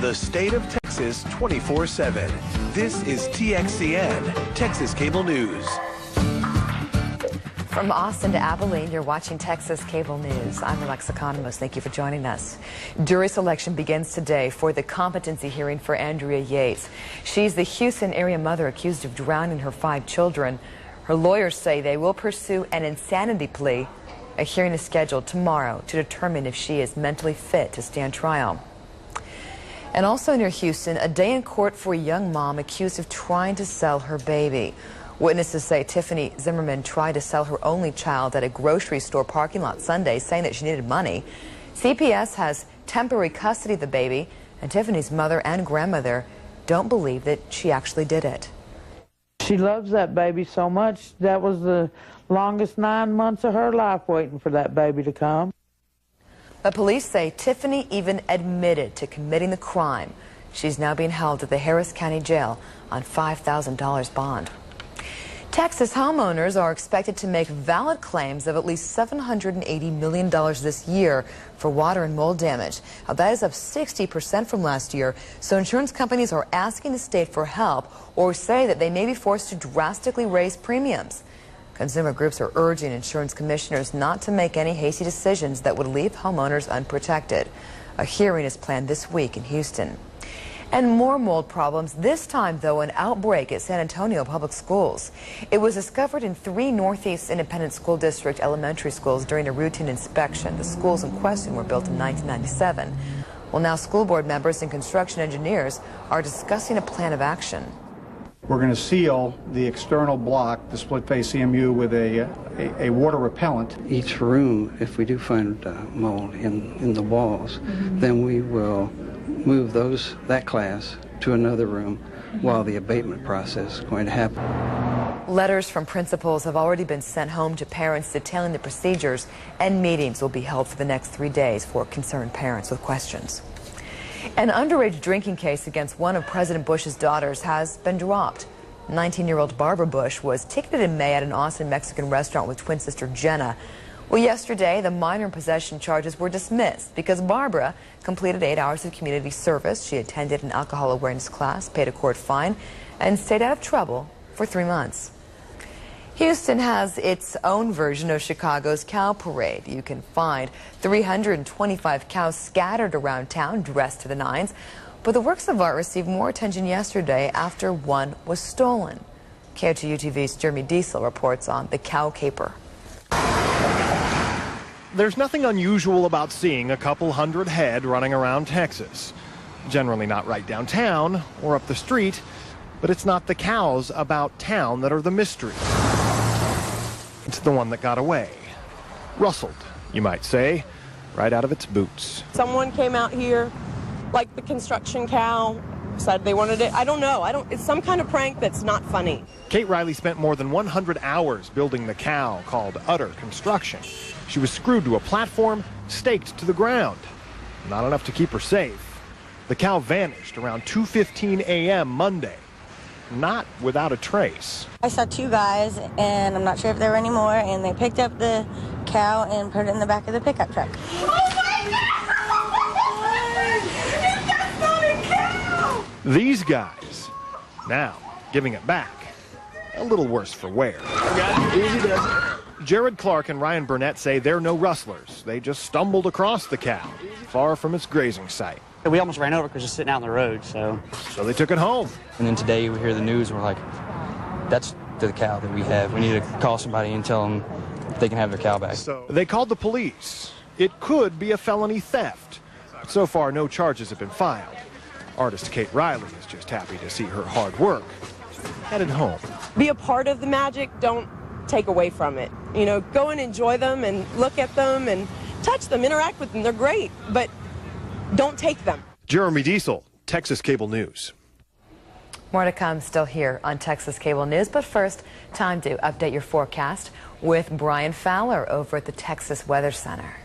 The state of Texas 24/7. This is TXCN, Texas Cable News. From Austin to Abilene, you're watching Texas Cable News. I'm Alexa Economos. Thank you for joining us. Jury selection begins today for the competency hearing for Andrea Yates. She's the Houston area mother accused of drowning her 5 children. Her lawyers say they will pursue an insanity plea. A hearing is scheduled tomorrow to determine if she is mentally fit to stand trial. And also near Houston, a day in court for a young mom accused of trying to sell her baby. Witnesses say Tiffany Zimmerman tried to sell her only child at a grocery store parking lot Sunday, saying that she needed money. CPS has temporary custody of the baby, and Tiffany's mother and grandmother don't believe that she actually did it. She loves that baby so much. That was the longest 9 months of her life waiting for that baby to come. But police say Tiffany even admitted to committing the crime. She's now being held at the Harris County Jail on $5,000 bond. Texas homeowners are expected to make valid claims of at least $780 million this year for water and mold damage. Now, that is up 60% from last year, so insurance companies are asking the state for help or say that they may be forced to drastically raise premiums. Consumer groups are urging insurance commissioners not to make any hasty decisions that would leave homeowners unprotected. A hearing is planned this week in Houston. And more mold problems, this time, though, an outbreak at San Antonio Public Schools. It was discovered in 3 Northeast Independent School District elementary schools during a routine inspection. The schools in question were built in 1997. Well, now school board members and construction engineers are discussing a plan of action. We're going to seal the external block, the split-face CMU, with a water repellent. Each room, if we do find mold in the walls, then we will move that class to another room while the abatement process is going to happen. Letters from principals have already been sent home to parents detailing the procedures, and meetings will be held for the next 3 days for concerned parents with questions. An underage drinking case against one of President Bush's daughters has been dropped. 19-year-old Barbara Bush was ticketed in May at an Austin Mexican restaurant with twin sister Jenna. Well, yesterday, the minor in possession charges were dismissed because Barbara completed 8 hours of community service. She attended an alcohol awareness class, paid a court fine, and stayed out of trouble for 3 months. Houston has its own version of Chicago's cow parade. You can find 325 cows scattered around town, dressed to the nines. But the works of art received more attention yesterday after one was stolen. KOTU TV's Jeremy Diesel reports on the cow caper. There's nothing unusual about seeing a couple hundred head running around Texas. Generally not right downtown or up the street, but it's not the cows about town that are the mystery. It's the one that got away. Rustled, you might say, right out of its boots. Someone came out here, like the construction cow, decided they wanted it. I don't know. It's some kind of prank that's not funny. Kate Riley spent more than 100 hours building the cow called utter construction. She was screwed to a platform, staked to the ground. Not enough to keep her safe. The cow vanished around 2:15 a.m. Monday. Not without a trace. I saw 2 guys, and I'm not sure if there were any more, and they picked up the cow and put it in the back of the pickup truck. Oh my God! That's not a cow! These guys, now giving it back. A little worse for wear. Easy does it. Jared Clark and Ryan Burnett say they're no rustlers. They just stumbled across the cow, far from its grazing site. We almost ran over because it's sitting out on the road, so they took it home. And then today we hear the news and we're like, that's the cow that we have. We need to call somebody and tell them they can have their cow back. So they called the police. It could be a felony theft. But so far, no charges have been filed. Artist Kate Riley is just happy to see her hard work headed home. Be a part of the magic. Don't take away from it. You know, go and enjoy them and look at them and touch them, interact with them. They're great, but don't take them. Jeremy Diesel, Texas Cable News. More to come still here on Texas Cable News, but first, time to update your forecast with Brian Fowler over at the Texas Weather Center.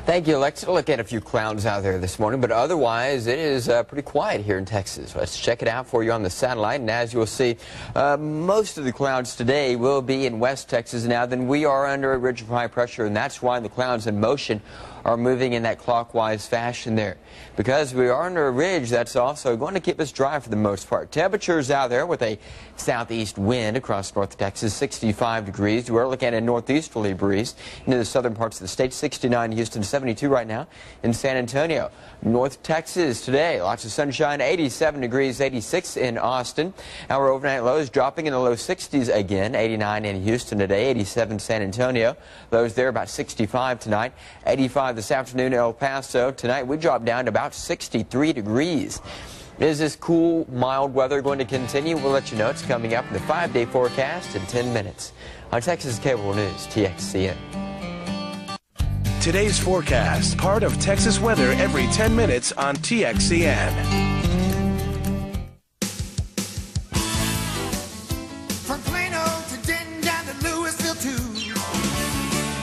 Thank you, Alexa. Look at a few clouds out there this morning, but otherwise it is pretty quiet here in Texas. Let's check it out for you on the satellite, and as you'll see, most of the clouds today will be in West Texas. Now, then we are under a ridge of high pressure, and that's why the clouds in motion are moving in that clockwise fashion there. Because we are under a ridge, that's also going to keep us dry for the most part. Temperatures out there with a southeast wind across North Texas, 65 degrees. We're looking at a northeasterly breeze into the southern parts of the state, 69 in Houston, 72 right now in San Antonio. North Texas today, lots of sunshine, 87 degrees, 86 in Austin. Our overnight lows dropping in the low 60s again, 89 in Houston today, 87 San Antonio. Lows there about 65 tonight, 85 this afternoon in El Paso. Tonight we drop down to about 63 degrees. Is this cool, mild weather going to continue? We'll let you know. It's coming up in the 5-day forecast in 10 minutes. On Texas Cable News, TXCN. Today's forecast, part of Texas weather every 10 minutes on TXCN. From Plano to Denton down to Louisville too.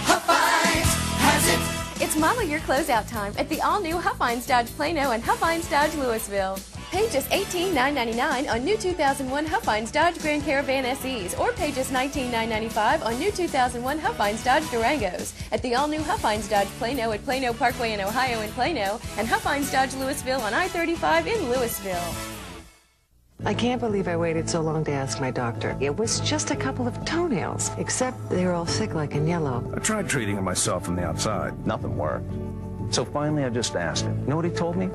Huffines has it. It's model year closeout time at the all-new Huffines Dodge Plano and Huffines Dodge Louisville. Pay just $18,999 on new 2001 Huffines Dodge Grand Caravan SEs, or pay just $19,995 on new 2001 Huffines Dodge Durangos at the all-new Huffines Dodge Plano at Plano Parkway in Ohio in Plano, and Huffines Dodge Louisville on I-35 in Louisville. I can't believe I waited so long to ask my doctor. It was just a couple of toenails, except they were all sick-like and yellow. I tried treating it myself from the outside. Nothing worked. So finally I just asked him. You know what he told me?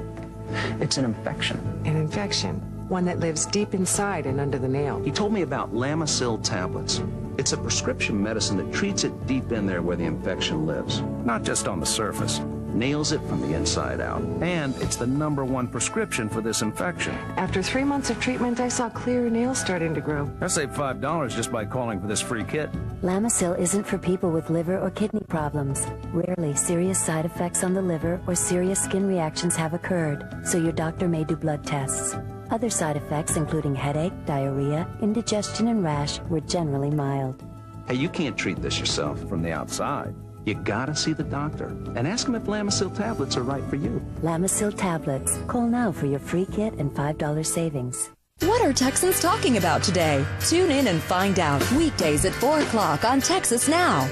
It's an infection. An infection? One that lives deep inside and under the nail. He told me about Lamisil tablets. It's a prescription medicine that treats it deep in there where the infection lives. Not just on the surface. Nails it from the inside out. And it's the #1 prescription for this infection. After 3 months of treatment, I saw clear nails starting to grow. I saved $5 just by calling for this free kit. Lamisil isn't for people with liver or kidney problems. Rarely serious side effects on the liver or serious skin reactions have occurred, so your doctor may do blood tests. Other side effects, including headache, diarrhea, indigestion, and rash, were generally mild. Hey, you can't treat this yourself from the outside. You gotta see the doctor and ask him if Lamisil tablets are right for you. Lamisil tablets. Call now for your free kit and $5 savings. What are Texans talking about today? Tune in and find out weekdays at 4 o'clock on Texas Now.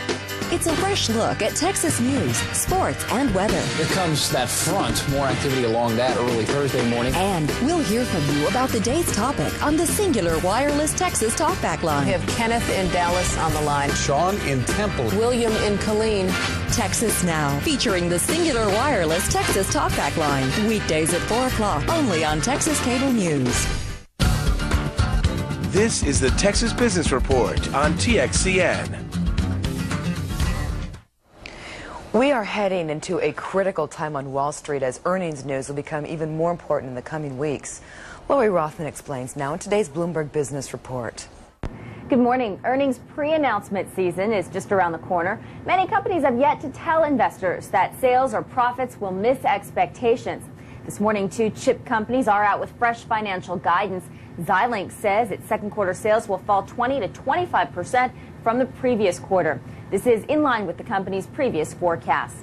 It's a fresh look at Texas news, sports, and weather. Here comes that front. More activity along that early Thursday morning. And we'll hear from you about the day's topic on the Singular Wireless Texas Talkback line. We have Kenneth in Dallas on the line. Sean in Temple. William in Killeen. Texas Now, featuring the Singular Wireless Texas Talkback line. Weekdays at 4 o'clock, only on Texas Cable News. This is the Texas Business Report on TXCN. We are heading into a critical time on Wall Street as earnings news will become even more important in the coming weeks. Lori Rothman explains now in today's Bloomberg Business Report. Good morning. Earnings pre-announcement season is just around the corner. Many companies have yet to tell investors that sales or profits will miss expectations. This morning, 2 chip companies are out with fresh financial guidance. Xilinx says its second quarter sales will fall 20 to 25% from the previous quarter. This is in line with the company's previous forecasts.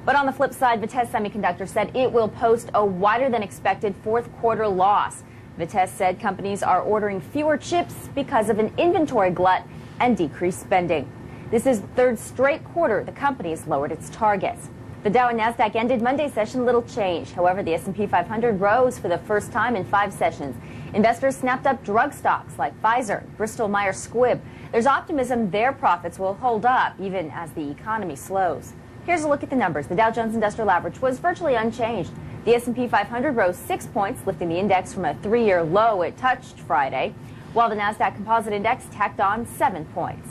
But on the flip side, Vitesse Semiconductor said it will post a wider than expected fourth quarter loss. Vitesse said companies are ordering fewer chips because of an inventory glut and decreased spending. This is the third straight quarter the company has lowered its targets. The Dow and Nasdaq ended Monday's session little change. However, the S&P 500 rose for the first time in 5 sessions. Investors snapped up drug stocks like Pfizer, Bristol Myers Squibb. There's optimism their profits will hold up even as the economy slows. Here's a look at the numbers. The Dow Jones Industrial Average was virtually unchanged. The S&P 500 rose 6 points, lifting the index from a 3-year low it touched Friday, while the Nasdaq Composite Index tacked on 7 points.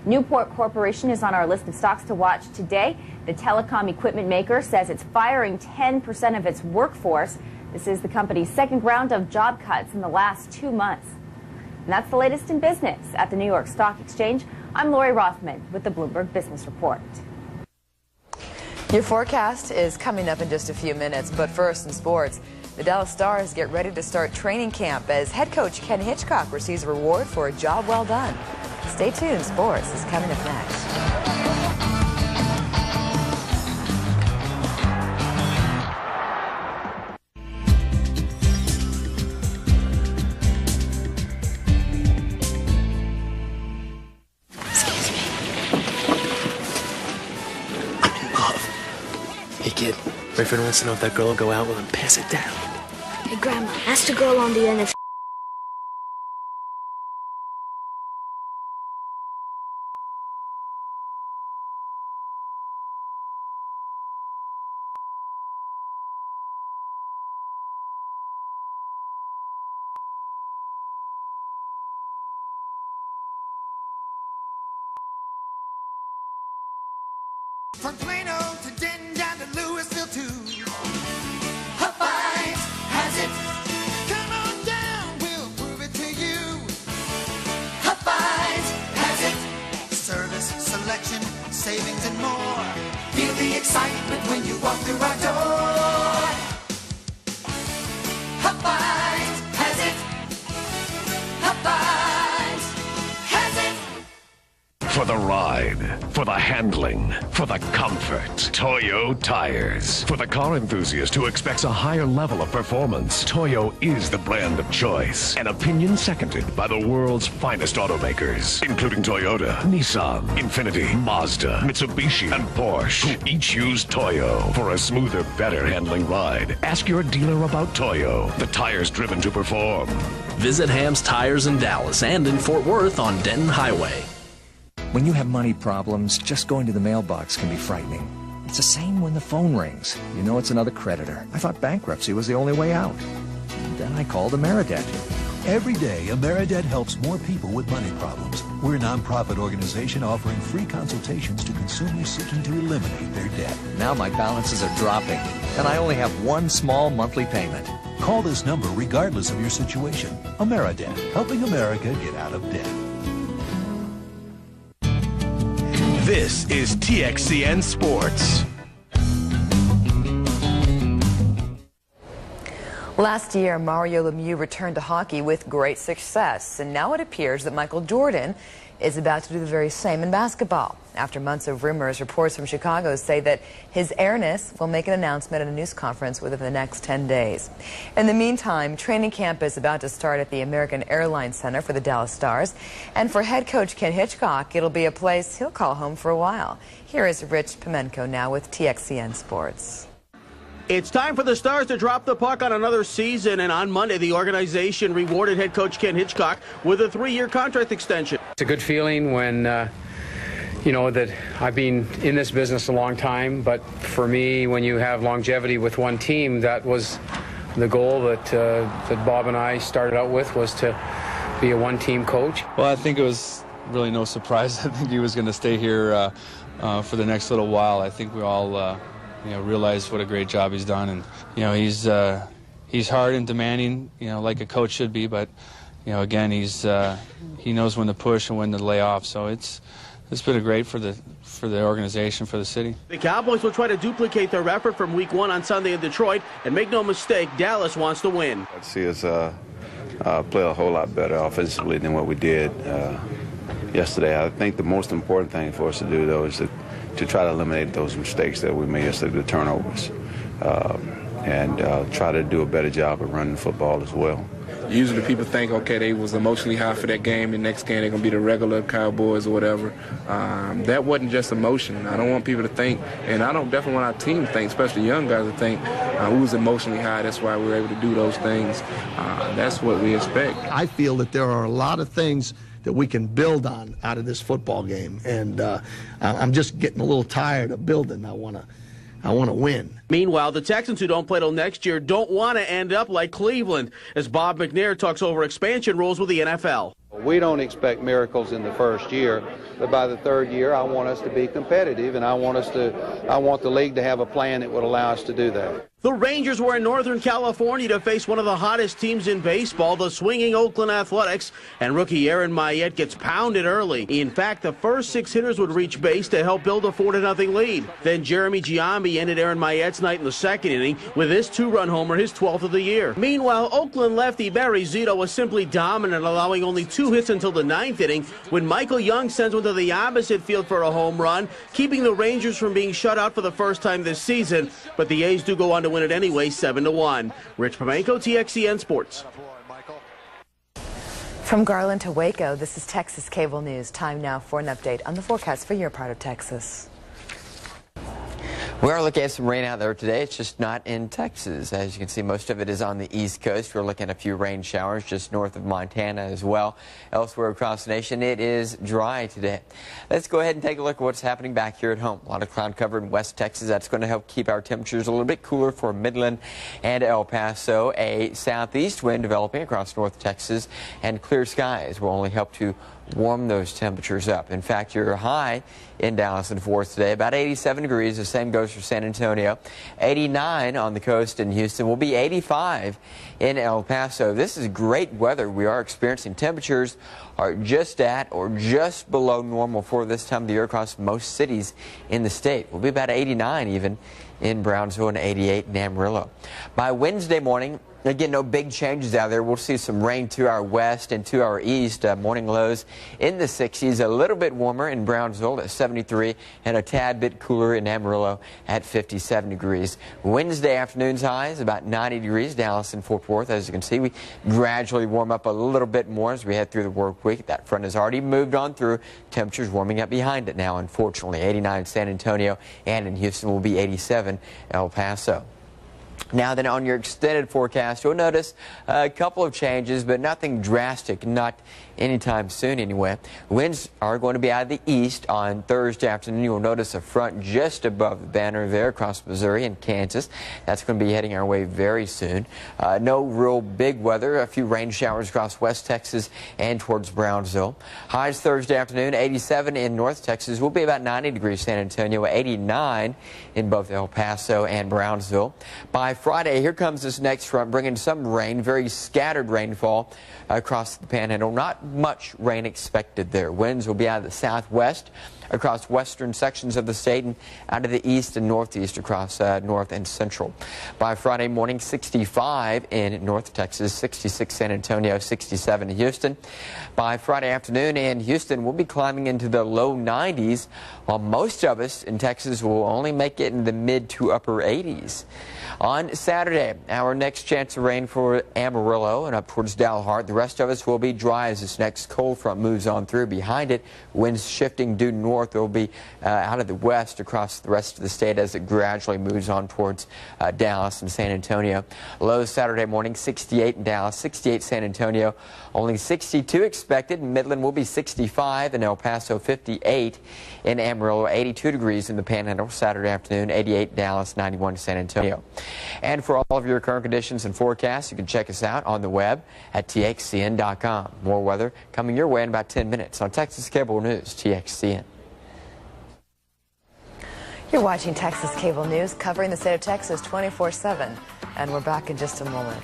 Newport Corporation is on our list of stocks to watch today. The telecom equipment maker says it's firing 10% of its workforce. This is the company's second round of job cuts in the last 2 months. And that's the latest in business at the New York Stock Exchange. I'm Lori Rothman with the Bloomberg Business Report. Your forecast is coming up in just a few minutes, but first in sports, the Dallas Stars get ready to start training camp as head coach Ken Hitchcock receives a reward for a job well done. Stay tuned, sports is coming up next. My friend wants to know if that girl will go out with him. Pass it down. Hey, Grandma, ask the girl on the NFC. From Plano to Denton down to Louisville too. Huppies has it. Come on down, we'll prove it to you. Huppies has it. Service, selection, savings and more. Feel the excitement when you walk through our door. Huppies has it. Huppies has it. For the ride, for the handling, for the comfort, Toyo Tires. For the car enthusiast who expects a higher level of performance, Toyo is the brand of choice. An opinion seconded by the world's finest automakers, including Toyota, Nissan, Infiniti, Mazda, Mitsubishi, and Porsche, who each use Toyo for a smoother, better handling ride. Ask your dealer about Toyo, the tires driven to perform. Visit Ham's Tires in Dallas and in Fort Worth on Denton Highway. When you have money problems, just going to the mailbox can be frightening. It's the same when the phone rings. You know it's another creditor. I thought bankruptcy was the only way out. And then I called Ameridebt. Every day, Ameridebt helps more people with money problems. We're a nonprofit organization offering free consultations to consumers seeking to eliminate their debt. Now my balances are dropping, and I only have one small monthly payment. Call this number regardless of your situation. Ameridebt, helping America get out of debt. This is TXCN Sports. Last year, Mario Lemieux returned to hockey with great success, and now it appears that Michael Jordan is about to do the very same in basketball. After months of rumors, reports from Chicago say that his heiress will make an announcement at a news conference within the next 10 days. In the meantime, training camp is about to start at the American Airlines Center for the Dallas Stars. And for head coach Ken Hitchcock, it'll be a place he'll call home for a while. Here is Rich Pimenko now with TXCN Sports. It's time for the Stars to drop the puck on another season, and on Monday the organization rewarded head coach Ken Hitchcock with a 3-year contract extension. It's a good feeling when you know that I've been in this business a long time, but for me, when you have longevity with one team, that was the goal that Bob and I started out with, was to be a one-team coach. Well, I think it was really no surprise. I think he was going to stay here for the next little while. I think we all realize what a great job he's done, and he's hard and demanding, like a coach should be. But again, he knows when to push and when to lay off. So it's been great for the organization, for the city. The Cowboys will try to duplicate their effort from Week 1 on Sunday in Detroit, and make no mistake, Dallas wants to win. I'd see us play a whole lot better offensively than what we did yesterday. I think the most important thing for us to do, though, is to try to eliminate those mistakes that we made yesterday, the turnovers, and try to do a better job of running the football as well. Usually people think, okay, they was emotionally high for that game, the next game they're going to be the regular Cowboys or whatever. That wasn't just emotion. I don't want people to think, and I don't definitely want our team to think, especially young guys, to think we was emotionally high. That's why we were able to do those things. That's what we expect. I feel that there are a lot of things that we can build on out of this football game, and I'm just getting a little tired of building. I want to win. Meanwhile, the Texans, who don't play till next year, don't want to end up like Cleveland, as Bob McNair talks over expansion rules with the NFL. We don't expect miracles in the first year, but by the third year, I want us to be competitive, and I want the league to have a plan that would allow us to do that. The Rangers were in Northern California to face one of the hottest teams in baseball, the swinging Oakland Athletics, and rookie Aaron Mayette gets pounded early. In fact, the first 6 hitters would reach base to help build a 4-0 lead. Then Jeremy Giambi ended Aaron Mayette's night in the second inning with his 2-run homer, his 12th of the year. Meanwhile, Oakland lefty Barry Zito was simply dominant, allowing only 2 hits until the 9th inning when Michael Young sends one to the opposite field for a home run, keeping the Rangers from being shut out for the first time this season. But the A's do go on to win it anyway, 7-1. Rich Pimenko, TXCN Sports. From Garland to Waco, this is Texas Cable News. Time now for an update on the forecast for your part of Texas. We are looking at some rain out there today. It's just not in Texas. As you can see, most of it is on the East Coast. We're looking at a few rain showers just north of Montana as well. Elsewhere across the nation, it is dry today. Let's go ahead and take a look at what's happening back here at home. A lot of cloud cover in West Texas. That's going to help keep our temperatures a little bit cooler for Midland and El Paso. A southeast wind developing across North Texas, and clear skies will only help to warm those temperatures up. In fact, your high in Dallas and Fort Worth today, about 87 degrees. The same goes for San Antonio. 89 on the coast in Houston. Will be 85 in El Paso. This is great weather we are experiencing. Temperatures are just at or just below normal for this time of the year across most cities in the state. Will be about 89 even in Brownsville and 88 in Amarillo. By Wednesday morning, again, no big changes out there. We'll see some rain to our west and to our east. Morning lows in the 60s, a little bit warmer in Brownsville at 73, and a tad bit cooler in Amarillo at 57 degrees. Wednesday afternoon's highs about 90 degrees, Dallas and Fort Worth. As you can see, we gradually warm up a little bit more as we head through the work week. That front has already moved on through. Temperatures warming up behind it now, unfortunately. 89 San Antonio, and in Houston will be 87 El Paso. Now then, on your extended forecast, you'll notice a couple of changes, but nothing drastic, not anytime soon anyway. Winds are going to be out of the east on Thursday afternoon. You'll notice a front just above the banner there across Missouri and Kansas. That's going to be heading our way very soon. No real big weather. A few rain showers across West Texas and towards Brownsville. Highs Thursday afternoon, 87 in North Texas. Will be about 90 degrees San Antonio, 89 in both El Paso and Brownsville. By Friday, here comes this next front, bringing some rain, very scattered rainfall across the Panhandle. Not much rain expected there. Winds will be out of the southwest across western sections of the state and out of the east and northeast across north and central. By Friday morning, 65 in North Texas, 66 San Antonio, 67 in Houston. By Friday afternoon in Houston, we'll be climbing into the low 90s, while most of us in Texas will only make it in the mid to upper 80s. On Saturday, our next chance of rain for Amarillo and up towards Dalhart. The rest of us will be dry as this next cold front moves on through. Behind it, winds shifting due north. It will be out of the west across the rest of the state as it gradually moves on towards Dallas and San Antonio. Lows Saturday morning, 68 in Dallas, 68 San Antonio, only 62 expected. Midland will be 65 in El Paso, 58 in Amarillo, 82 degrees in the Panhandle Saturday afternoon, 88 Dallas, 91 San Antonio. And for all of your current conditions and forecasts, you can check us out on the web at TXCN.com. More weather coming your way in about 10 minutes on Texas Cable News, TXCN. You're watching Texas Cable News, covering the state of Texas 24/7. And we're back in just a moment.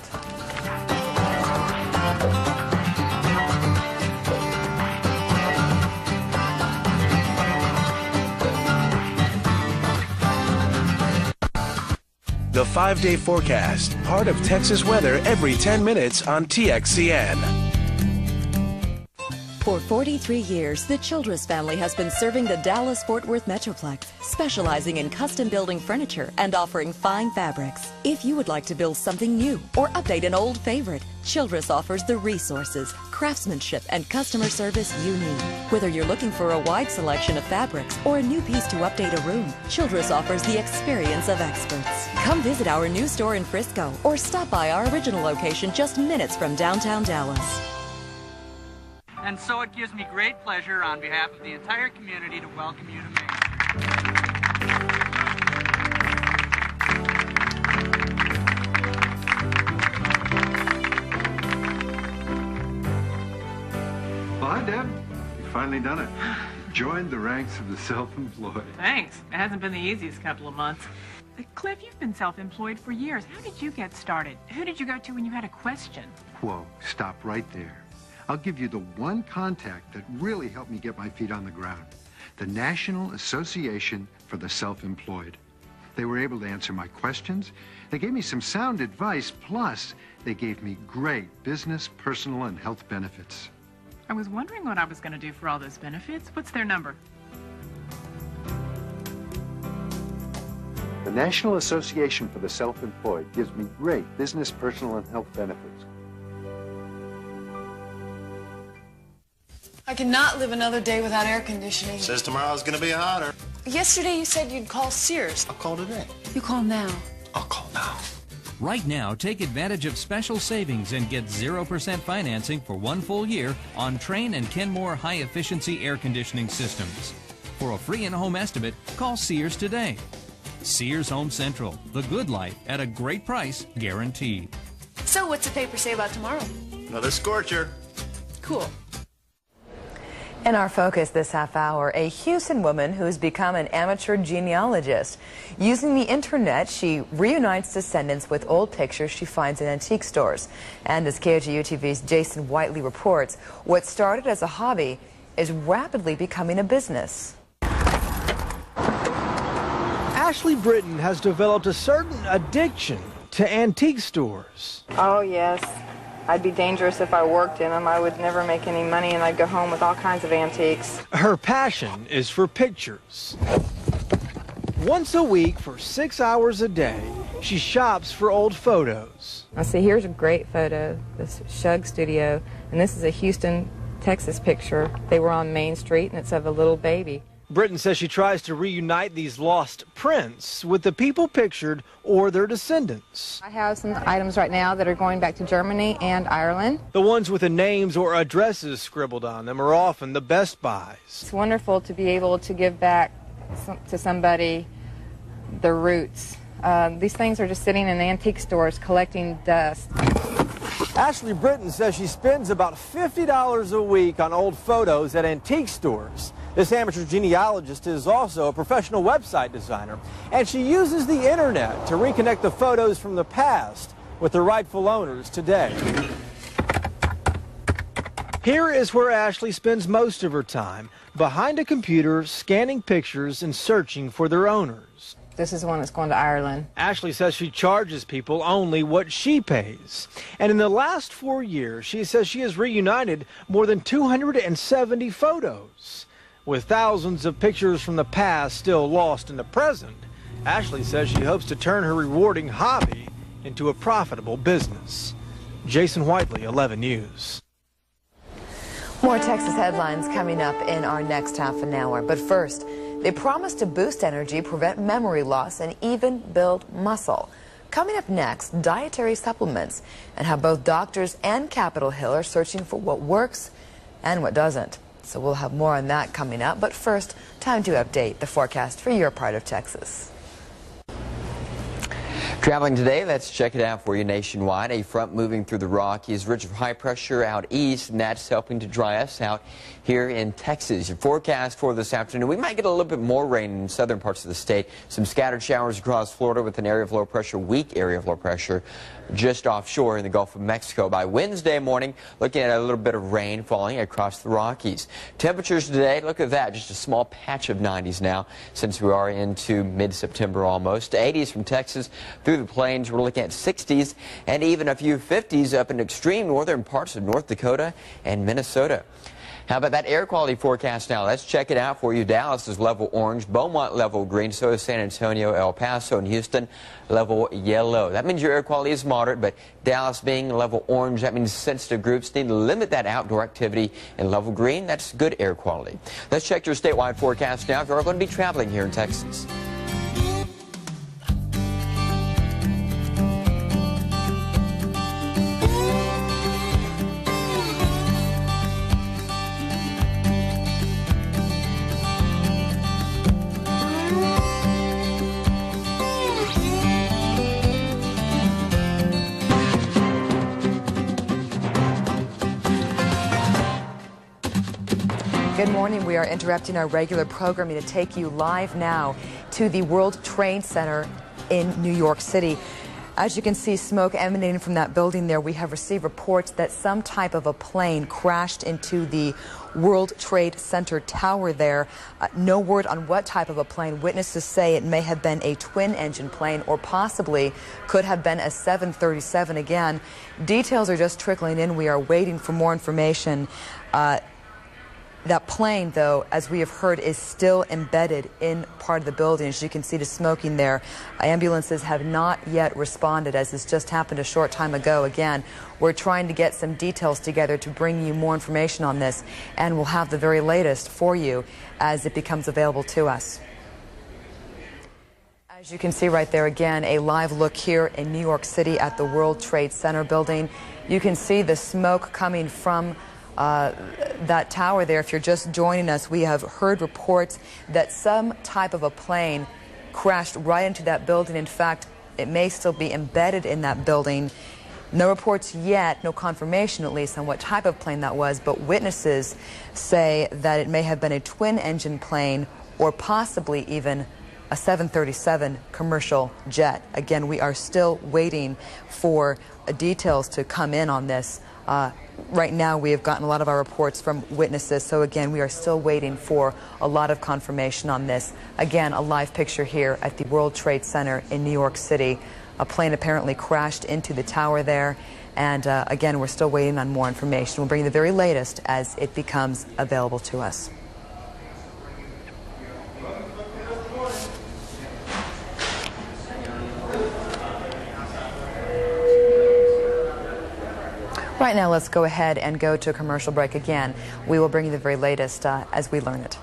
The 5-day forecast, part of Texas weather every 10 minutes on TXCN. For 43 years, the Childress family has been serving the Dallas-Fort Worth Metroplex, specializing in custom building furniture and offering fine fabrics. If you would like to build something new or update an old favorite, Childress offers the resources, craftsmanship, and customer service you need. Whether you're looking for a wide selection of fabrics or a new piece to update a room, Childress offers the experience of experts. Come visit our new store in Frisco or stop by our original location just minutes from downtown Dallas. And so it gives me great pleasure on behalf of the entire community to welcome you to Maine. Well, hi, Deb. You've finally done it. Joined the ranks of the self-employed. Thanks. It hasn't been the easiest couple of months. Cliff, you've been self-employed for years. How did you get started? Who did you go to when you had a question? Whoa, stop right there. I'll give you the one contact that really helped me get my feet on the ground. The National Association for the Self-Employed. They were able to answer my questions. They gave me some sound advice, plus they gave me great business, personal, and health benefits. I was wondering what I was going to do for all those benefits. What's their number? The National Association for the Self-Employed gives me great business, personal, and health benefits. I cannot live another day without air conditioning. Says tomorrow's gonna be hotter. Yesterday you said you'd call Sears. I'll call today. You call now. I'll call now. Right now, take advantage of special savings and get 0% financing for 1 full year on Trane and Kenmore high-efficiency air conditioning systems. For a free in-home estimate, call Sears today. Sears Home Central, the good life at a great price, guaranteed. So what's the paper say about tomorrow? Another scorcher. Cool. In our focus this half hour, a Houston woman who's become an amateur genealogist. Using the internet, she reunites descendants with old pictures she finds in antique stores. And as KOGU TV's Jason Whiteley reports, what started as a hobby is rapidly becoming a business. Ashley Britton has developed a certain addiction to antique stores. Oh, yes. I'd be dangerous if I worked in them. I would never make any money, and I'd go home with all kinds of antiques. Her passion is for pictures. Once a week for 6 hours a day, she shops for old photos. I see, here's a great photo, this Shug Studio, and this is a Houston, Texas picture. They were on Main Street, and it's of a little baby. Britton says she tries to reunite these lost prints with the people pictured or their descendants. I have some items right now that are going back to Germany and Ireland. The ones with the names or addresses scribbled on them are often the best buys. It's wonderful to be able to give back to somebody the roots. These things are just sitting in antique stores collecting dust. Ashley Britton says she spends about $50 a week on old photos at antique stores. This amateur genealogist is also a professional website designer, and she uses the internet to reconnect the photos from the past with the rightful owners today. Here is where Ashley spends most of her time, behind a computer, scanning pictures and searching for their owners. This is one that's going to Ireland. Ashley says she charges people only what she pays. And in the last 4 years, she says she has reunited more than 270 photos. With thousands of pictures from the past still lost in the present, Ashley says she hopes to turn her rewarding hobby into a profitable business. Jason Whiteley, 11 News. More Texas headlines coming up in our next half an hour. But first, they promise to boost energy, prevent memory loss, and even build muscle. Coming up next, dietary supplements and how both doctors and Capitol Hill are searching for what works and what doesn't. So we'll have more on that coming up. But first, time to update the forecast for your part of Texas. Traveling today, let's check it out for you nationwide. A front moving through the Rockies, ridge of high pressure out east, and that's helping to dry us out here in Texas. Your forecast for this afternoon, we might get a little bit more rain in southern parts of the state. Some scattered showers across Florida with an area of low pressure, weak area of low pressure just offshore in the Gulf of Mexico. By Wednesday morning, looking at a little bit of rain falling across the Rockies. Temperatures today, look at that, just a small patch of 90s now since we are into mid-September almost. 80s from Texas through the plains, we're looking at 60s and even a few 50s up in extreme northern parts of North Dakota and Minnesota. How about that air quality forecast now? Let's check it out for you. Dallas is level orange, Beaumont level green, so is San Antonio, El Paso, and Houston level yellow. That means your air quality is moderate, but Dallas being level orange, that means sensitive groups need to limit that outdoor activity. In level green, that's good air quality. Let's check your statewide forecast now if you're going to be traveling here in Texas. Good morning. We are interrupting our regular programming to take you live now to the World Trade Center in New York City. As you can see, smoke emanating from that building there. We have received reports that some type of a plane crashed into the World Trade Center tower there. No word on what type of a plane. Witnesses say it may have been a twin-engine plane or possibly could have been a 737 again. Details are just trickling in. We are waiting for more information. That plane, though, as we have heard, is still embedded in part of the building. As you can see the smoking there, ambulances have not yet responded, as this just happened a short time ago. Again, we're trying to get some details together to bring you more information on this, and we'll have the very latest for you as it becomes available to us. As you can see right there again, a live look here in New York City at the World Trade Center building. You can see the smoke coming from that tower there. If you're just joining us, we have heard reports that some type of a plane crashed right into that building. In fact, it may still be embedded in that building. No reports yet, no confirmation at least on what type of plane that was, but witnesses say that it may have been a twin-engine plane or possibly even a 737 commercial jet. Again, we are still waiting for details to come in on this. Right now, we have gotten a lot of our reports from witnesses, so again, we are still waiting for a lot of confirmation on this. Again, a live picture here at the World Trade Center in New York City. A plane apparently crashed into the tower there, and again, we're still waiting on more information. We'll bring you the very latest as it becomes available to us. Right now, let's go ahead and go to a commercial break again. We will bring you the very latest as we learn it.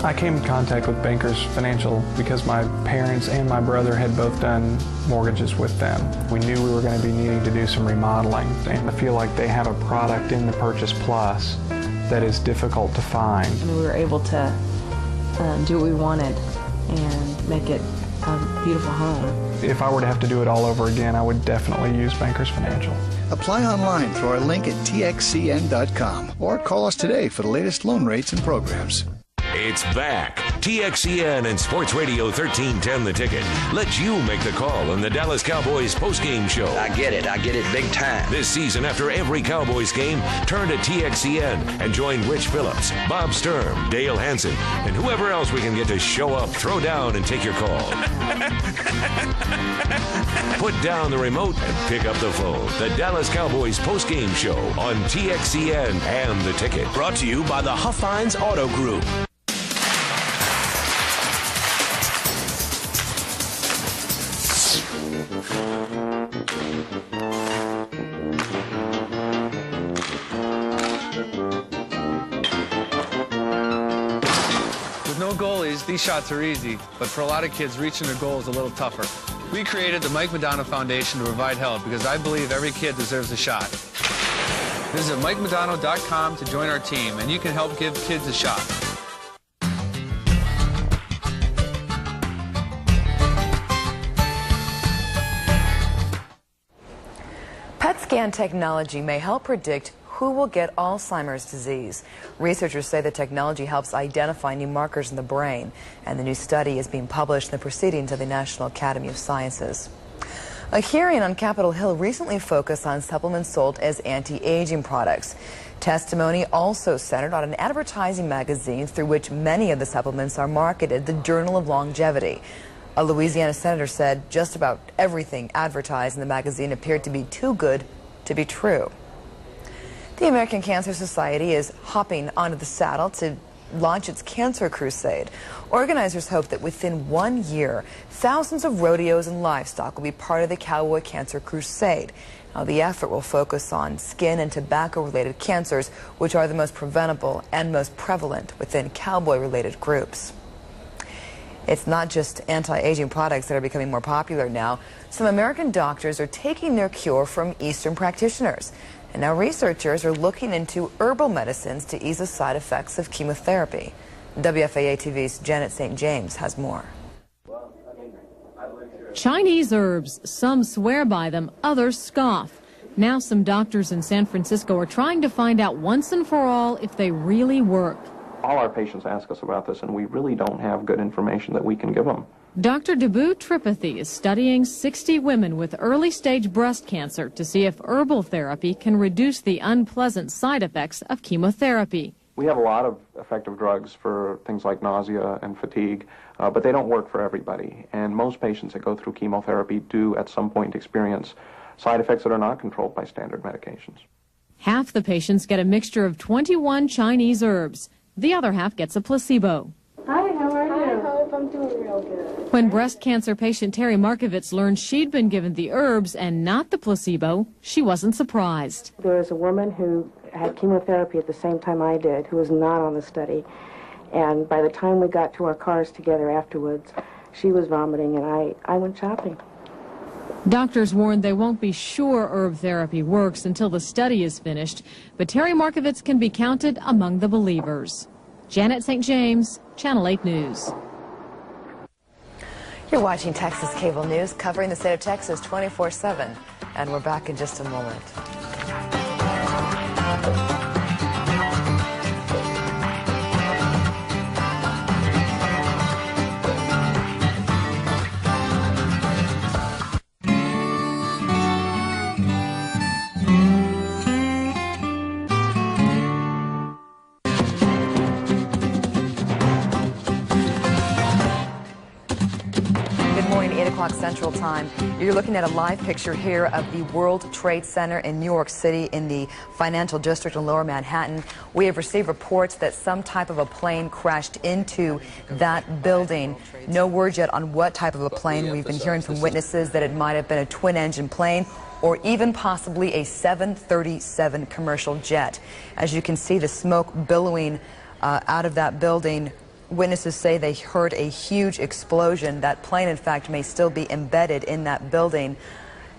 I came in contact with Bankers Financial because my parents and my brother had both done mortgages with them. We knew we were going to be needing to do some remodeling, and I feel like they have a product in the Purchase Plus that is difficult to find. I mean, we were able to do what we wanted and make it a beautiful home. If I were to have to do it all over again, I would definitely use Bankers Financial. Apply online through our link at TXCN.com or call us today for the latest loan rates and programs. It's back. TXCN and Sports Radio 1310 The Ticket. Let you make the call on the Dallas Cowboys postgame show. I get it big time. This season, after every Cowboys game, turn to TXCN and join Rich Phillips, Bob Sturm, Dale Hansen, and whoever else we can get to show up, throw down, and take your call. Put down the remote and pick up the phone. The Dallas Cowboys postgame show on TXCN and The Ticket. Brought to you by the Huffines Auto Group. With no goalies, these shots are easy, but for a lot of kids, reaching their goal is a little tougher. We created the Mike Madonna Foundation to provide help because I believe every kid deserves a shot. Visit MikeMadonna.com to join our team, and you can help give kids a shot. PET scan technology may help predict who will get Alzheimer's disease. Researchers say the technology helps identify new markers in the brain, and the new study is being published in the Proceedings of the National Academy of Sciences. A hearing on Capitol Hill recently focused on supplements sold as anti-aging products. Testimony also centered on an advertising magazine through which many of the supplements are marketed, the Journal of Longevity. A Louisiana senator said just about everything advertised in the magazine appeared to be too good to be true. The American Cancer Society is hopping onto the saddle to launch its Cancer Crusade. Organizers hope that within 1 year, thousands of rodeos and livestock will be part of the Cowboy Cancer Crusade. Now, the effort will focus on skin and tobacco-related cancers, which are the most preventable and most prevalent within cowboy-related groups. It's not just anti-aging products that are becoming more popular now. Some American doctors are taking their cure from Eastern practitioners. And now researchers are looking into herbal medicines to ease the side effects of chemotherapy. WFAA-TV's Gannett St. James has more. Chinese herbs. Some swear by them, others scoff. Now some doctors in San Francisco are trying to find out once and for all if they really work. All our patients ask us about this, and we really don't have good information that we can give them. Dr. Dabu Tripathi is studying 60 women with early-stage breast cancer to see if herbal therapy can reduce the unpleasant side effects of chemotherapy. We have a lot of effective drugs for things like nausea and fatigue, but they don't work for everybody. And most patients that go through chemotherapy do at some point experience side effects that are not controlled by standard medications. Half the patients get a mixture of 21 Chinese herbs. The other half gets a placebo. Hi, how are you? I hope I'm doing real good. When breast cancer patient Terry Markovitz learned she'd been given the herbs and not the placebo, she wasn't surprised. There was a woman who had chemotherapy at the same time I did, who was not on the study. And by the time we got to our cars together afterwards, she was vomiting, and I went shopping. Doctors warn they won't be sure herb therapy works until the study is finished, but Terry Markovitz can be counted among the believers. Janet St. James, Channel 8 News. You're watching Texas Cable News, covering the state of Texas 24/7, and we're back in just a moment. Central Time. You're looking at a live picture here of the World Trade Center in New York City in the financial district in Lower Manhattan. We have received reports that some type of a plane crashed into that building. No word yet on what type of a plane. We've been hearing from witnesses that it might have been a twin-engine plane or even possibly a 737 commercial jet. As you can see, the smoke billowing out of that building. Witnesses say they heard a huge explosion. That plane, in fact, may still be embedded in that building.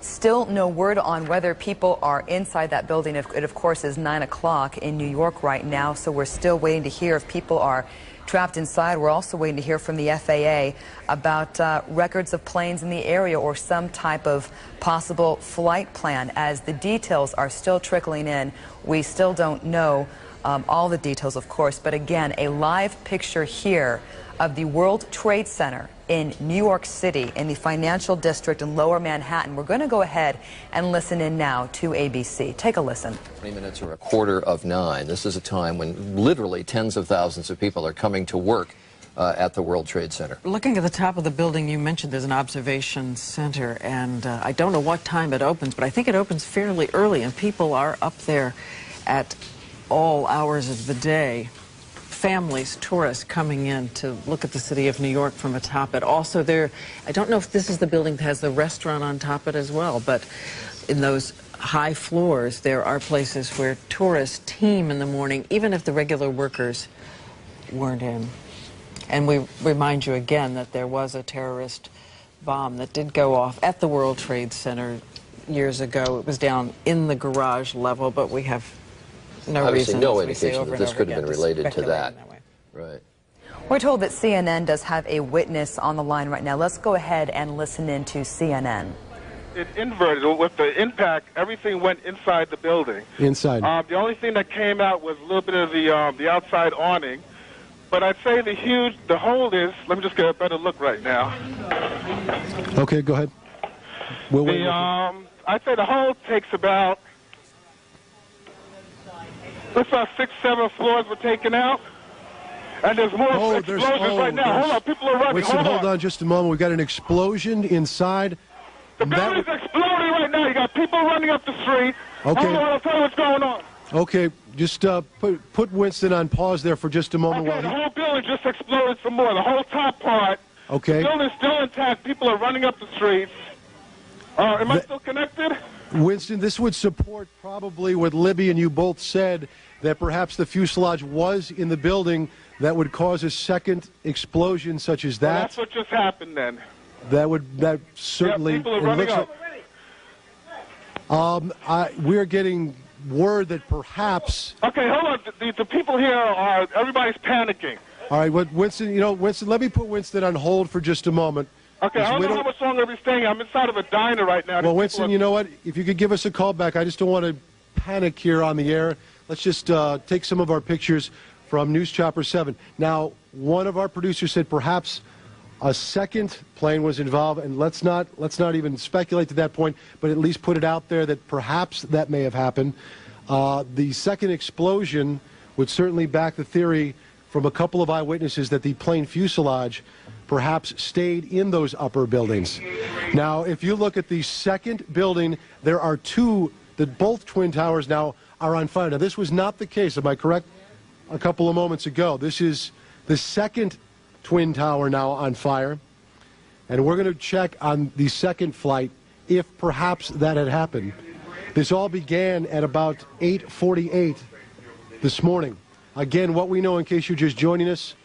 Still no word on whether people are inside that building. It, of course, is 9 o'clock in New York right now, so we're still waiting to hear if people are trapped inside. We're also waiting to hear from the FAA about records of planes in the area or some type of possible flight plan. As the details are still trickling in, we still don't know all the details, of course, but again, a live picture here of the World Trade Center in New York City in the financial district in Lower Manhattan. We're going to go ahead and listen in now to ABC. Take a listen. 20 minutes or 8:45. This is a time when literally tens of thousands of people are coming to work at the World Trade Center. Looking at the top of the building, you mentioned there's an observation center, and I don't know what time it opens, but I think it opens fairly early, and people are up there at all hours of the day. Families, tourists coming in to look at the city of New York from atop it. Also there, I don't know if this is the building that has the restaurant on top of it as well, but in those high floors there are places where tourists teem in the morning, even if the regular workers weren't in. And we remind you again that there was a terrorist bomb that did go off at the World Trade Center years ago. It was down in the garage level, but we have Obviously, reason, no indication that this could have been related to that. Right. We're told that CNN does have a witness on the line right now. Let's go ahead and listen in to CNN. It inverted. With the impact, everything went inside the building. Inside. The only thing that came out was a little bit of the outside awning. But I'd say the hole is, let me just get a better look right now. Okay, go ahead. I'd say the hole takes about, looks about 6, 7 floors were taken out. And there's more explosions right now. Hold on, people are running. Wait, hold on just a moment. We've got an explosion inside. The building's exploding right now. You got people running up the street. Okay. Hold on, I'll tell you what's going on. Okay, just put Winston on pause there for just a moment. Okay, the whole building just exploded some more. The whole top part. Okay. The building's still intact. People are running up the streets. Am I still connected? Winston, this would support probably what Libby and you both said, that perhaps the fuselage was in the building that would cause a second explosion such as that. Well, that's what just happened then. That certainly. Yeah, people are running up. We're getting word that perhaps. Okay, hold on. The people here are, everybody's panicking. All right, Winston, Winston, let me put Winston on hold for just a moment. Okay, I don't know how much longer we're staying. I'm inside of a diner right now. Well, Winston, you know what? If you could give us a call back, I just don't want to panic here on the air. Let's just take some of our pictures from News Chopper 7. Now, one of our producers said perhaps a second plane was involved, and let's not even speculate to that point, but at least put it out there that perhaps that may have happened. The second explosion would certainly back the theory from a couple of eyewitnesses that the plane fuselage perhaps stayed in those upper buildings. Now, if you look at the second building, there are two, that both twin towers now are on fire. Now, this was not the case, am I correct? A couple of moments ago. This is the second twin tower now on fire. And we're going to check on the second flight if perhaps that had happened. This all began at about 8:48 this morning. Again, what we know, in case you're just joining us,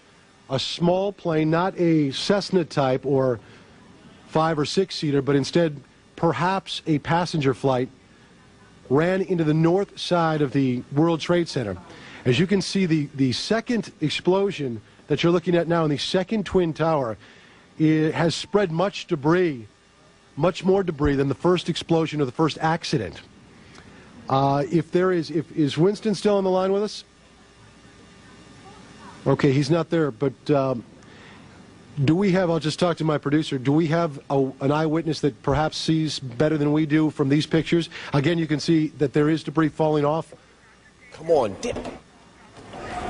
a small plane, not a Cessna type or 5 or 6 seater, but instead perhaps a passenger flight, ran into the north side of the World Trade Center. As you can see, the second explosion that you're looking at now in the second Twin Tower, it has spread much debris, much more debris than the first explosion or the first accident. Is Winston still on the line with us? Okay, he's not there, but do we have, I'll just talk to my producer, do we have an eyewitness that perhaps sees better than we do from these pictures? Again, you can see that there is debris falling off. Come on, dip.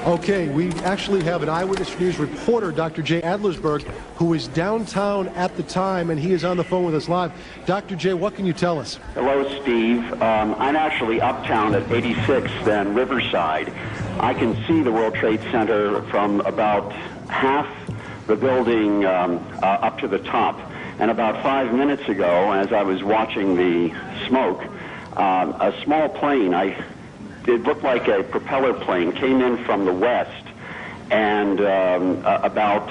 Okay, we actually have an Eyewitness News reporter, Dr. Jay Adlersberg, who was downtown at the time, and he is on the phone with us live. Dr. Jay, what can you tell us? Hello, Steve. I'm actually uptown at 86th and Riverside. I can see the World Trade Center from about half the building up to the top. And about 5 minutes ago, as I was watching the smoke, a small plane, it looked like a propeller plane, came in from the west, and about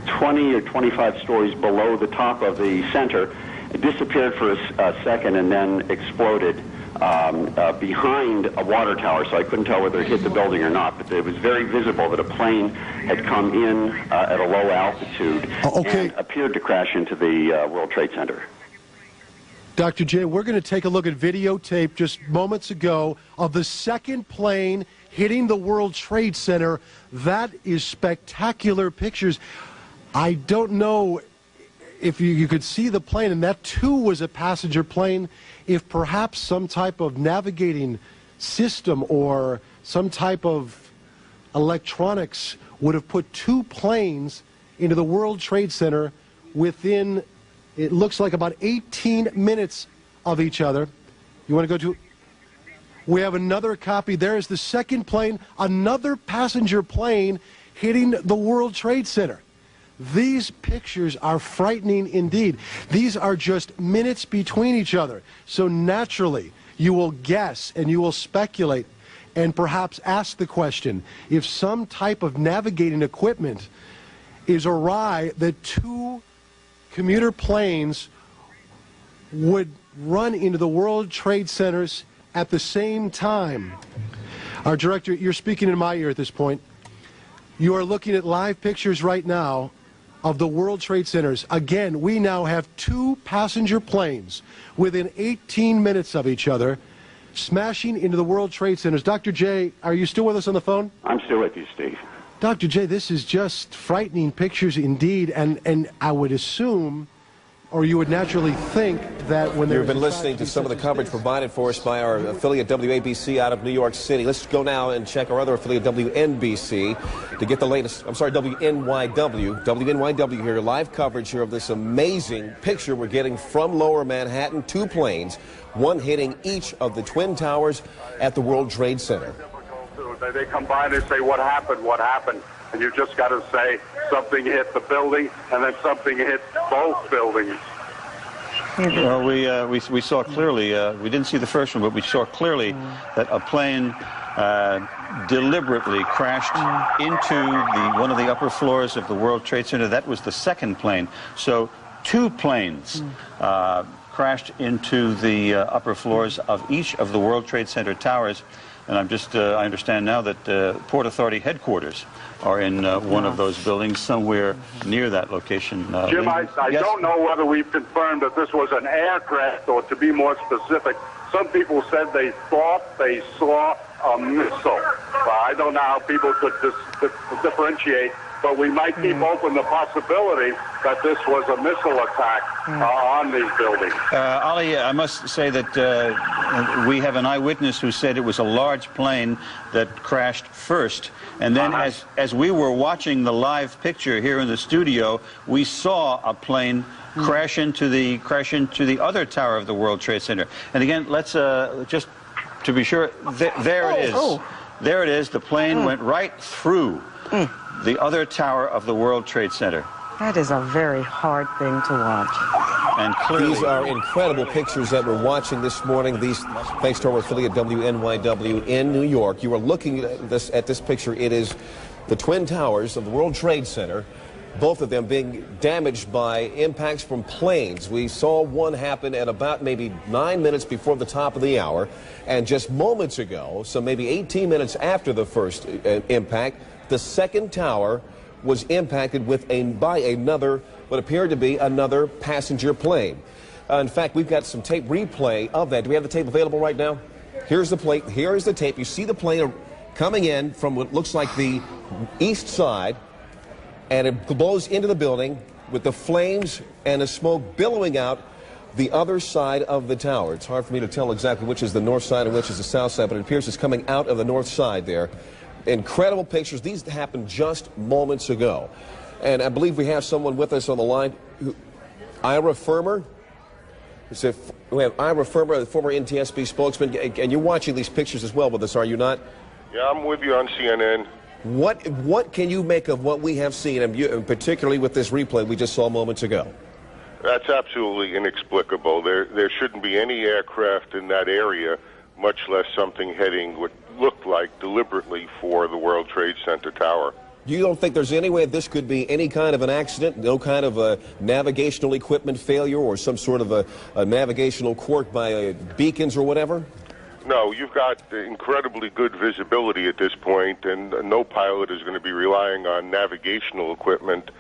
20 or 25 stories below the top of the center, it disappeared for a second and then exploded behind a water tower, so I couldn't tell whether it hit the building or not, but it was very visible that a plane had come in at a low altitude and appeared to crash into the World Trade Center. Dr. J, we're going to take a look at videotape just moments ago of the second plane hitting the World Trade Center. That is spectacular pictures. I don't know if you could see the plane, and that too was a passenger plane, if perhaps some type of navigating system or some type of electronics would have put two planes into the World Trade Center within, it looks like, about 18 minutes of each other. You want to go to? We have another copy. There is the second plane, another passenger plane hitting the World Trade Center. These pictures are frightening indeed. These are just minutes between each other. So naturally, you will guess and you will speculate and perhaps ask the question, if some type of navigating equipment is awry, that two commuter planes would run into the World Trade Centers at the same time. Our director, you're speaking in my ear at this point. You are looking at live pictures right now of the World Trade Centers. Again, we now have two passenger planes within 18 minutes of each other smashing into the World Trade Centers. Dr. J, are you still with us on the phone? I'm still with you, Steve. Dr. J, this is just frightening pictures indeed, and I would assume, or you would naturally think, that when you've been listening to some of the coverage provided for us by our affiliate WABC out of New York City. Let's go now and check our other affiliate WNBC to get the latest. I'm sorry, WNYW here, live coverage here of this amazing picture we're getting from Lower Manhattan. Two planes, one hitting each of the Twin Towers at the World Trade Center. They come by and they say, what happened, what happened? And you just got to say something hit the building and then something hit both buildings. Well, we saw clearly, we didn't see the first one, but we saw clearly that a plane deliberately crashed into one of the upper floors of the World Trade Center. That was the second plane. So two planes crashed into the upper floors of each of the World Trade Center towers. And I understand now that Port Authority headquarters are in one of those buildings somewhere near that location. Jim, I don't know whether we've confirmed that this was an aircraft, or to be more specific, some people said they thought they saw a missile. I don't know how people could differentiate, but we might keep open the possibility that this was a missile attack on these buildings. Ali, I must say that we have an eyewitness who said it was a large plane that crashed first. And then as we were watching the live picture here in the studio, we saw a plane crash into the other tower of the World Trade Center. And again, let's just to be sure, there it is. There it is. The plane went right through the other tower of the World Trade Center. That is a very hard thing to watch. And clearly, these are incredible pictures that we're watching this morning. These, thanks to our affiliate WNYW in New York. You are looking at this picture. It is the Twin Towers of the World Trade Center, both of them being damaged by impacts from planes. We saw one happen at about maybe 9 minutes before the top of the hour, and just moments ago, so maybe 18 minutes after the first impact, the second tower was impacted by another, what appeared to be another passenger plane. In fact, we've got some tape replay of that. Do we have the tape available right now? Here's the plate. Here is the tape. You see the plane coming in from what looks like the east side, and it blows into the building with the flames and the smoke billowing out the other side of the tower. It's hard for me to tell exactly which is the north side and which is the south side, but it appears it's coming out of the north side there. Incredible pictures. These happened just moments ago. And I believe we have someone with us on the line. Ira Firmer? We have Ira Firmer, the former NTSB spokesman, and you're watching these pictures as well with us, are you not? Yeah, I'm with you on CNN. What can you make of what we have seen, and particularly with this replay we just saw moments ago? That's absolutely inexplicable. There shouldn't be any aircraft in that area, much less something heading what looked like deliberately for the World Trade Center tower. You don't think there's any way this could be any kind of an accident, no kind of a navigational equipment failure or some sort of a navigational quirk by beacons or whatever? No, you've got incredibly good visibility at this point, and no pilot is going to be relying on navigational equipment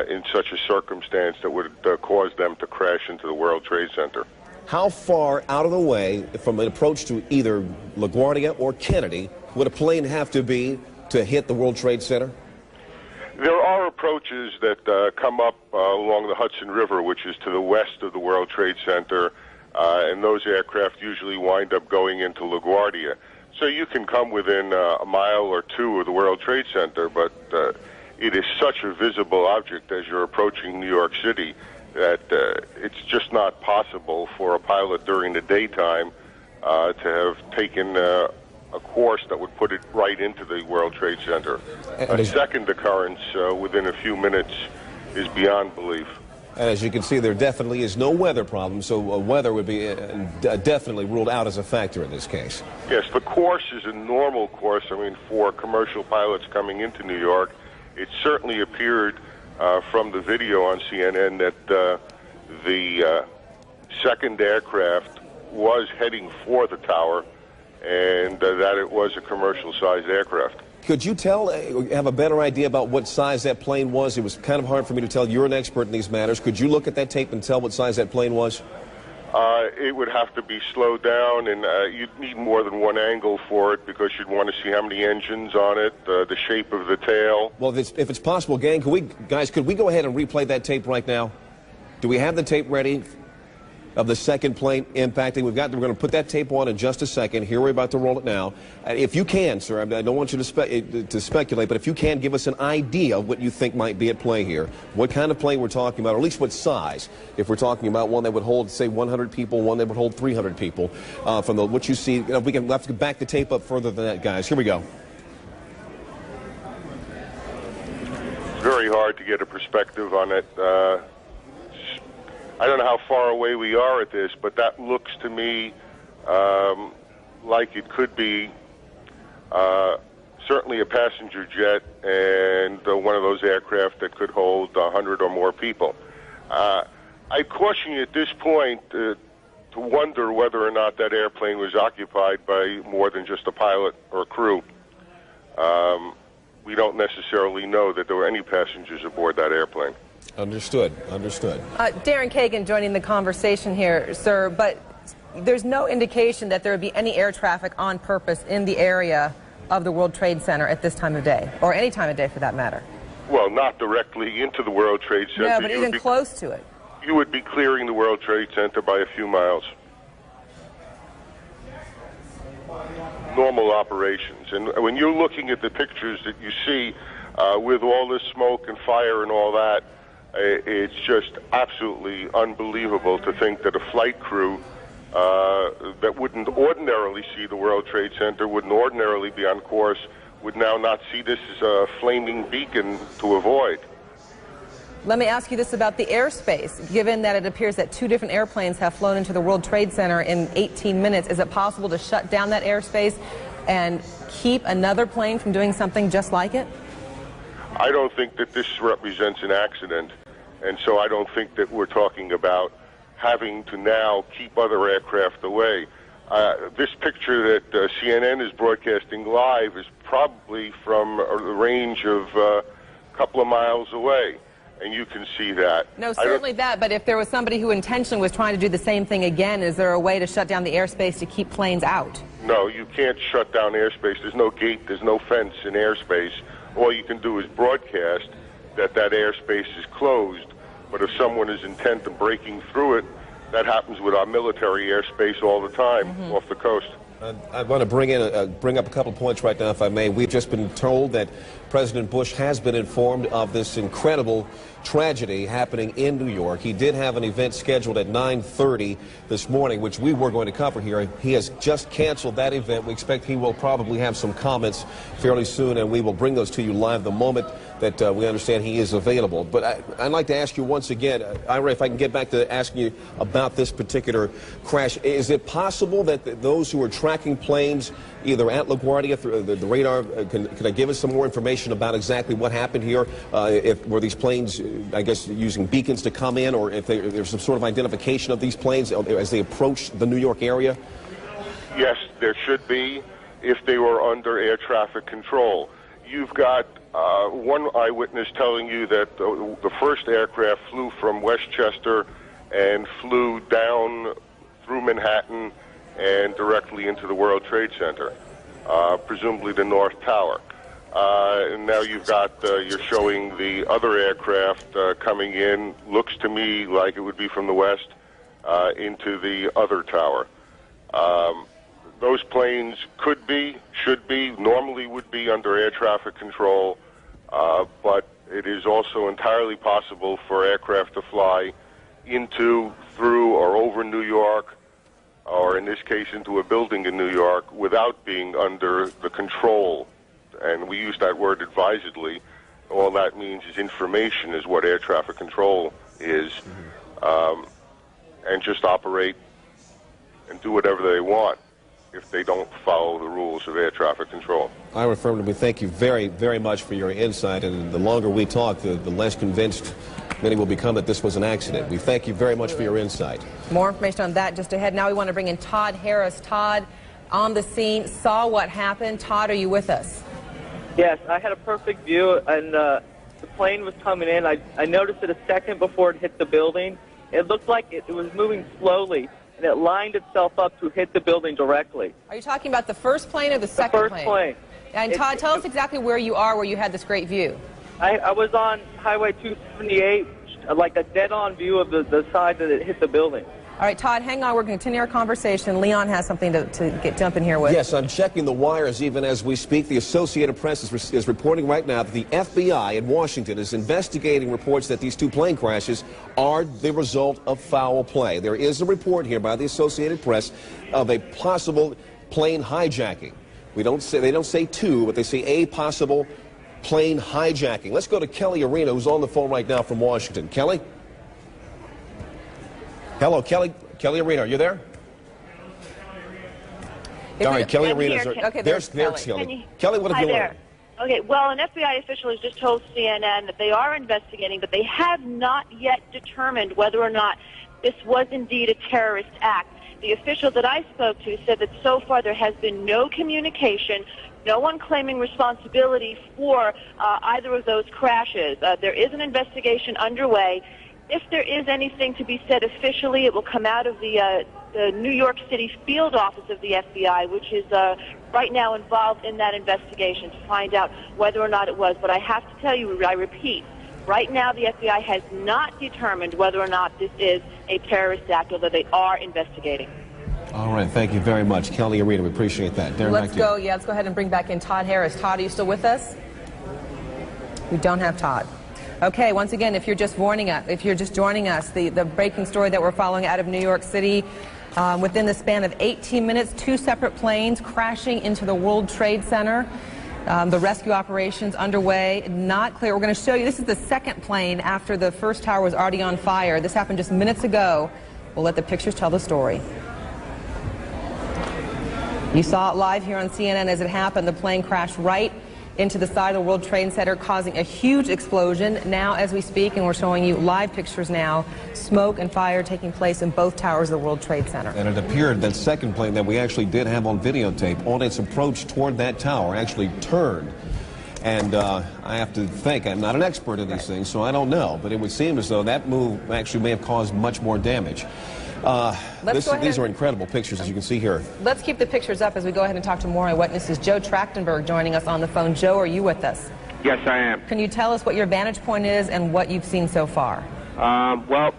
in such a circumstance that would cause them to crash into the World Trade Center. How far out of the way from an approach to either LaGuardia or Kennedy would a plane have to be to hit the World Trade Center? There are approaches that come up along the Hudson River, which is to the west of the World Trade Center, and those aircraft usually wind up going into LaGuardia. So you can come within a mile or two of the World Trade Center, but it is such a visible object as you're approaching New York City that it's just not possible for a pilot during the daytime to have taken a course that would put it right into the World Trade Center. A second occurrence within a few minutes is beyond belief. And as you can see, there definitely is no weather problem, so weather would be definitely ruled out as a factor in this case. Yes, the course is a normal course. I mean, for commercial pilots coming into New York, it certainly appeared from the video on CNN that the second aircraft was heading for the tower and that it was a commercial-sized aircraft. Could you have a better idea about what size that plane was? It was kind of hard for me to tell. You're an expert in these matters. Could you look at that tape and tell what size that plane was? It would have to be slowed down, and you'd need more than one angle for it because you'd want to see how many engines on it, the shape of the tail. Well, if it's possible, gang, could we go ahead and replay that tape right now? Do we have the tape ready of the second plane impacting? We're going to put that tape on in just a second. Here, we're about to roll it now. If you can, sir, I don't want you to speculate, but if you can, give us an idea of what you think might be at play here. What kind of plane we're talking about, or at least what size. If we're talking about one that would hold, say, 100 people, one that would hold 300 people. From what you see, we'll have to back the tape up further than that, guys. Here we go. It's very hard to get a perspective on it. I don't know how far away we are at this, but that looks to me like it could be certainly a passenger jet and one of those aircraft that could hold 100 or more people. I caution you at this point to wonder whether or not that airplane was occupied by more than just a pilot or crew. We don't necessarily know that there were any passengers aboard that airplane. Understood. Understood. Darren Kagan joining the conversation here, sir, but there's no indication that there would be any air traffic on purpose in the area of the World Trade Center at this time of day, or any time of day for that matter. Well, not directly into the World Trade Center. No, but even close to it. You would be clearing the World Trade Center by a few miles. Normal operations. And when you're looking at the pictures that you see with all this smoke and fire and all that, it's just absolutely unbelievable to think that a flight crew that wouldn't ordinarily see the World Trade Center, wouldn't ordinarily be on course, would now not see this as a flaming beacon to avoid. Let me ask you this about the airspace. Given that it appears that two different airplanes have flown into the World Trade Center in 18 minutes, is it possible to shut down that airspace and keep another plane from doing something just like it? I don't think that this represents an accident, and so I don't think that we're talking about having to now keep other aircraft away. This picture that CNN is broadcasting live is probably from a range of a couple of miles away, and you can see that. No, certainly that, but if there was somebody who intentionally was trying to do the same thing again, is there a way to shut down the airspace to keep planes out? No, you can't shut down airspace. There's no gate, there's no fence in airspace. All you can do is broadcast that that airspace is closed, but if someone is intent on breaking through it, that happens with our military airspace all the time off the coast. I want to bring up a couple points right now, if I may. We've just been told that President Bush has been informed of this incredible tragedy happening in New York. He did have an event scheduled at 9:30 this morning, which we were going to cover here. He has just canceled that event. We expect he will probably have some comments fairly soon, and we will bring those to you live the moment that we understand he is available. But I'd like to ask you once again, Ira, if I can get back to asking you about this particular crash. Is it possible that those who are tracking planes either at LaGuardia through the radar, can I give us some more information about exactly what happened here? Were these planes, I guess, using beacons to come in, or if there's some sort of identification of these planes as they approach the New York area? Yes, there should be if they were under air traffic control. You've got one eyewitness telling you that the first aircraft flew from Westchester and flew down through Manhattan and directly into the World Trade Center, presumably the North Tower. And now you've got, you're showing the other aircraft coming in, looks to me like it would be from the west, into the other tower. Those planes could be, should be, normally would be under air traffic control, but it is also entirely possible for aircraft to fly into, through, or over New York, or in this case into a building in New York, without being under the control. And we use that word advisedly. All that means is information is what air traffic control is, and just operate and do whatever they want if they don't follow the rules of air traffic control. I affirmatively thank you very, very much for your insight, and the longer we talk, the less convinced many will become that this was an accident. We thank you very much for your insight. More information on that just ahead. Now we want to bring in Todd Harris. Todd, on the scene, saw what happened. Todd, are you with us? Yes, I had a perfect view, and the plane was coming in. I noticed it a second before it hit the building. It looked like it was moving slowly, and it lined itself up to hit the building directly. Are you talking about the first plane or the second plane? The first plane. And Todd, tell us exactly where you are, where you had this great view. I was on Highway 278, like a dead-on view of the side that it hit the building. All right, Todd, hang on. We're going to continue our conversation. Leon has something to jump in here with. Yes, I'm checking the wires even as we speak. The Associated Press is reporting right now that the FBI in Washington is investigating reports that these two plane crashes are the result of foul play. There is a report here by the Associated Press of a possible plane hijacking. They don't say two, but they say a possible plane hijacking. Let's go to Kelly Arena, who's on the phone right now from Washington. Kelly? Hello, Kelly. Kelly Arena, are you there? All right, Kelly Arena. Okay, there's Kelly. Kelly, what have you learned? Okay, well, an FBI official has just told CNN that they are investigating, but they have not yet determined whether or not this was indeed a terrorist act. The official that I spoke to said that so far there has been no communication, no one claiming responsibility for either of those crashes. There is an investigation underway. If there is anything to be said officially, it will come out of the New York City field office of the FBI, which is right now involved in that investigation to find out whether or not it was. But I have to tell you, I repeat, right now the FBI has not determined whether or not this is a terrorist act, although they are investigating. All right, thank you very much. Kelly Arena, we appreciate that. Darren, let's go ahead and bring back in Todd Harris. Todd, are you still with us? We don't have Todd. Okay, once again, if you're just joining us, the breaking story that we're following out of New York City, within the span of 18 minutes, two separate planes crashing into the World Trade Center. The rescue operations underway, not clear. We're going to show you, this is the second plane after the first tower was already on fire. This happened just minutes ago. We'll let the pictures tell the story. You saw it live here on CNN as it happened. The plane crashed right into the side of the World Trade Center, causing a huge explosion. Now, as we speak, and we're showing you live pictures now, smoke and fire taking place in both towers of the World Trade Center. And it appeared that second plane that we actually did have on videotape, on its approach toward that tower, actually turned. And I have to think, I'm not an expert in these things, so I don't know, but it would seem as though that move actually may have caused much more damage. These are incredible pictures, as you can see here. Let's keep the pictures up as we go ahead and talk to more eyewitnesses. Joe Trachtenberg joining us on the phone. Joe, are you with us? Yes, I am. Can you tell us what your vantage point is and what you've seen so far? Well,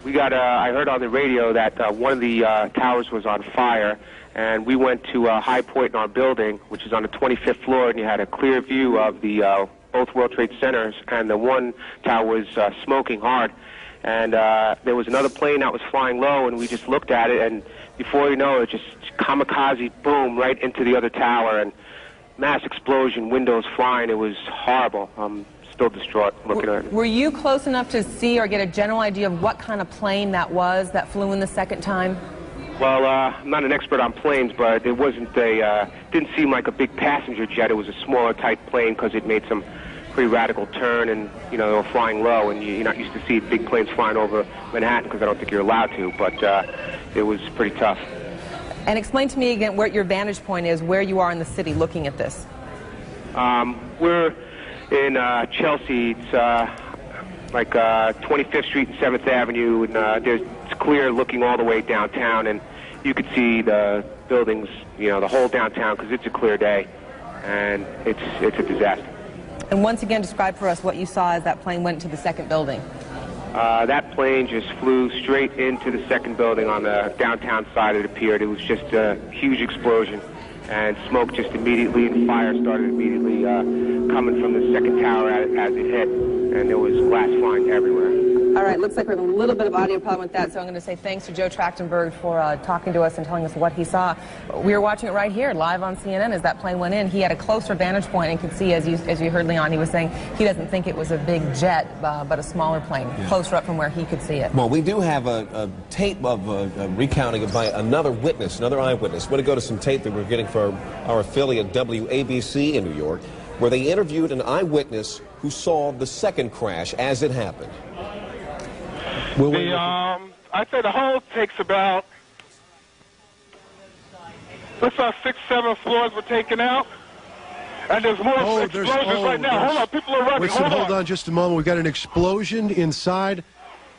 we got. I heard on the radio that one of the towers was on fire, and we went to a high point in our building, which is on the 25th floor, and you had a clear view of the both World Trade Centers, and the one tower was smoking hard. And there was another plane that was flying low, and we just looked at it, and before you know it, just kamikaze, boom, right into the other tower, and mass explosion, windows flying. It was horrible. I'm still distraught looking at it. Were you close enough to see or get a general idea of what kind of plane that was that flew in the second time? Well, I'm not an expert on planes, but it wasn't didn't seem like a big passenger jet. It was a smaller type plane because it made some pretty radical turn, and you know, they were flying low, and you're not used to see big planes flying over Manhattan because I don't think you're allowed to, but it was pretty tough. And explain to me again what your vantage point is, where you are in the city looking at this. We're in Chelsea. It's like 25th Street and 7th Avenue, and it's clear looking all the way downtown, and you could see the buildings, you know, the whole downtown, because it's a clear day, and it's a disaster. And once again, describe for us what you saw as that plane went to the second building. That plane just flew straight into the second building on the downtown side, it appeared. It was just a huge explosion, and smoke just immediately, and fire started immediately coming from the second tower as it hit, and there was glass flying everywhere. All right, looks like we have a little bit of audio problem with that, so I'm going to say thanks to Joe Trachtenberg for talking to us and telling us what he saw. We were watching it right here, live on CNN, as that plane went in. He had a closer vantage point and could see, as you heard Leon, he was saying he doesn't think it was a big jet, but a smaller plane, closer up from where he could see it. Well, we do have a tape of a recounting by another witness, another eyewitness. We're going to go to some tape that we're getting for our affiliate WABC in New York, where they interviewed an eyewitness who saw the second crash as it happened. I'd say the whole takes about, let's say 6, 7 floors were taken out. And there's more explosions right now. Hold on, people are running. Hold on just a moment. We've got an explosion inside.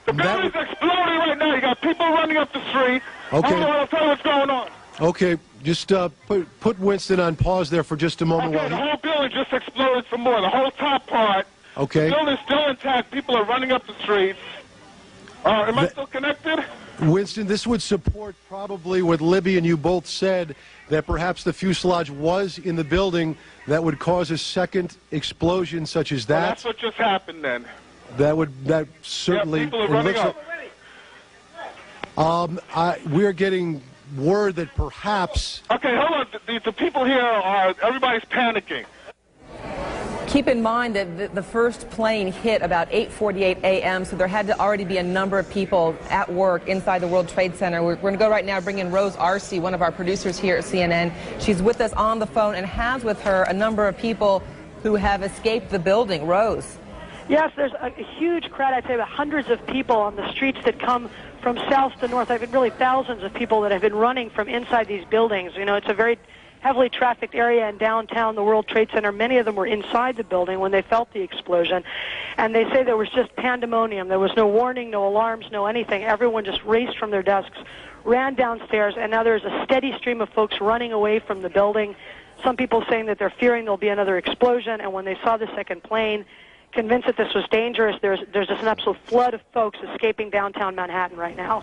The building's exploding right now. You got people running up the street. Okay. Hold on, I'll tell you what's going on. Okay, just put Winston on pause there for just a moment. Okay, the whole building just exploded some more. The whole top part. Okay. The building's still intact. People are running up the streets. Am I still connected? Winston, this would support probably what Libby and you both said, that perhaps the fuselage was in the building that would cause a second explosion such as that. Well, that's what just happened then. That certainly. Yeah, people are running up. We're getting word that perhaps. Okay, hold on. The people here everybody's panicking. Keep in mind that the first plane hit about 8:48 a.m., so there had to already be a number of people at work inside the World Trade Center. We're going to go right now, bring in Rose Arce, one of our producers here at CNN. She's with us on the phone and has with her a number of people who have escaped the building. Rose. Yes, there's a huge crowd. I'd say about hundreds of people on the streets that come from south to north. I've been really thousands of people that have been running from inside these buildings. You know, it's a very heavily trafficked area in downtown, the World Trade Center. Many of them were inside the building when they felt the explosion. And they say there was just pandemonium. There was no warning, no alarms, no anything. Everyone just raced from their desks, ran downstairs, and now there's a steady stream of folks running away from the building. Some people saying that they're fearing there'll be another explosion, and when they saw the second plane, convinced that this was dangerous, there's just an absolute flood of folks escaping downtown Manhattan right now.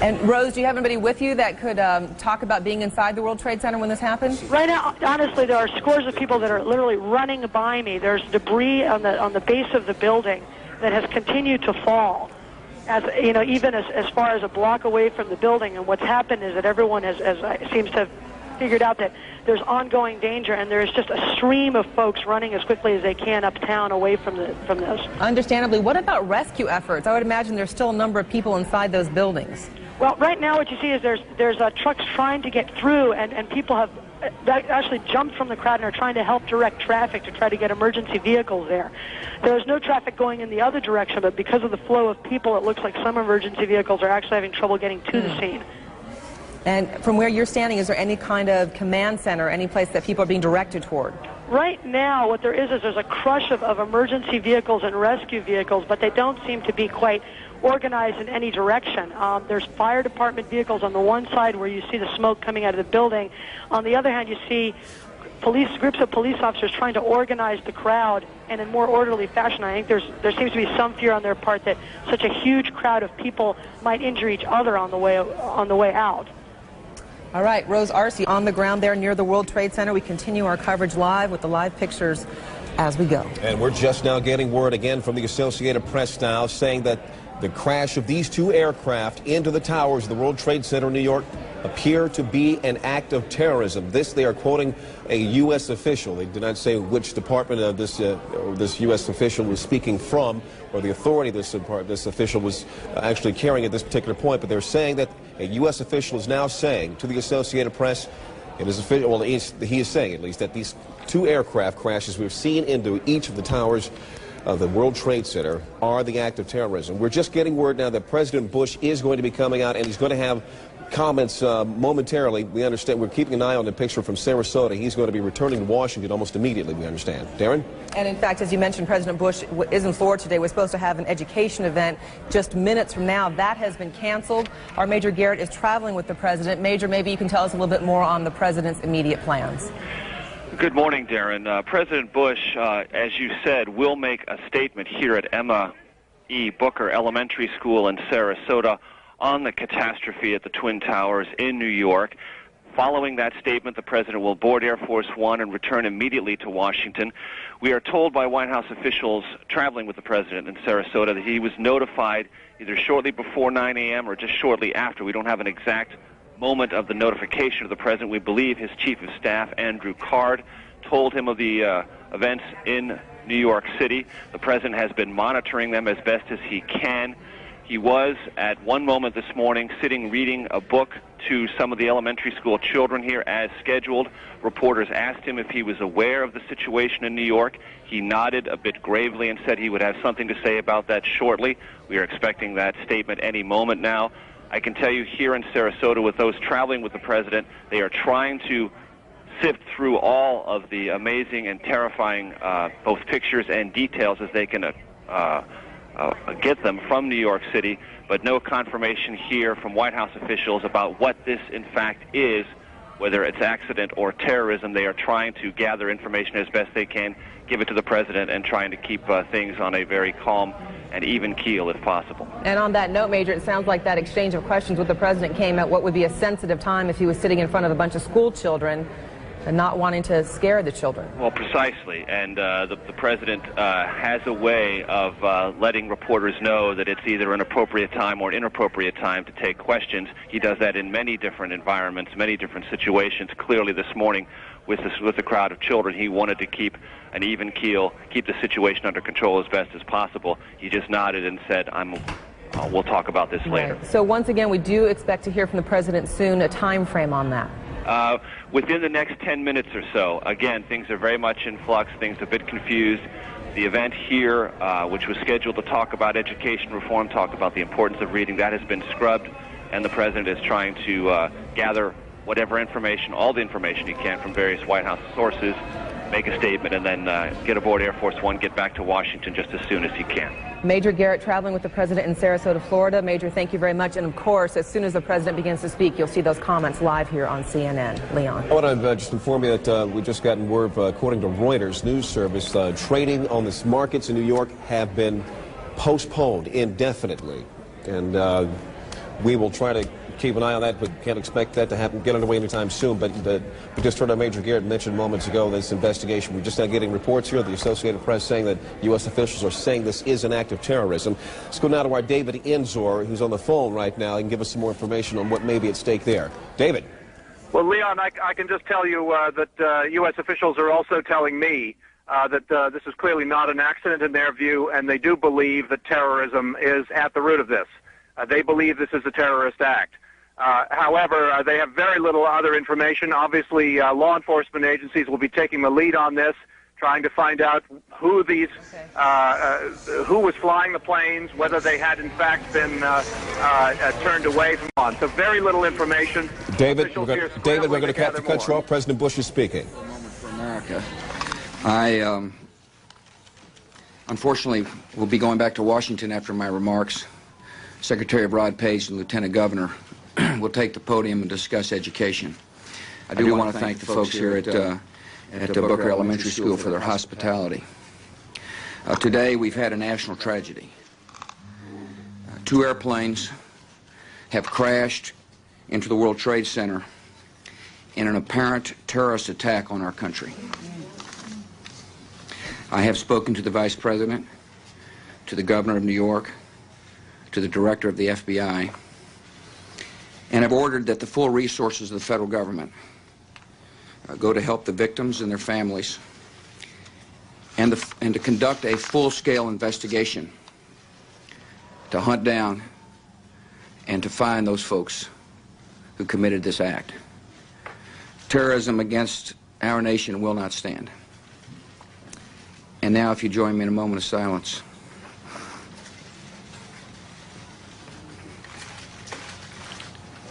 And Rose, do you have anybody with you that could talk about being inside the World Trade Center when this happened? Right now, honestly, there are scores of people that are literally running by me. There's debris on the base of the building that has continued to fall, as you know, even as far as a block away from the building. And what's happened is that everyone seems to have figured out that there's ongoing danger, and there's just a stream of folks running as quickly as they can uptown away from this. Understandably. What about rescue efforts? I would imagine there's still a number of people inside those buildings. Well, right now what you see is there's trucks trying to get through, and people have actually jumped from the crowd and are trying to help direct traffic to try to get emergency vehicles there. There is no traffic going in the other direction, but because of the flow of people, it looks like some emergency vehicles are actually having trouble getting to the scene. And from where you're standing, is there any kind of command center, any place that people are being directed toward? Right now, what there is there's a crush of emergency vehicles and rescue vehicles, but they don't seem to be quite organized in any direction. There's fire department vehicles on the one side where you see the smoke coming out of the building. On the other hand, you see groups of police officers trying to organize the crowd in a more orderly fashion. I think there seems to be some fear on their part that such a huge crowd of people might injure each other on the way out. All right, Rose Arce on the ground there near the World Trade Center. We continue our coverage live with the live pictures as we go. And we're just now getting word again from the Associated Press now saying that the crash of these two aircraft into the towers of the World Trade Center in New York appear to be an act of terrorism. This, they are quoting a U.S. official. They did not say which department of this U.S. official was speaking from, or the authority this official was actually carrying at this particular point, but they're saying that a U.S. official is now saying to the Associated Press, it is official, well, he is saying at least, that these two aircraft crashes we've seen into each of the towers of the World Trade Center are the act of terrorism. We're just getting word now that President Bush is going to be coming out, and he's going to have comments momentarily. We understand, we're keeping an eye on the picture from Sarasota. He's going to be returning to Washington almost immediately, we understand. Darren? And in fact, as you mentioned, President Bush is in Florida today. We're supposed to have an education event just minutes from now. That has been canceled. Our Major Garrett is traveling with the president. Major, maybe you can tell us a little bit more on the president's immediate plans. Good morning, Darren. President Bush, as you said, will make a statement here at Emma E. Booker Elementary School in Sarasota on the catastrophe at the Twin Towers in New York. Following that statement, the president will board Air Force One and return immediately to Washington. We are told by White House officials traveling with the president in Sarasota that he was notified either shortly before 9 a.m. or just shortly after. We don't have an exact moment of the notification of the president. We believe his chief of staff, Andrew Card, told him of the events in New York City. The president has been monitoring them as best as he can. He was, at one moment this morning, sitting reading a book to some of the elementary school children here as scheduled. Reporters asked him if he was aware of the situation in New York. He nodded a bit gravely and said he would have something to say about that shortly. We are expecting that statement any moment now. I can tell you here in Sarasota, with those traveling with the president, they are trying to sift through all of the amazing and terrifying both pictures and details as they can get them from New York City, but no confirmation here from White House officials about what this in fact is, whether it's accident or terrorism. They are trying to gather information as best they can, give it to the president, and trying to keep things on a very calm and even keel if possible. And on that note, Major, it sounds like that exchange of questions with the president came at what would be a sensitive time if he was sitting in front of a bunch of school children and not wanting to scare the children. Well, precisely. And the president has a way of letting reporters know that it's either an appropriate time or an inappropriate time to take questions. He does that in many different environments, many different situations. Clearly this morning with the crowd of children, he wanted to keep an even keel, keep the situation under control as best as possible. He just nodded and said, we'll talk about this later. Right. So once again, we do expect to hear from the president soon, a time frame on that. Within the next 10 minutes or so. Again, things are very much in flux, things are a bit confused. The event here, which was scheduled to talk about education reform, talk about the importance of reading, that has been scrubbed, and the president is trying to gather whatever information, all the information he can from various White House sources, make a statement, and then get aboard Air Force One, get back to Washington just as soon as he can. Major Garrett traveling with the president in Sarasota, Florida. Major, thank you very much. And of course, as soon as the president begins to speak, you'll see those comments live here on CNN. Leon. I want to just inform you that we just gotten word, according to Reuters news service, trading on the markets in New York have been postponed indefinitely. And we will try to keep an eye on that, but can't expect that to happen, get underway anytime soon. But we just heard our Major Garrett mention moments ago this investigation. We're just now getting reports here, the Associated Press, saying that U.S. officials are saying this is an act of terrorism. Let's go now to our David Enzor, who's on the phone right now, and give us some more information on what may be at stake there. David. Well, Leon, I can just tell you that U.S. officials are also telling me that this is clearly not an accident in their view, and they do believe that terrorism is at the root of this. They believe this is a terrorist act. However, they have very little other information. Obviously, law enforcement agencies will be taking the lead on this, trying to find out who was flying the planes, whether they had in fact been turned away from on. So very little information. David, we're going to have to cut you off. President Bush is speaking. For a moment for America. I unfortunately will be going back to Washington after my remarks. Secretary of Rod Page and Lieutenant Governor will take the podium and discuss education. I do want to thank the folks here at Booker Elementary School for their hospitality. Today we've had a national tragedy. 2 airplanes have crashed into the World Trade Center in an apparent terrorist attack on our country. I have spoken to the Vice President, to the Governor of New York, to the Director of the FBI, and have ordered that the full resources of the federal government go to help the victims and their families, and to conduct a full-scale investigation to hunt down and to find those folks who committed this act. Terrorism against our nation will not stand. And now, if you join me in a moment of silence.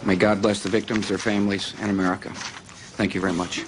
May God bless the victims, their families, and America. Thank you very much.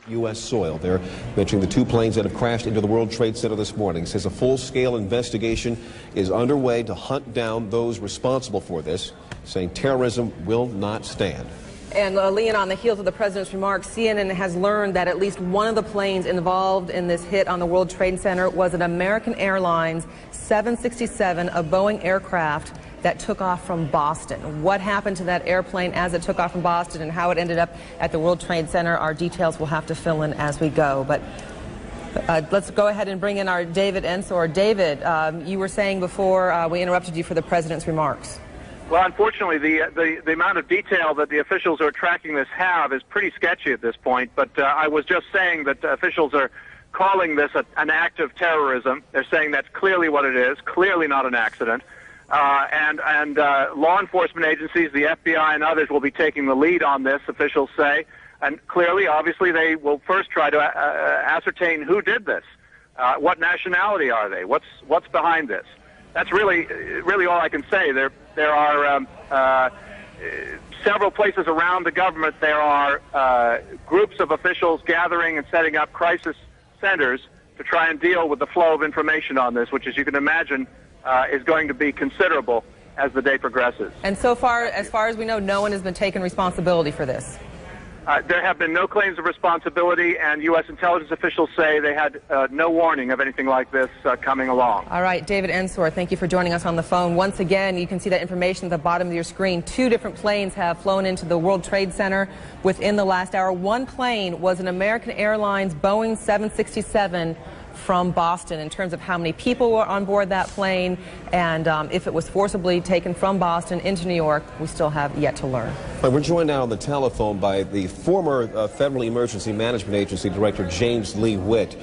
U.S. soil. They're mentioning the 2 planes that have crashed into the World Trade Center this morning. It says a full-scale investigation is underway to hunt down those responsible for this, saying terrorism will not stand. And Leon, on the heels of the president's remarks, CNN has learned that at least one of the planes involved in this hit on the World Trade Center was an American Airlines 767, a Boeing aircraft that took off from Boston. What happened to that airplane as it took off from Boston and how it ended up at the World Trade Center, our details we'll have to fill in as we go. But let's go ahead and bring in our David Ensor. David, you were saying before we interrupted you for the president's remarks. Well, unfortunately, the amount of detail that the officials who are tracking this have is pretty sketchy at this point. But I was just saying that officials are calling this an act of terrorism. They're saying that's clearly what it is, clearly not an accident. And law enforcement agencies, the FBI and others, will be taking the lead on this, officials say. And clearly, obviously, they will first try to ascertain who did this. What nationality are they? What's behind this? That's really all I can say. There are several places around the government. There are groups of officials gathering and setting up crisis centers to try and deal with the flow of information on this, which, as you can imagine, is going to be considerable as the day progresses. And so far, as far as we know, no one has been taking responsibility for this. There have been no claims of responsibility, and U.S. intelligence officials say they had no warning of anything like this coming along. All right, David Ensor, thank you for joining us on the phone. Once again, you can see that information at the bottom of your screen. 2 different planes have flown into the World Trade Center within the last hour. One plane was an American Airlines Boeing 767 from Boston. In terms of how many people were on board that plane and if it was forcibly taken from Boston into New York, we still have yet to learn. We're joined now on the telephone by the former Federal Emergency Management Agency Director James Lee Witt.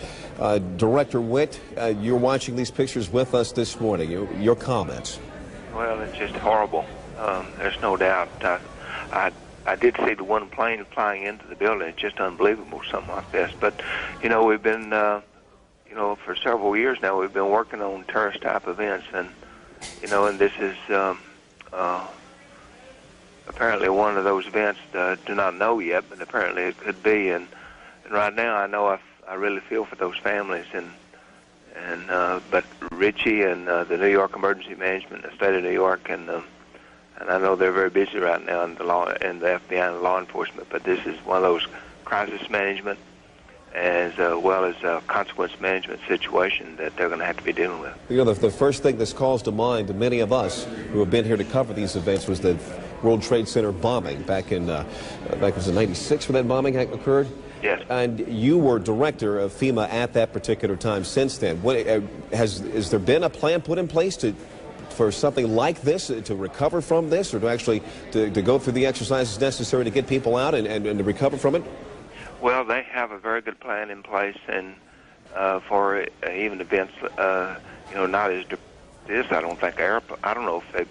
Director Witt, you're watching these pictures with us this morning. Your comments? Well, it's just horrible. There's no doubt. I did see the one plane flying into the building. It's just unbelievable, something like this. But, you know, we've been for several years now, we've been working on terrorist-type events, and, and this is apparently one of those events. Do not know yet, but apparently it could be. And right now, I know I really feel for those families, but Richie and the New York Emergency Management, the state of New York, and I know they're very busy right now in the FBI and law enforcement. But this is one of those crisis management as well as a consequence management situation that they're going to have to be dealing with. You know, the first thing that's calls to mind to many of us who have been here to cover these events was the World Trade Center bombing back in was in '96 when that bombing occurred. Yes. And you were director of FEMA at that particular time. Since then, has there been a plan put in place to for something like this, to recover from this, or to actually to go through the exercises necessary to get people out and to recover from it? Well, they have a very good plan in place, and for even events, not as this. I don't think I don't know if they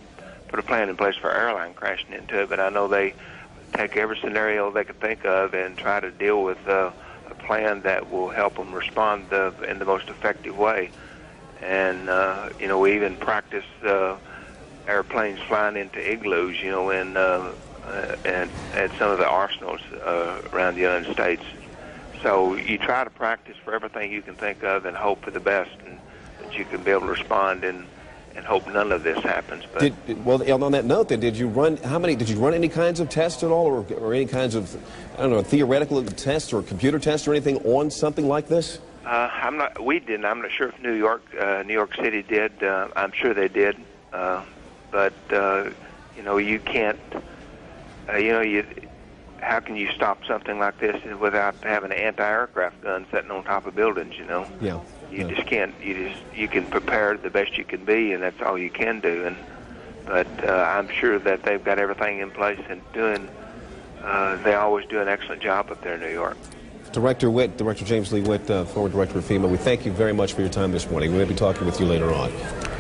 put a plan in place for airline crashing into it, but I know they take every scenario they could think of and try to deal with a plan that will help them respond in the most effective way. And we even practice airplanes flying into igloos, and at some of the arsenals around the United States. So you try to practice for everything you can think of and hope for the best, and that you can be able to respond and hope none of this happens. But well, on that note, then, did you run any kinds of tests at all, or any kinds of, I don't know, theoretical tests or computer tests or anything on something like this? We didn't. I'm not sure if New York City did. I'm sure they did. But you can't. How can you stop something like this without having an anti-aircraft gun sitting on top of buildings? Yeah. You just can't. You can prepare the best you can be, and that's all you can do. But I'm sure that they've got everything in place and doing. They always do an excellent job up there in New York. Director James Lee Witt, former director of FEMA, we thank you very much for your time this morning. We'll be talking with you later on.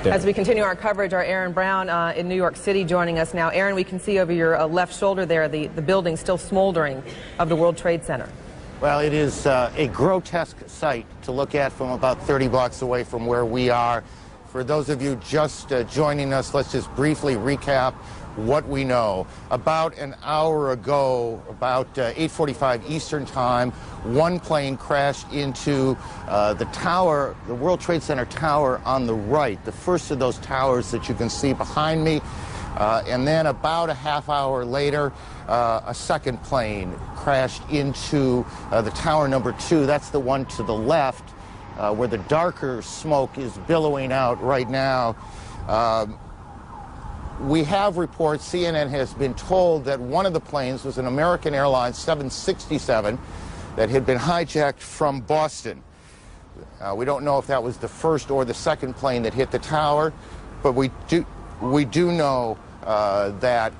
As we continue our coverage, our Aaron Brown in New York City joining us now. Aaron, we can see over your left shoulder there the building still smoldering of the World Trade Center. Well, it is a grotesque sight to look at from about 30 blocks away from where we are. For those of you just joining us, let's just briefly recap what we know. About an hour ago, about 8:45 Eastern Time, one plane crashed into the tower, the World Trade Center tower on the right, the first of those towers that you can see behind me. And then about a half hour later, a second plane crashed into the tower number 2. That's the one to the left, where the darker smoke is billowing out right now. We have reports, CNN has been told that one of the planes was an American Airlines 767 that had been hijacked from Boston. We don't know if that was the first or the second plane that hit the tower, but we do know that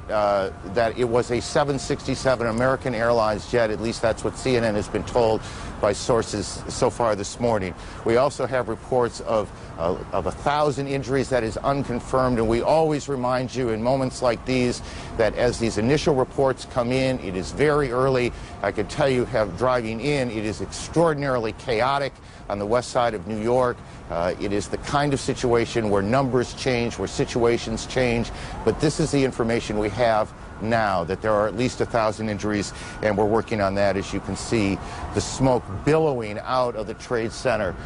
it was a 767 American Airlines jet. At least that's what CNN has been told by sources so far this morning. We also have reports of 1,000 injuries. That is unconfirmed, and we always remind you in moments like these that as these initial reports come in, it is very early. I can tell you, driving in, it is extraordinarily chaotic on the west side of New York. It is the kind of situation where numbers change, where situations change, but this is the information we have now, that there are at least 1,000 injuries, and we're working on that. As you can see, the smoke billowing out of the Trade Center.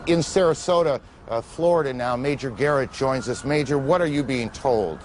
In Sarasota, Florida now, Major Garrett joins us. Major, what are you being told?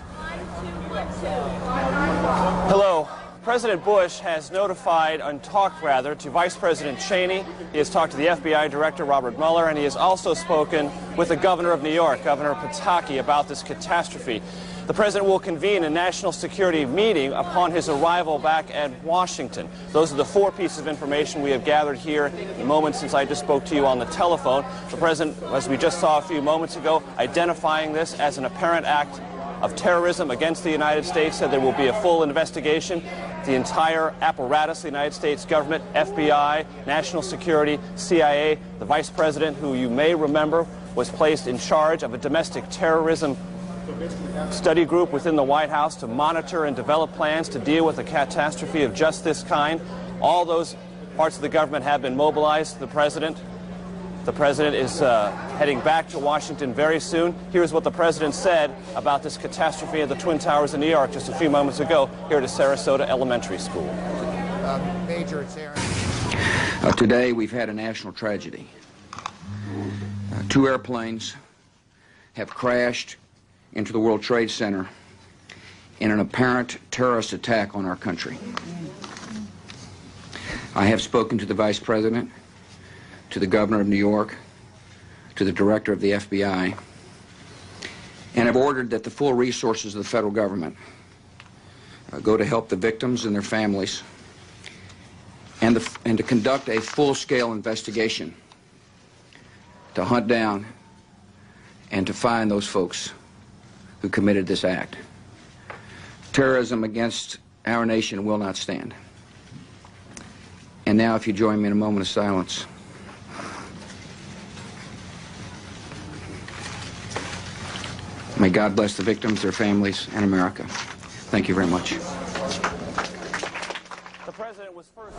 Hello. President Bush has notified, and talked rather, to Vice President Cheney. He has talked to the FBI Director, Robert Mueller, and he has also spoken with the Governor of New York, Governor Pataki, about this catastrophe. The President will convene a national security meeting upon his arrival back at Washington. Those are the 4 pieces of information we have gathered here in the moment since I just spoke to you on the telephone. The President, as we just saw a few moments ago, identifying this as an apparent act of terrorism against the United States, said there will be a full investigation. The entire apparatus, the United States government, FBI, national security, CIA, the Vice President, who you may remember was placed in charge of a domestic terrorism study group within the White House to monitor and develop plans to deal with a catastrophe of just this kind. All those parts of the government have been mobilized. The President is heading back to Washington very soon. Here's what the President said about this catastrophe at the Twin Towers in New York just a few moments ago here at a Sarasota elementary school. Major, it's Aaron. Today we've had a national tragedy. 2 airplanes have crashed into the World Trade Center in an apparent terrorist attack on our country. I have spoken to the Vice President, to the Governor of New York, to the Director of the FBI, and have ordered that the full resources of the federal government go to help the victims and their families, and to conduct a full-scale investigation to hunt down and to find those folks who committed this act. Terrorism against our nation will not stand. And now, if you join me in a moment of silence. May God bless the victims, their families, and America. Thank you very much. The president was first.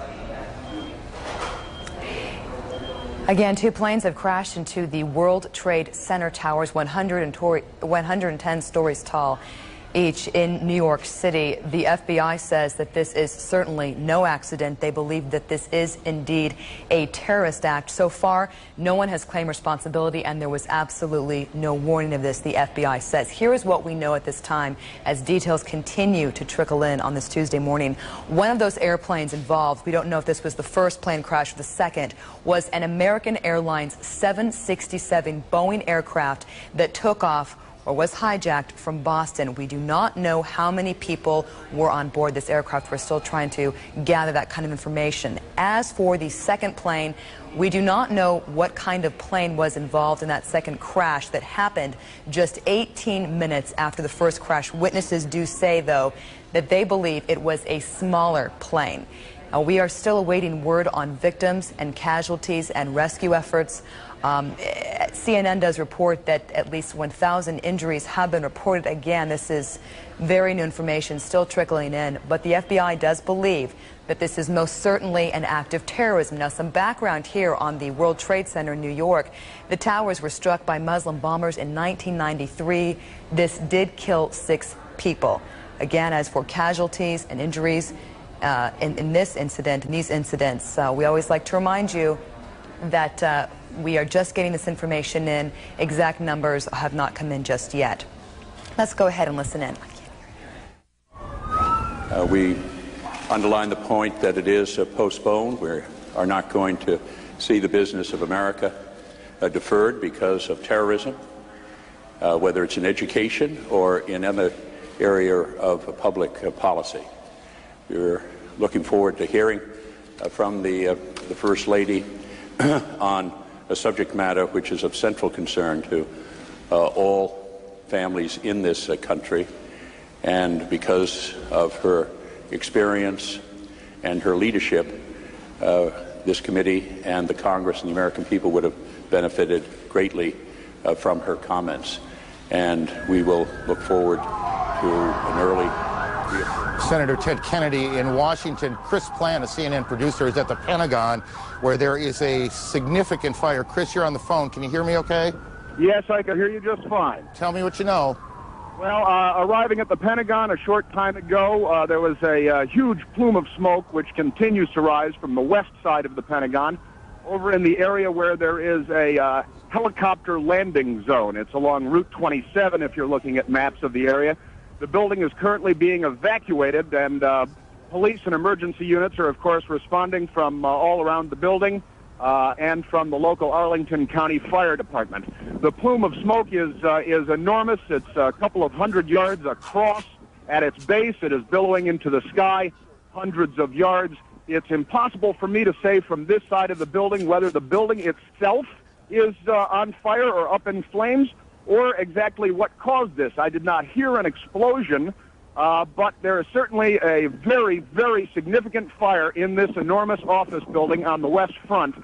Again, 2 planes have crashed into the World Trade Center towers, 110 stories tall, each in New York City. The FBI says that this is certainly no accident. They believe that this is indeed a terrorist act. So far, no one has claimed responsibility, and there was absolutely no warning of this, the FBI says. Here is what we know at this time as details continue to trickle in on this Tuesday morning. One of those airplanes involved, we don't know if this was the first plane crash or the second, was an American Airlines 767 Boeing aircraft that took off or was hijacked from Boston. We do not know how many people were on board this aircraft. We're still trying to gather that kind of information. As for the second plane, we do not know what kind of plane was involved in that second crash that happened just 18 minutes after the first crash. Witnesses do say, though, that they believe it was a smaller plane. We are still awaiting word on victims and casualties and rescue efforts. CNN does report that at least 1,000 injuries have been reported. Again, this is very new information still trickling in, but the FBI does believe that this is most certainly an act of terrorism. Now, some background here on the World Trade Center in New York. The towers were struck by Muslim bombers in 1993. This did kill 6 people. Again, as for casualties and injuries in this incident, in these incidents, we always like to remind you that we are just getting this information in. Exact numbers have not come in just yet. Let's go ahead and listen in. We underline the point that it is postponed. We are not going to see the business of America deferred because of terrorism, whether it's in education or in any area of public policy. We're looking forward to hearing from the First Lady on a subject matter which is of central concern to all families in this country, and because of her experience and her leadership, this committee and the Congress and the American people would have benefited greatly from her comments, and we will look forward to an early Senator Ted Kennedy in Washington. Chris Plant, a CNN producer, is at the Pentagon, where there is a significant fire. Chris, you're on the phone. Can you hear me okay? Yes, I can hear you just fine. Tell me what you know. Well, arriving at the Pentagon a short time ago, there was a huge plume of smoke which continues to rise from the west side of the Pentagon over in the area where there is a helicopter landing zone. It's along Route 27 if you're looking at maps of the area. The building is currently being evacuated, and police and emergency units are, of course, responding from all around the building and from the local Arlington County Fire Department. The plume of smoke is enormous. It's a couple of 100 yards across. At its base, it is billowing into the sky hundreds of yards. It's impossible for me to say from this side of the building whether the building itself is on fire or up in flames, or exactly what caused this. I did not hear an explosion, but there is certainly a very, very significant fire in this enormous office building on the west front.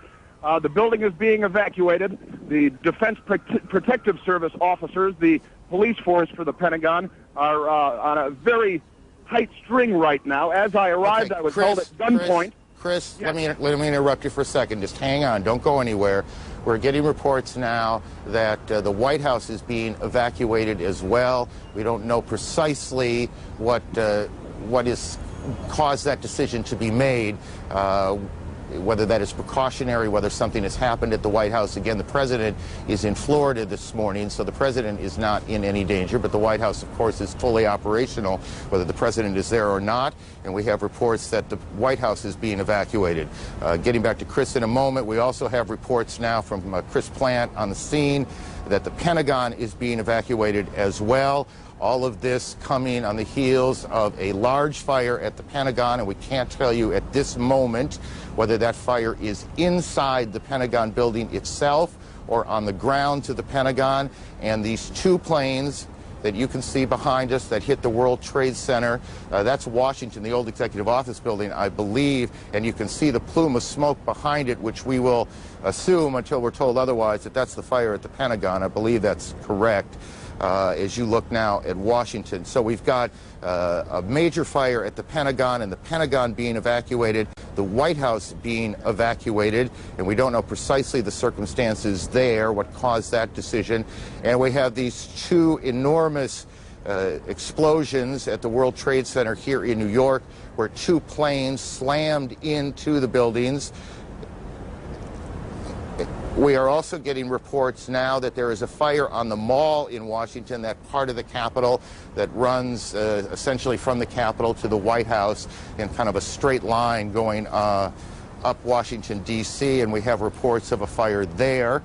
The building is being evacuated. The Defense Protective Service officers, the police force for the Pentagon, are on a very tight string right now. As I arrived, I was held at gunpoint. Chris, yes. let me interrupt you for a second. Just hang on. Don't go anywhere. We're getting reports now that the White House is being evacuated as well. We don't know precisely what has caused that decision to be made, whether that is precautionary, whether something has happened at the White House. Again, the president is in Florida this morning, so the president is not in any danger, but the White House, of course, is fully operational, whether the president is there or not, and we have reports that the White House is being evacuated. Getting back to Chris in a moment, we also have reports now from Chris Plant on the scene that the Pentagon is being evacuated as well. All of this coming on the heels of a large fire at the Pentagon, and we can't tell you at this moment whether that fire is inside the Pentagon building itself or on the ground to the Pentagon. And these two planes that you can see behind us that hit the World Trade Center, that's Washington, the old executive office building, I believe, and you can see the plume of smoke behind it, which we will assume until we're told otherwise that that's the fire at the Pentagon. I believe that's correct. As you look now at Washington. So we've got a major fire at the Pentagon, and the Pentagon being evacuated, the White House being evacuated, and we don't know precisely the circumstances there, what caused that decision. And we have these two enormous explosions at the World Trade Center here in New York, where two planes slammed into the buildings. We are also getting reports now that there is a fire on the Mall in Washington, that part of the Capitol that runs essentially from the Capitol to the White House in kind of a straight line going up Washington, D.C., and we have reports of a fire there.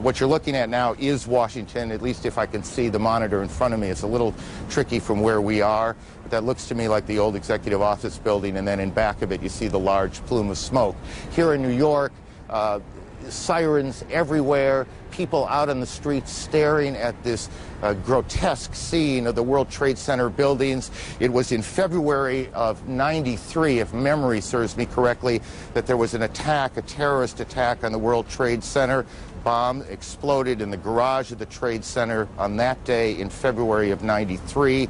What you're looking at now is Washington, at least if I can see the monitor in front of me. It's a little tricky from where we are, but that looks to me like the old executive office building, and then in back of it you see the large plume of smoke. Here in New York, sirens everywhere, people out on the streets staring at this grotesque scene of the World Trade Center buildings. It was in February of '93, if memory serves me correctly, that there was an attack, a terrorist attack on the World Trade Center. Bomb exploded in the garage of the Trade Center on that day in February of '93.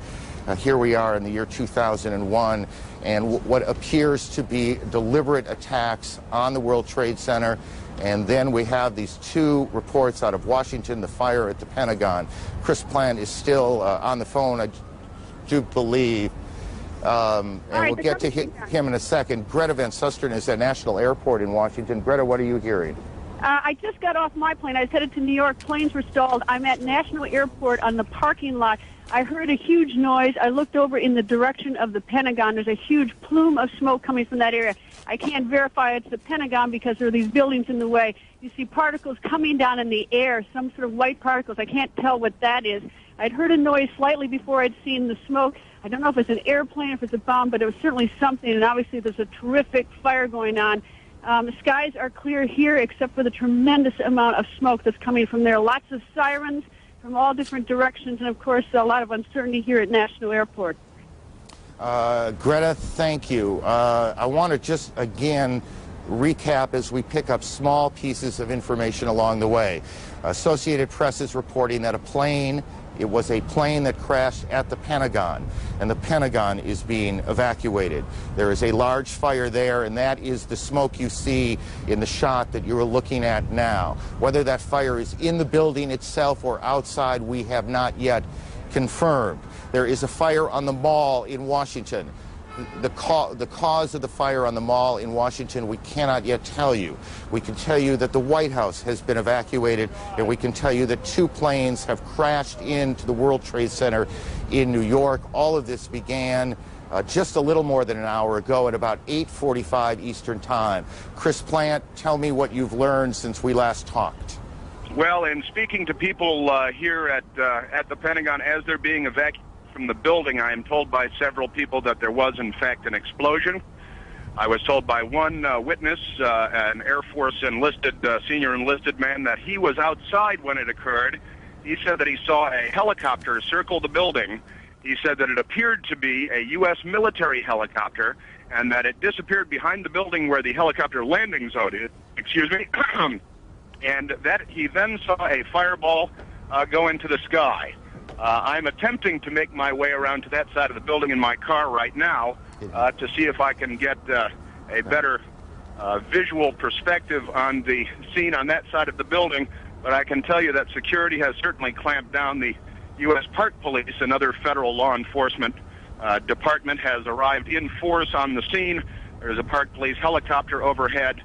Here we are in the year 2001, and what appears to be deliberate attacks on the World Trade Center. And then we have these two reports out of Washington, the fire at the Pentagon. Chris Plant is still on the phone, I do believe. And we'll get to him in a second. Greta Van Susteren is at National Airport in Washington. Greta, what are you hearing? I just got off my plane. I was headed to New York. Planes were stalled. I'm at National Airport on the parking lot. I heard a huge noise. I looked over in the direction of the Pentagon. There's a huge plume of smoke coming from that area. I can't verify it's the Pentagon because there are these buildings in the way. You see particles coming down in the air, some sort of white particles. I can't tell what that is. I'd heard a noise slightly before I'd seen the smoke. I don't know if it's an airplane, if it's a bomb, but it was certainly something, and obviously there's a terrific fire going on. The skies are clear here except for the tremendous amount of smoke that's coming from there. Lots of sirens from all different directions, and of course a lot of uncertainty here at National Airport. Greta, thank you. I want to just again recap as we pick up small pieces of information along the way. Associated Press is reporting that it was a plane that crashed at the Pentagon, and the Pentagon is being evacuated. There is a large fire there, and that is the smoke you see in the shot that you are looking at now. Whether that fire is in the building itself or outside, we have not yet confirmed. There is a fire on the Mall in Washington. The cause of the fire on the Mall in Washington, we cannot yet tell you. We can tell you that the White House has been evacuated, and we can tell you that two planes have crashed into the World Trade Center in New York. All of this began just a little more than an hour ago at about 8:45 Eastern Time. Chris Plant, tell me what you've learned since we last talked. Well, in speaking to people here at the Pentagon as they're being evacuated from the building, I am told by several people that there was, in fact, an explosion. I was told by one witness, an Air Force senior enlisted man, that he was outside when it occurred. He said that he saw a helicopter circle the building. He said that it appeared to be a U.S. military helicopter, and that it disappeared behind the building where the helicopter landing zone is. Excuse me. And that he then saw a fireball go into the sky. I'm attempting to make my way around to that side of the building in my car right now to see if I can get a better visual perspective on the scene on that side of the building. But I can tell you that security has certainly clamped down. The U.S. Park Police, another federal law enforcement department, has arrived in force on the scene. There's a Park Police helicopter overhead.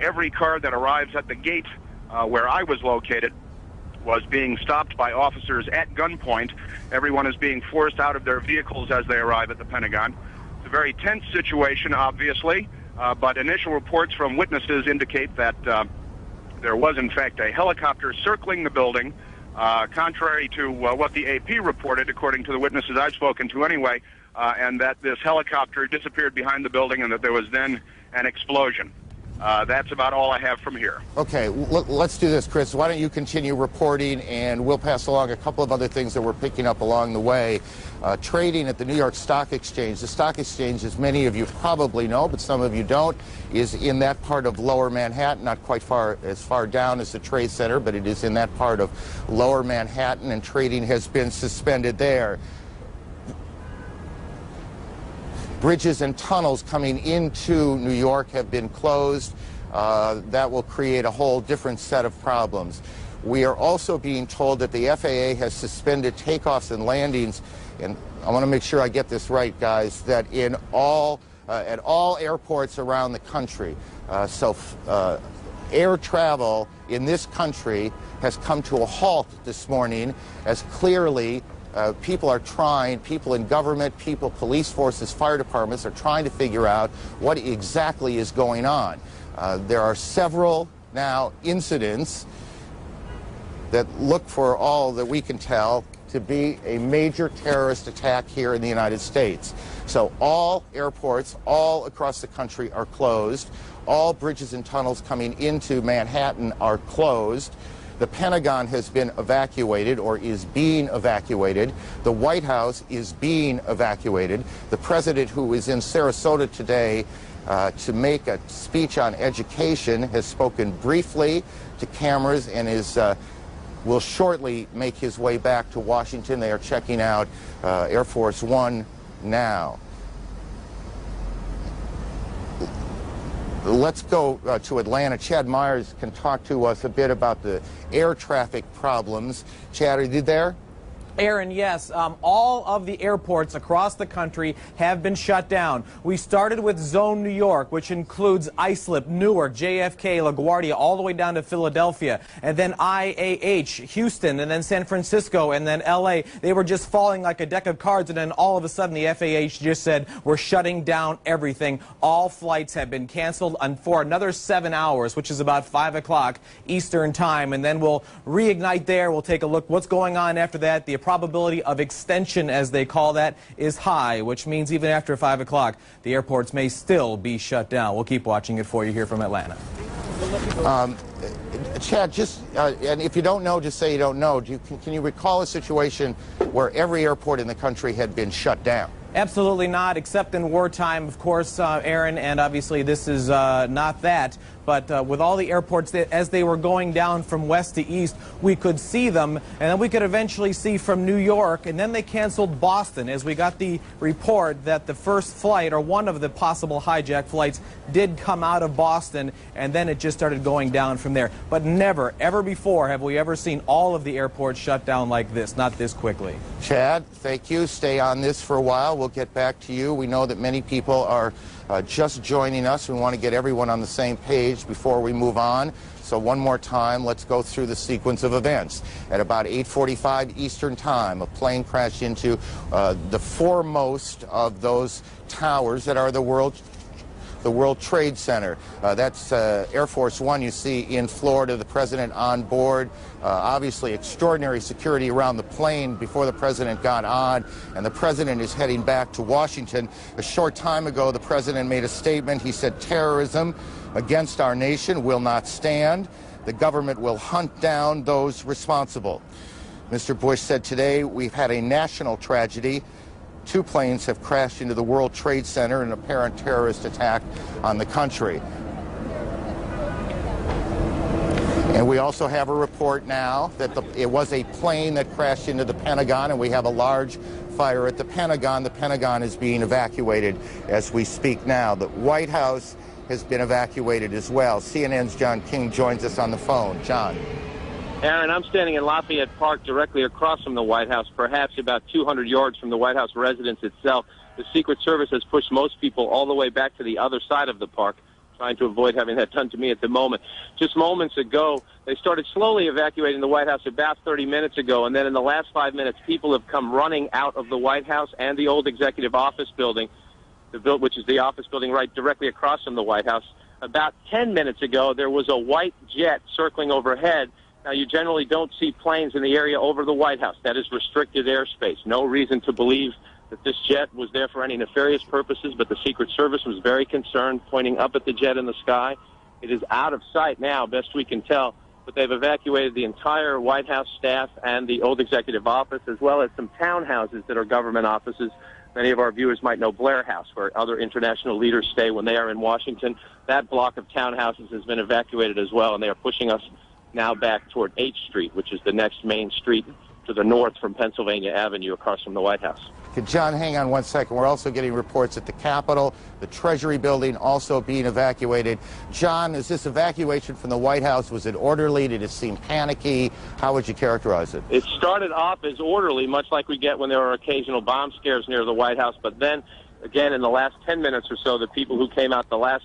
Every car that arrives at the gate where I was located was being stopped by officers at gunpoint. Everyone is being forced out of their vehicles as they arrive at the Pentagon. It's a very tense situation, obviously, but initial reports from witnesses indicate that there was, in fact, a helicopter circling the building, contrary to what the AP reported, according to the witnesses I've spoken to anyway, and that this helicopter disappeared behind the building and that there was then an explosion. That's about all I have from here. Okay, let's do this, Chris. Why don't you continue reporting, and we'll pass along a couple of other things that we're picking up along the way. Trading at the New York Stock Exchange. The Stock Exchange, as many of you probably know, but some of you don't, is in that part of Lower Manhattan, not quite as far down as the Trade Center, but it is in that part of Lower Manhattan, and trading has been suspended there. Bridges and tunnels coming into New York have been closed. That will create a whole different set of problems. We are also being told that the FAA has suspended takeoffs and landings, and I want to make sure I get this right, guys, that in at all airports around the country. Air travel in this country has come to a halt this morning, as clearly people in government, police forces, fire departments are trying to figure out what exactly is going on. There are several now incidents that look, for all that we can tell, to be a major terrorist attack here in the United States. So all airports all across the country are closed. All bridges and tunnels coming into Manhattan are closed. The Pentagon has been evacuated, or is being evacuated. The White House is being evacuated. The president, who is in Sarasota today to make a speech on education, has spoken briefly to cameras and will shortly make his way back to Washington. They are checking out Air Force One now. Let's go to Atlanta. Chad Myers can talk to us a bit about the air traffic problems. Chad, are you there? Aaron, yes. All of the airports across the country have been shut down. We started with Zone New York, which includes Islip, Newark, JFK, LaGuardia, all the way down to Philadelphia, and then IAH, Houston, and then San Francisco, and then LA. They were just falling like a deck of cards, and then all of a sudden the FAA just said, we're shutting down everything. All flights have been canceled for another 7 hours, which is about 5 o'clock Eastern time, and then we'll reignite there. We'll take a look what's going on after that. The probability of extension, as they call that, is high, which means even after 5 o'clock, the airports may still be shut down. We'll keep watching it for you here from Atlanta. Chad, and if you don't know, just say you don't know. Can you recall a situation where every airport in the country had been shut down? Absolutely not, except in wartime, of course, Aaron, and obviously this is not that. But with all the airports, as they were going down from west to east, we could see them, and then we could eventually see from New York, and then they canceled Boston, as we got the report that the first flight, or one of the possible hijack flights, did come out of Boston, and then it just started going down from there. But never, ever before have we ever seen all of the airports shut down like this, not this quickly. Chad, thank you. Stay on this for a while. We'll get back to you. We know that many people are just joining us. We want to get everyone on the same page before we move on. So one more time, let's go through the sequence of events. At about 8:45 Eastern Time, a plane crashed into the foremost of those towers that are the World Trade Center. That's Air Force One you see in Florida, the president on board. Obviously extraordinary security around the plane before the president got on, and the president is heading back to Washington. A short time ago, the president made a statement. He said, terrorism against our nation will not stand. The government will hunt down those responsible. Mr. Bush said today, we've had a national tragedy. 2 planes have crashed into the World Trade Center in an apparent terrorist attack on the country. And we also have a report now that it was a plane that crashed into the Pentagon, and we have a large fire at the Pentagon. The Pentagon is being evacuated as we speak now. The White House has been evacuated as well. CNN's John King joins us on the phone. John. Aaron, I'm standing in Lafayette Park directly across from the White House, perhaps about 200 yards from the White House residence itself. The Secret Service has pushed most people all the way back to the other side of the park, trying to avoid having that done to me at the moment. Just moments ago, they started slowly evacuating the White House about 30 minutes ago, and then in the last 5 minutes, people have come running out of the White House and the old Executive Office building, which is the office building right directly across from the White House. About 10 minutes ago, there was a white jet circling overhead. Now, you generally don't see planes in the area over the White House. That is restricted airspace. No reason to believe that this jet was there for any nefarious purposes, but the Secret Service was very concerned, pointing up at the jet in the sky. It is out of sight now, best we can tell, but they've evacuated the entire White House staff and the old executive office, as well as some townhouses that are government offices. Many of our viewers might know Blair House, where other international leaders stay when they are in Washington. That block of townhouses has been evacuated as well, and they are pushing us now back toward H Street, which is the next main street to the north from Pennsylvania Avenue across from the White House. John, hang on one second. We're also getting reports at the Capitol, the Treasury building also being evacuated. John, is this evacuation from the White House, was it orderly? Did it seem panicky? How would you characterize it? It started off as orderly, much like we get when there are occasional bomb scares near the White House. But then, again, in the last 10 minutes or so, the people who came out, the last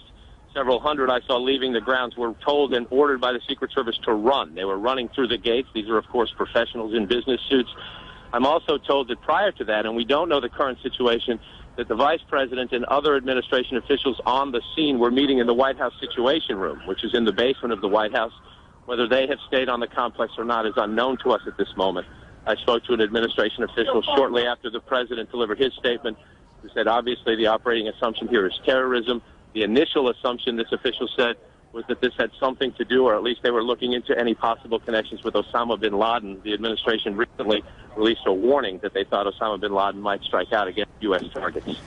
several hundred I saw leaving the grounds, were told and ordered by the Secret Service to run. They were running through the gates. These are, of course, professionals in business suits. I'm also told that prior to that, and we don't know the current situation, that the Vice President and other administration officials on the scene were meeting in the White House Situation Room, which is in the basement of the White House. Whether they have stayed on the complex or not is unknown to us at this moment. I spoke to an administration official shortly after the President delivered his statement, who said obviously the operating assumption here is terrorism. The initial assumption, this official said, was that this had something to do, or at least they were looking into any possible connections with Osama bin Laden. The administration recently released a warning that they thought Osama bin Laden might strike out against U.S. targets.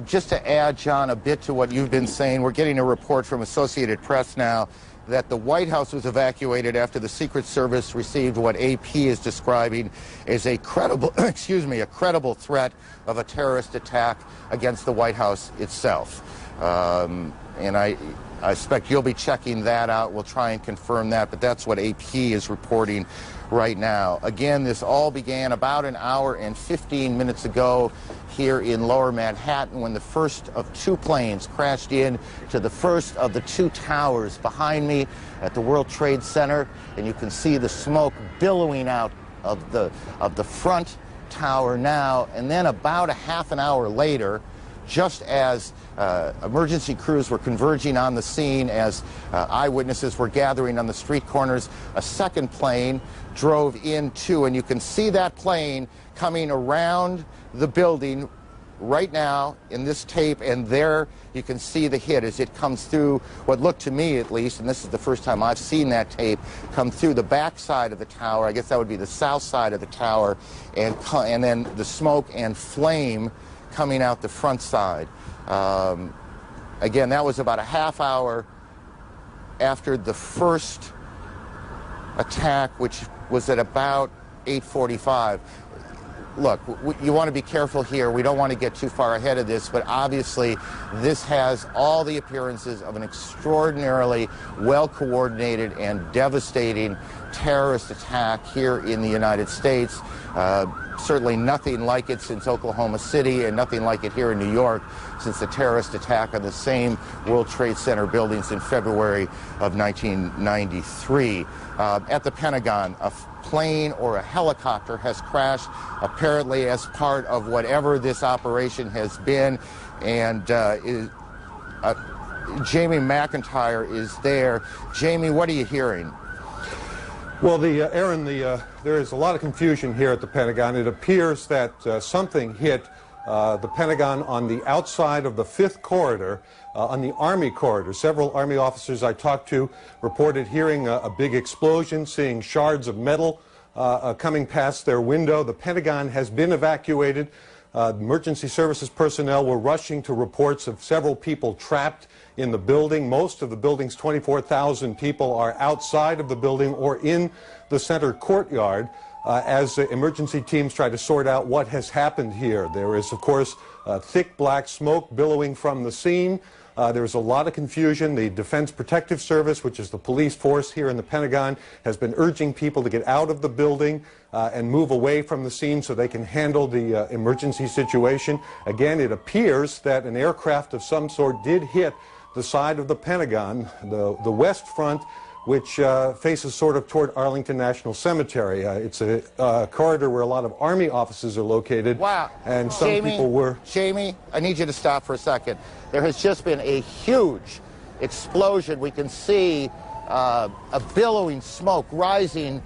Just to add, John, a bit to what you've been saying, we're getting a report from Associated Press now that the White House was evacuated after the Secret Service received what AP is describing as a credible, a credible threat of a terrorist attack against the White House itself. And I expect you'll be checking that out. We'll try and confirm that, but that's what AP is reporting right now. Again, this all began about an hour and 15 minutes ago here in Lower Manhattan when the first of two planes crashed in to the first of the two towers behind me at the World Trade Center, and you can see the smoke billowing out of the front tower now. And then about a half an hour later, just as emergency crews were converging on the scene, as eyewitnesses were gathering on the street corners, a second plane drove in too, and you can see that plane coming around the building right now in this tape, and there you can see the hit as it comes through what looked to me, at least, and this is the first time I've seen that tape, come through the back side of the tower. I guess that would be the south side of the tower, and then the smoke and flame coming out the front side. Again, that was about a half hour after the first attack, which was at about 8:45. Look, you want to be careful here. We don't want to get too far ahead of this, but obviously this has all the appearances of an extraordinarily well-coordinated and devastating terrorist attack here in the United States. Certainly nothing like it since Oklahoma City, and nothing like it here in New York since the terrorist attack on the same World Trade Center buildings in February of 1993. At the Pentagon, a plane or a helicopter has crashed, apparently as part of whatever this operation has been, and Jamie McIntyre is there. Jamie, what are you hearing? Well, Aaron, there is a lot of confusion here at the Pentagon. It appears that something hit the Pentagon on the outside of the 5th corridor, on the Army corridor. Several Army officers I talked to reported hearing a big explosion, seeing shards of metal coming past their window. The Pentagon has been evacuated. Emergency services personnel were rushing to reports of several people trapped in the building. Most of the building's 24,000 people are outside of the building or in the center courtyard as emergency teams try to sort out what has happened here. There is, of course, thick black smoke billowing from the scene. There's a lot of confusion. The Defense Protective Service, which is the police force here in the Pentagon, has been urging people to get out of the building and move away from the scene so they can handle the emergency situation. Again, it appears that an aircraft of some sort did hit the side of the Pentagon, the west front, which faces sort of toward Arlington National Cemetery. It's a corridor where a lot of Army offices are located. Wow. And some people were... Jamie, I need you to stop for a second. There has just been a huge explosion. We can see a billowing smoke rising,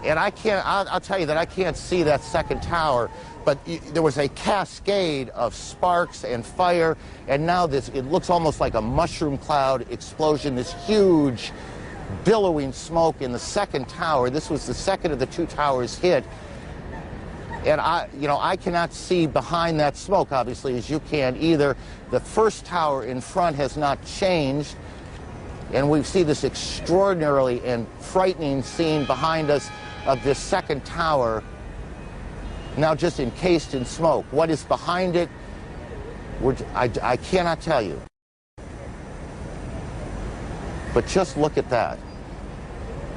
and I'll tell you that I can't see that second tower. but there was a cascade of sparks and fire, and now it looks almost like a mushroom cloud explosion, this huge billowing smoke in the second tower. This was the second of the two towers hit. And I cannot see behind that smoke, obviously, as you can either. The first tower in front has not changed, and we see this extraordinarily and frightening scene behind us of this second tower, now just encased in smoke. What is behind it, I cannot tell you. But just look at that.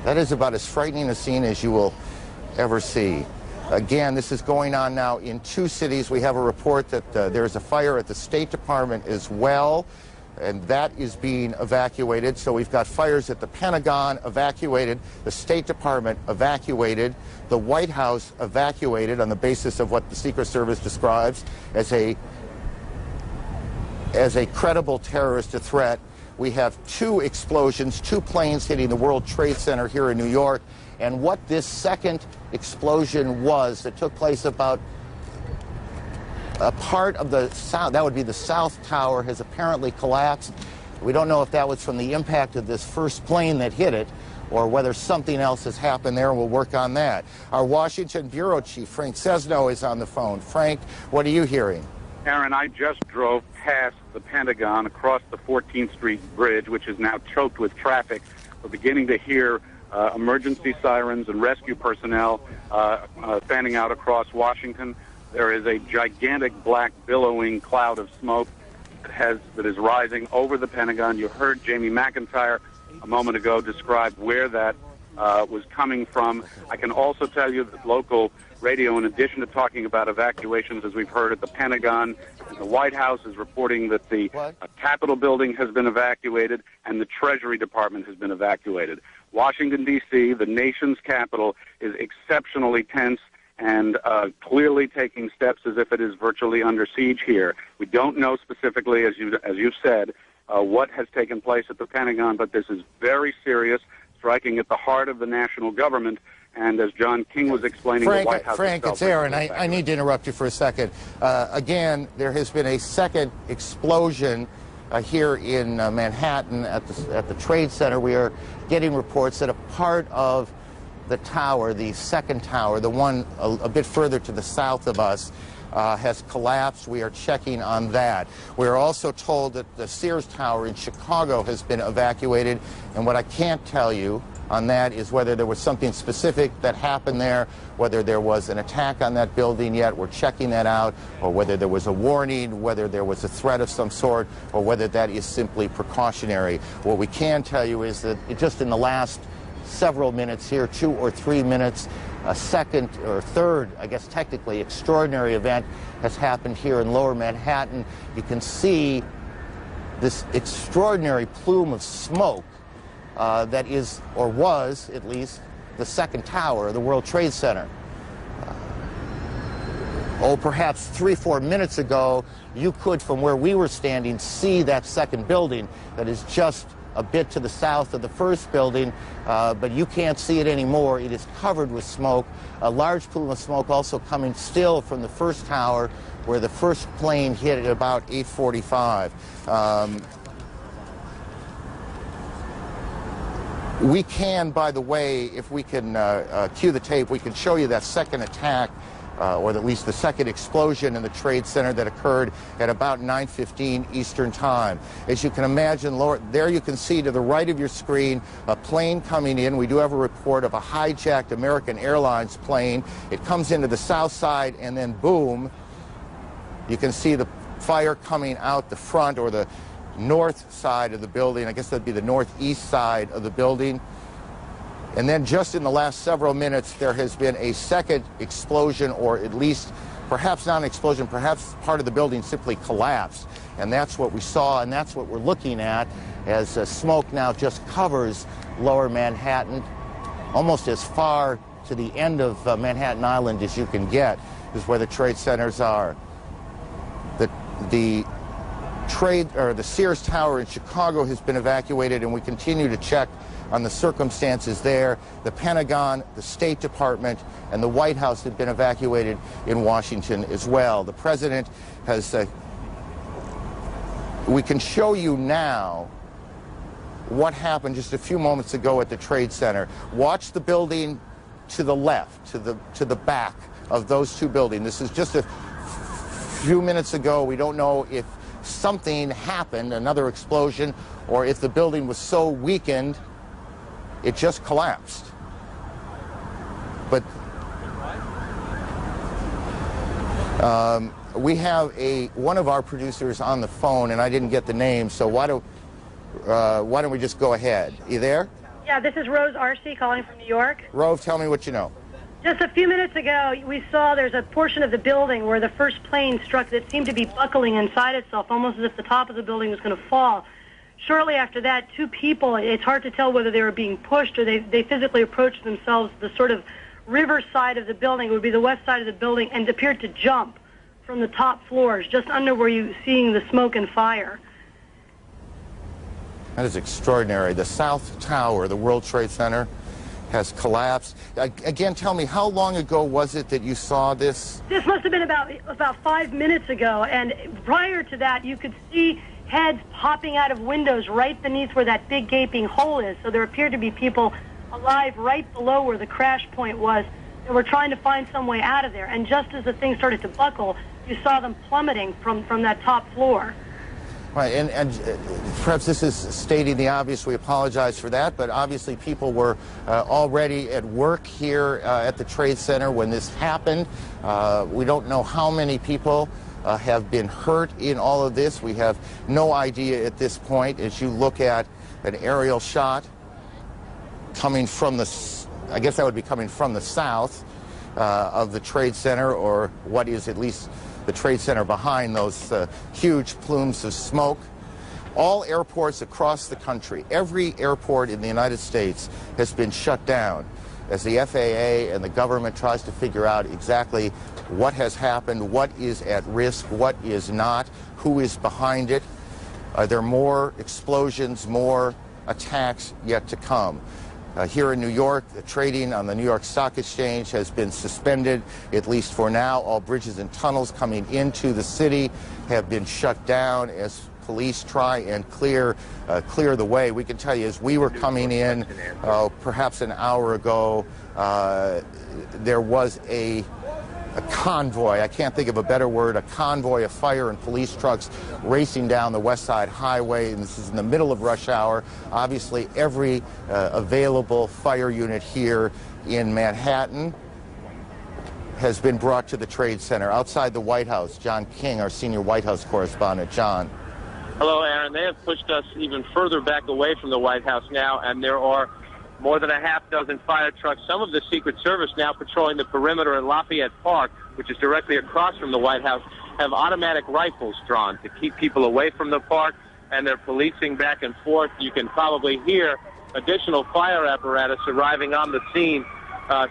That is about as frightening a scene as you will ever see. Again, this is going on now in two cities. We have a report that there's a fire at the State Department as well, and that is being evacuated. So we've got fires at the Pentagon evacuated, the State Department evacuated, the White House evacuated on the basis of what the Secret Service describes as a credible terrorist threat. We have two explosions, two planes hitting the World Trade Center here in New York. And what this second explosion was that took place about a part of the south, that would be the South Tower, has apparently collapsed. We don't know if that was from the impact of this first plane that hit it or whether something else has happened there, and we'll work on that. Our Washington Bureau Chief, Frank Cesno, is on the phone. Frank, what are you hearing? Aaron, I just drove past the Pentagon across the 14th Street Bridge, which is now choked with traffic. We're beginning to hear emergency sirens and rescue personnel fanning out across Washington. There is a gigantic black billowing cloud of smoke that is rising over the Pentagon. You heard Jamie McIntyre a moment ago describe where that was coming from. I can also tell you that local radio, in addition to talking about evacuations, as we've heard at the Pentagon and the White House, is reporting that the Capitol building has been evacuated and the Treasury Department has been evacuated. Washington, D.C., the nation's capital, is exceptionally tense and clearly taking steps as if it is virtually under siege here. We don't know specifically, as you've said, what has taken place at the Pentagon, but this is very serious, striking at the heart of the national government. And as John King was explaining, the White House Frank, it's Aaron. I need to interrupt you for a second. Again, there has been a second explosion here in Manhattan at the Trade Center. We are getting reports that a part of the tower, the second tower, the one a bit further to the south of us, has collapsed. We are checking on that. We are also told that the Sears Tower in Chicago has been evacuated, and what I can't tell you on that is whether there was something specific that happened there, whether there was an attack on that building yet, we're checking that out, or whether there was a warning, whether there was a threat of some sort, or whether that is simply precautionary. What we can tell you is that just in the last several minutes here, 2 or 3 minutes, a second or third, I guess technically, extraordinary event has happened here in Lower Manhattan. You can see this extraordinary plume of smoke that is, or was at least, the second tower of the World Trade Center. Perhaps 3-4 minutes ago, you could, from where we were standing, see that second building that is just a bit to the south of the first building, but you can't see it anymore. It is covered with smoke. A large plume of smoke also coming still from the first tower, where the first plane hit at about 8:45. We can, by the way, if we can cue the tape, we can show you that second attack, or at least the second explosion in the Trade Center that occurred at about 9:15 Eastern Time. As you can imagine, there you can see to the right of your screen a plane coming in. We do have a report of a hijacked American Airlines plane. It comes into the south side, and then boom, you can see the fire coming out the front, or the north side of the building. I guess that'd be the northeast side of the building. And then just in the last several minutes, there has been a second explosion, or at least perhaps not an explosion, perhaps part of the building simply collapsed. And that's what we saw, and that's what we're looking at as smoke now just covers Lower Manhattan, almost as far to the end of Manhattan Island as you can get, is where the trade centers are. The the Sears Tower in Chicago has been evacuated, and we continue to check on the circumstances there. The Pentagon, the State Department, and the White House have been evacuated in Washington as well. The president has, we can show you now what happened just a few moments ago at the Trade Center. Watch the building to the left, to the back of those two buildings. This is just a few minutes ago. We don't know if something happened, another explosion, or if the building was so weakened it just collapsed. But we have one of our producers on the phone, and I didn't get the name, so why don't we just go ahead? You there? Yeah, this is Rose Arcee calling from New York. Rose, tell me what you know. Just a few minutes ago, we saw there's a portion of the building where the first plane struck that seemed to be buckling inside itself, almost as if the top of the building was going to fall. Shortly after that, two people, it's hard to tell whether they were being pushed or they physically approached themselves the sort of river side of the building, it would be the west side of the building, and appeared to jump from the top floors, just under where you're seeing the smoke and fire. That is extraordinary. The South Tower, the World Trade Center, has collapsed. Again, tell me, how long ago was it that you saw this? This must have been about 5 minutes ago, and prior to that, you could see heads popping out of windows right beneath where that big gaping hole is. So there appeared to be people alive right below where the crash point was, and were trying to find some way out of there. And just as the thing started to buckle, you saw them plummeting from that top floor. Right, and perhaps this is stating the obvious. We apologize for that, but obviously people were already at work here at the Trade Center when this happened. We don't know how many people have been hurt in all of this. We have no idea at this point. As you look at an aerial shot coming from the, I guess that would be coming from the south of the Trade Center, or what is at least the Trade Center behind those huge plumes of smoke. All airports across the country, every airport in the United States has been shut down as the FAA and the government tries to figure out exactly what has happened, what is at risk, what is not, who is behind it. Are there more explosions, more attacks yet to come? Here in New York, the trading on the New York Stock Exchange has been suspended, at least for now. All bridges and tunnels coming into the city have been shut down as police try and clear the way. We can tell you, as we were coming in perhaps an hour ago, there was a convoy, I can't think of a better word, a convoy of fire and police trucks racing down the West Side Highway, and this is in the middle of rush hour. Obviously, every available fire unit here in Manhattan has been brought to the Trade Center. Outside the White House, John King, our senior White House correspondent. John. Hello, Aaron. They have pushed us even further back away from the White House now, and there are more than a half dozen fire trucks, some of the Secret Service now patrolling the perimeter in Lafayette Park, which is directly across from the White House, have automatic rifles drawn to keep people away from the park, and they're policing back and forth. You can probably hear additional fire apparatus arriving on the scene.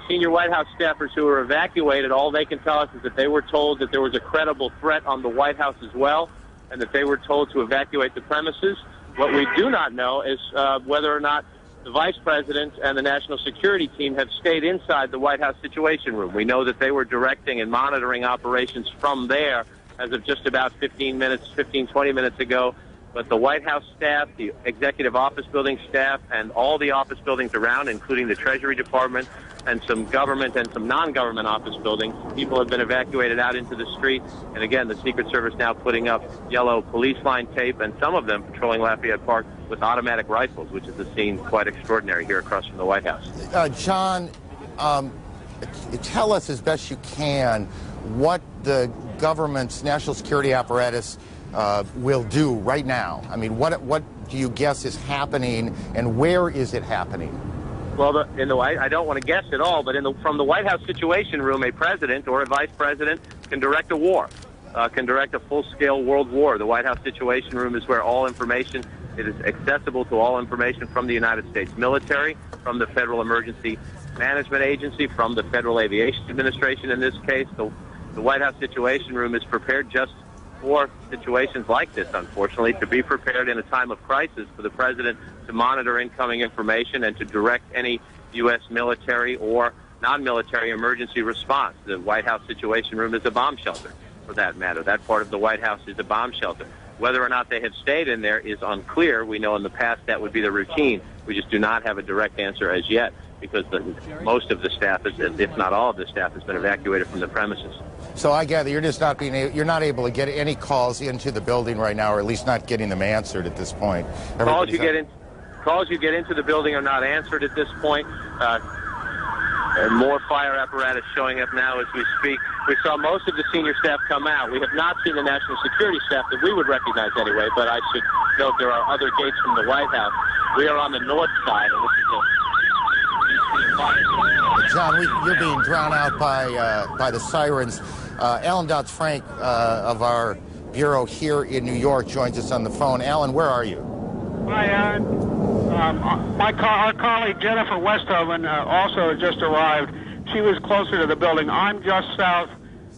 Senior White House staffers who were evacuated, all they can tell us is that they were told that there was a credible threat on the White House as well, and that they were told to evacuate the premises. What we do not know is whether or not the Vice President and the National Security Team have stayed inside the White House Situation Room. We know that they were directing and monitoring operations from there as of just about 20 minutes ago. But the White House staff, the Executive Office Building staff, and all the office buildings around, including the Treasury Department and some government and some non-government office buildings, people have been evacuated out into the street. And again, the Secret Service now putting up yellow police line tape, and some of them patrolling Lafayette Park with automatic rifles, which is a scene quite extraordinary here across from the White House. John, tell us as best you can what the government's national security apparatus will do right now. I mean, what do you guess is happening, and where is it happening? Well, I don't want to guess at all, but from the White House Situation Room, a president or a vice president can direct a war, can direct a full-scale world war. The White House Situation Room is where all information, it is accessible to all information from the United States military, from the Federal Emergency Management Agency, from the Federal Aviation Administration in this case. The White House Situation Room is prepared just for situations like this, unfortunately, to be prepared in a time of crisis for the president to monitor incoming information and to direct any U.S. military or non-military emergency response. The White House Situation Room is a bomb shelter, for that matter. That part of the White House is a bomb shelter. Whether or not they have stayed in there is unclear. We know in the past that would be the routine. We just do not have a direct answer as yet, because most of the staff, if not all of the staff, has been evacuated from the premises. So I gather you're just not you're not able to get any calls into the building right now, or at least not getting them answered at this point. Calls you get into the building are not answered at this point. And more fire apparatus showing up now as we speak. We saw most of the senior staff come out. We have not seen the national security staff that we would recognize anyway, but I should note there are other gates from the White House. We are on the north side, and this is John, you're being drowned out by the sirens. Alan Dodds-Frank of our bureau here in New York joins us on the phone. Alan, where are you? Hi, Aaron. Our colleague Jennifer Westhoven also has just arrived. She was closer to the building. I'm just south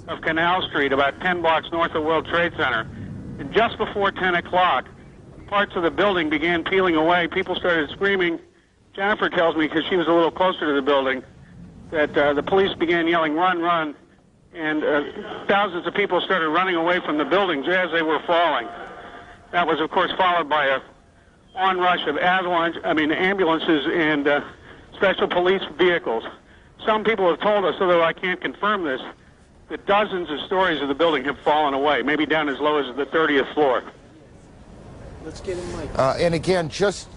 of Canal Street, about 10 blocks north of World Trade Center. And just before 10 o'clock, parts of the building began peeling away. People started screaming. Jennifer tells me, because she was a little closer to the building, that the police began yelling, "Run, run!" And thousands of people started running away from the buildings as they were falling. That was, of course, followed by a onrush of ambulances and special police vehicles. Some people have told us, although I can't confirm this, that dozens of stories of the building have fallen away, maybe down as low as the 30th floor. Let's get in, Mike. And again, just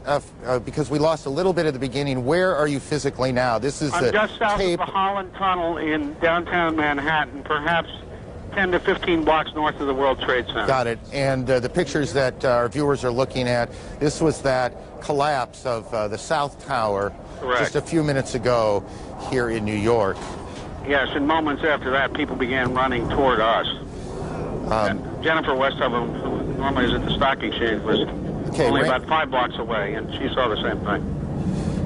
because we lost a little bit at the beginning, where are you physically now? This is I'm just south of the Holland Tunnel in downtown Manhattan, perhaps 10 to 15 blocks north of the World Trade Center. Got it. And the pictures that our viewers are looking at, this was that collapse of the South Tower. Correct. Just a few minutes ago here in New York. Yes, and moments after that, people began running toward us. Jennifer Westhoven, who normally is at the stock exchange, was only about 5 blocks away, and she saw the same thing.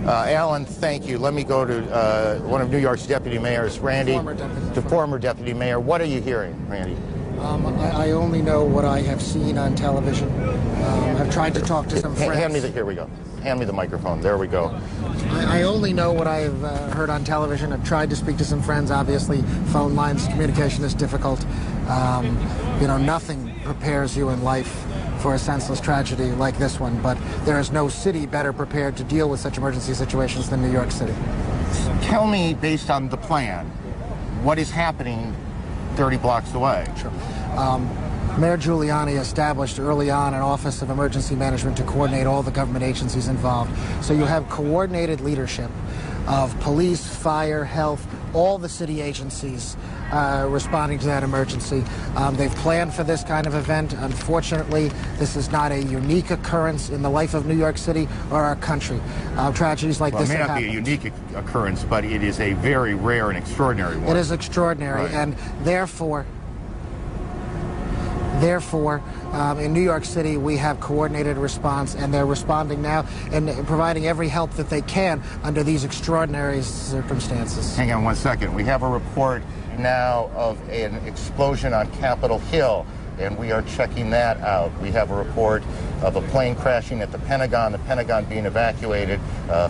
Alan, thank you. Let me go to one of New York's deputy mayors, Randy, the former deputy mayor. What are you hearing, Randy? I only know what I have seen on television. I've tried to talk to some friends. Here we go. Hand me the microphone. There we go. I only know what I've heard on television. I've tried to speak to some friends. Obviously, phone lines, communication is difficult. Nothing prepares you in life for a senseless tragedy like this one, but there is no city better prepared to deal with such emergency situations than New York City. Tell me, based on the plan, what is happening 30 blocks away? Sure. Mayor Giuliani established early on an Office of Emergency Management to coordinate all the government agencies involved. So you have coordinated leadership of police, fire, health, all the city agencies responding to that emergency. They've planned for this kind of event. Unfortunately, this is not a unique occurrence in the life of New York City or our country. Tragedies like this have happened. It may not be a unique occurrence, but it is a very rare and extraordinary one. It is extraordinary, right. And therefore, in New York City, we have coordinated response, and they're responding now and providing every help that they can under these extraordinary circumstances. Hang on one second. We have a report now of an explosion on Capitol Hill, and we are checking that out. We have a report of a plane crashing at the Pentagon being evacuated,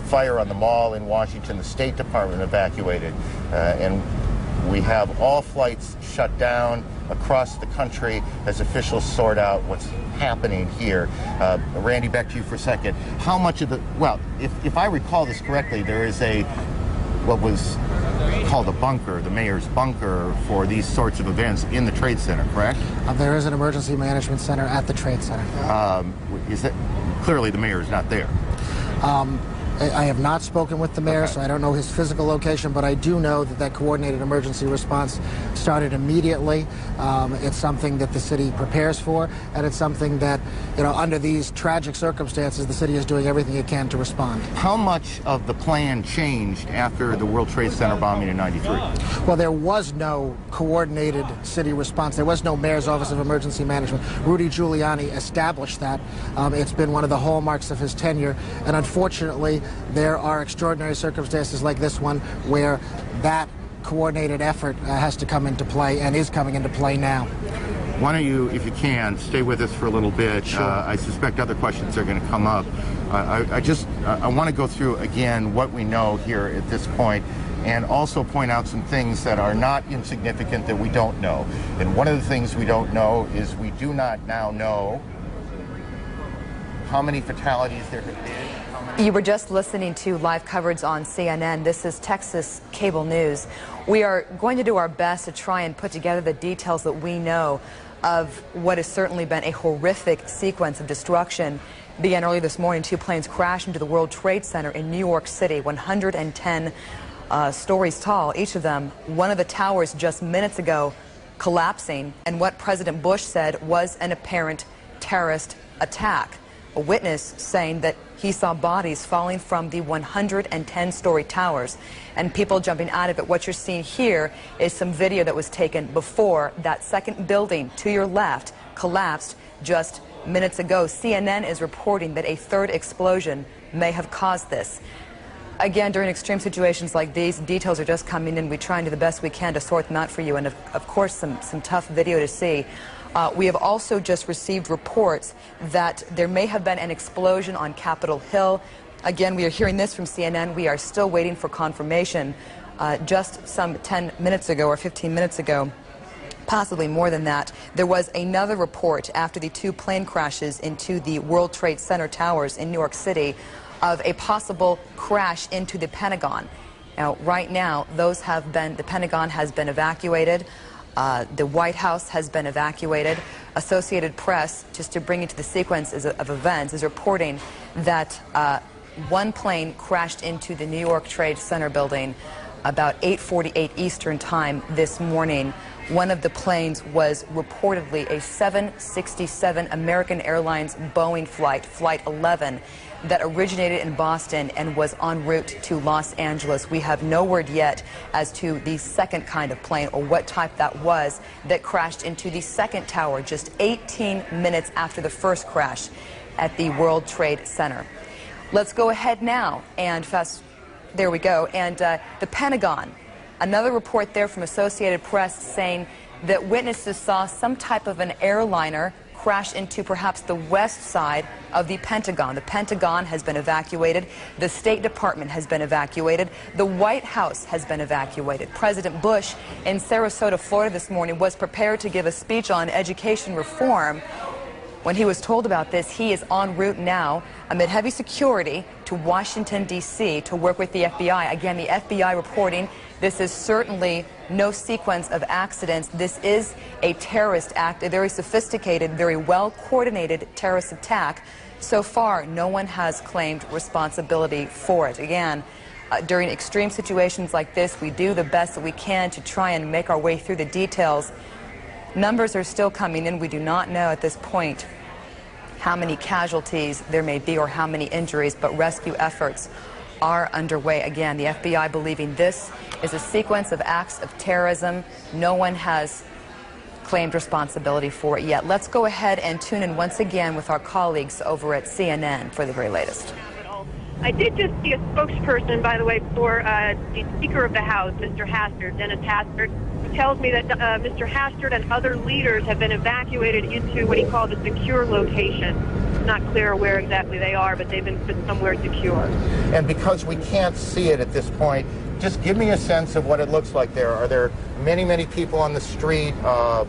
fire on the mall in Washington, the State Department evacuated, and we have all flights shut down across the country as officials sort out what's happening here. Randy, back to you for a second. How much of the, well, if I recall this correctly, there is what was called a bunker, the mayor's bunker for these sorts of events in the Trade Center, correct? There is an emergency management center at the Trade Center. Clearly the mayor is not there. I have not spoken with the mayor, so I don't know his physical location, but I do know that coordinated emergency response started immediately. It's something that the city prepares for, and it's something that, under these tragic circumstances, the city is doing everything it can to respond. How much of the plan changed after the World Trade Center bombing in '93? Well, there was no coordinated city response. There was no mayor's Office of Emergency Management. Rudy Giuliani established that. It's been one of the hallmarks of his tenure, and unfortunately, there are extraordinary circumstances like this one where that coordinated effort has to come into play and is coming into play now. Why don't you, if you can, stay with us for a little bit. Sure. I suspect other questions are going to come up. I want to go through again what we know here at this point, and also point out some things that are not insignificant that we don't know. And one of the things we don't know is we do not now know how many fatalities there have been. You were just listening to live coverage on CNN. This is Texas Cable News. We are going to do our best to try and put together the details that we know of what has certainly been a horrific sequence of destruction. Began early this morning. 2 planes crashed into the World Trade Center in New York City, 110 stories tall, each of them. One of the towers just minutes ago collapsing, and what President Bush said was an apparent terrorist attack. A witness saying that he saw bodies falling from the 110-story towers and people jumping out of it. What you're seeing here is some video that was taken before that second building to your left collapsed just minutes ago. CNN is reporting that a third explosion may have caused this. Again, during extreme situations like these, details are just coming in. We try and do the best we can to sort them out for you, and of course some tough video to see. We have also just received reports that there may have been an explosion on Capitol Hill. Again, we are hearing this from CNN. We are still waiting for confirmation. Just some 10 minutes ago or 15 minutes ago, possibly more than that, there was another report after the 2 plane crashes into the World Trade Center towers in New York City of a possible crash into the Pentagon. Now, right now, the Pentagon has been evacuated. The White House has been evacuated. Associated Press, just to bring you to the sequence of events, is reporting that 1 plane crashed into the New York Trade Center building about 8:48 Eastern Time this morning. One of the planes was reportedly a 767 American Airlines Boeing flight, Flight 11, that originated in Boston and was en route to Los Angeles. We have no word yet as to the second kind of plane or what type that was that crashed into the second tower just 18 minutes after the first crash at the World Trade Center. Let's go ahead now and there we go. And the Pentagon, another report there from Associated Press saying that witnesses saw some type of an airliner crash into perhaps the west side of the Pentagon. The Pentagon has been evacuated. The State Department has been evacuated. The White House has been evacuated. President Bush in Sarasota, Florida this morning was prepared to give a speech on education reform. When he was told about this, he is en route now amid heavy security to Washington, D.C. to work with the FBI. Again, the FBI reporting this is certainly no sequence of accidents. This is a terrorist act, a very sophisticated, very well-coordinated terrorist attack. So far, no one has claimed responsibility for it. Again, during extreme situations like this, we do the best that we can to try and make our way through the details. Numbers are still coming in. We do not know at this point how many casualties there may be or how many injuries, but rescue efforts are underway. Again, the FBI believing this is a sequence of acts of terrorism. No one has claimed responsibility for it yet. Let's go ahead and tune in once again with our colleagues over at CNN for the very latest. I did just see a spokesperson, by the way, for the Speaker of the House, Mr. Hastert, Dennis Hastert, who tells me that Mr. Hastert and other leaders have been evacuated into what he called a secure location. It's not clear where exactly they are, but they've been put somewhere secure. And because we can't see it at this point, just give me a sense of what it looks like there. Are there many, many people on the street? The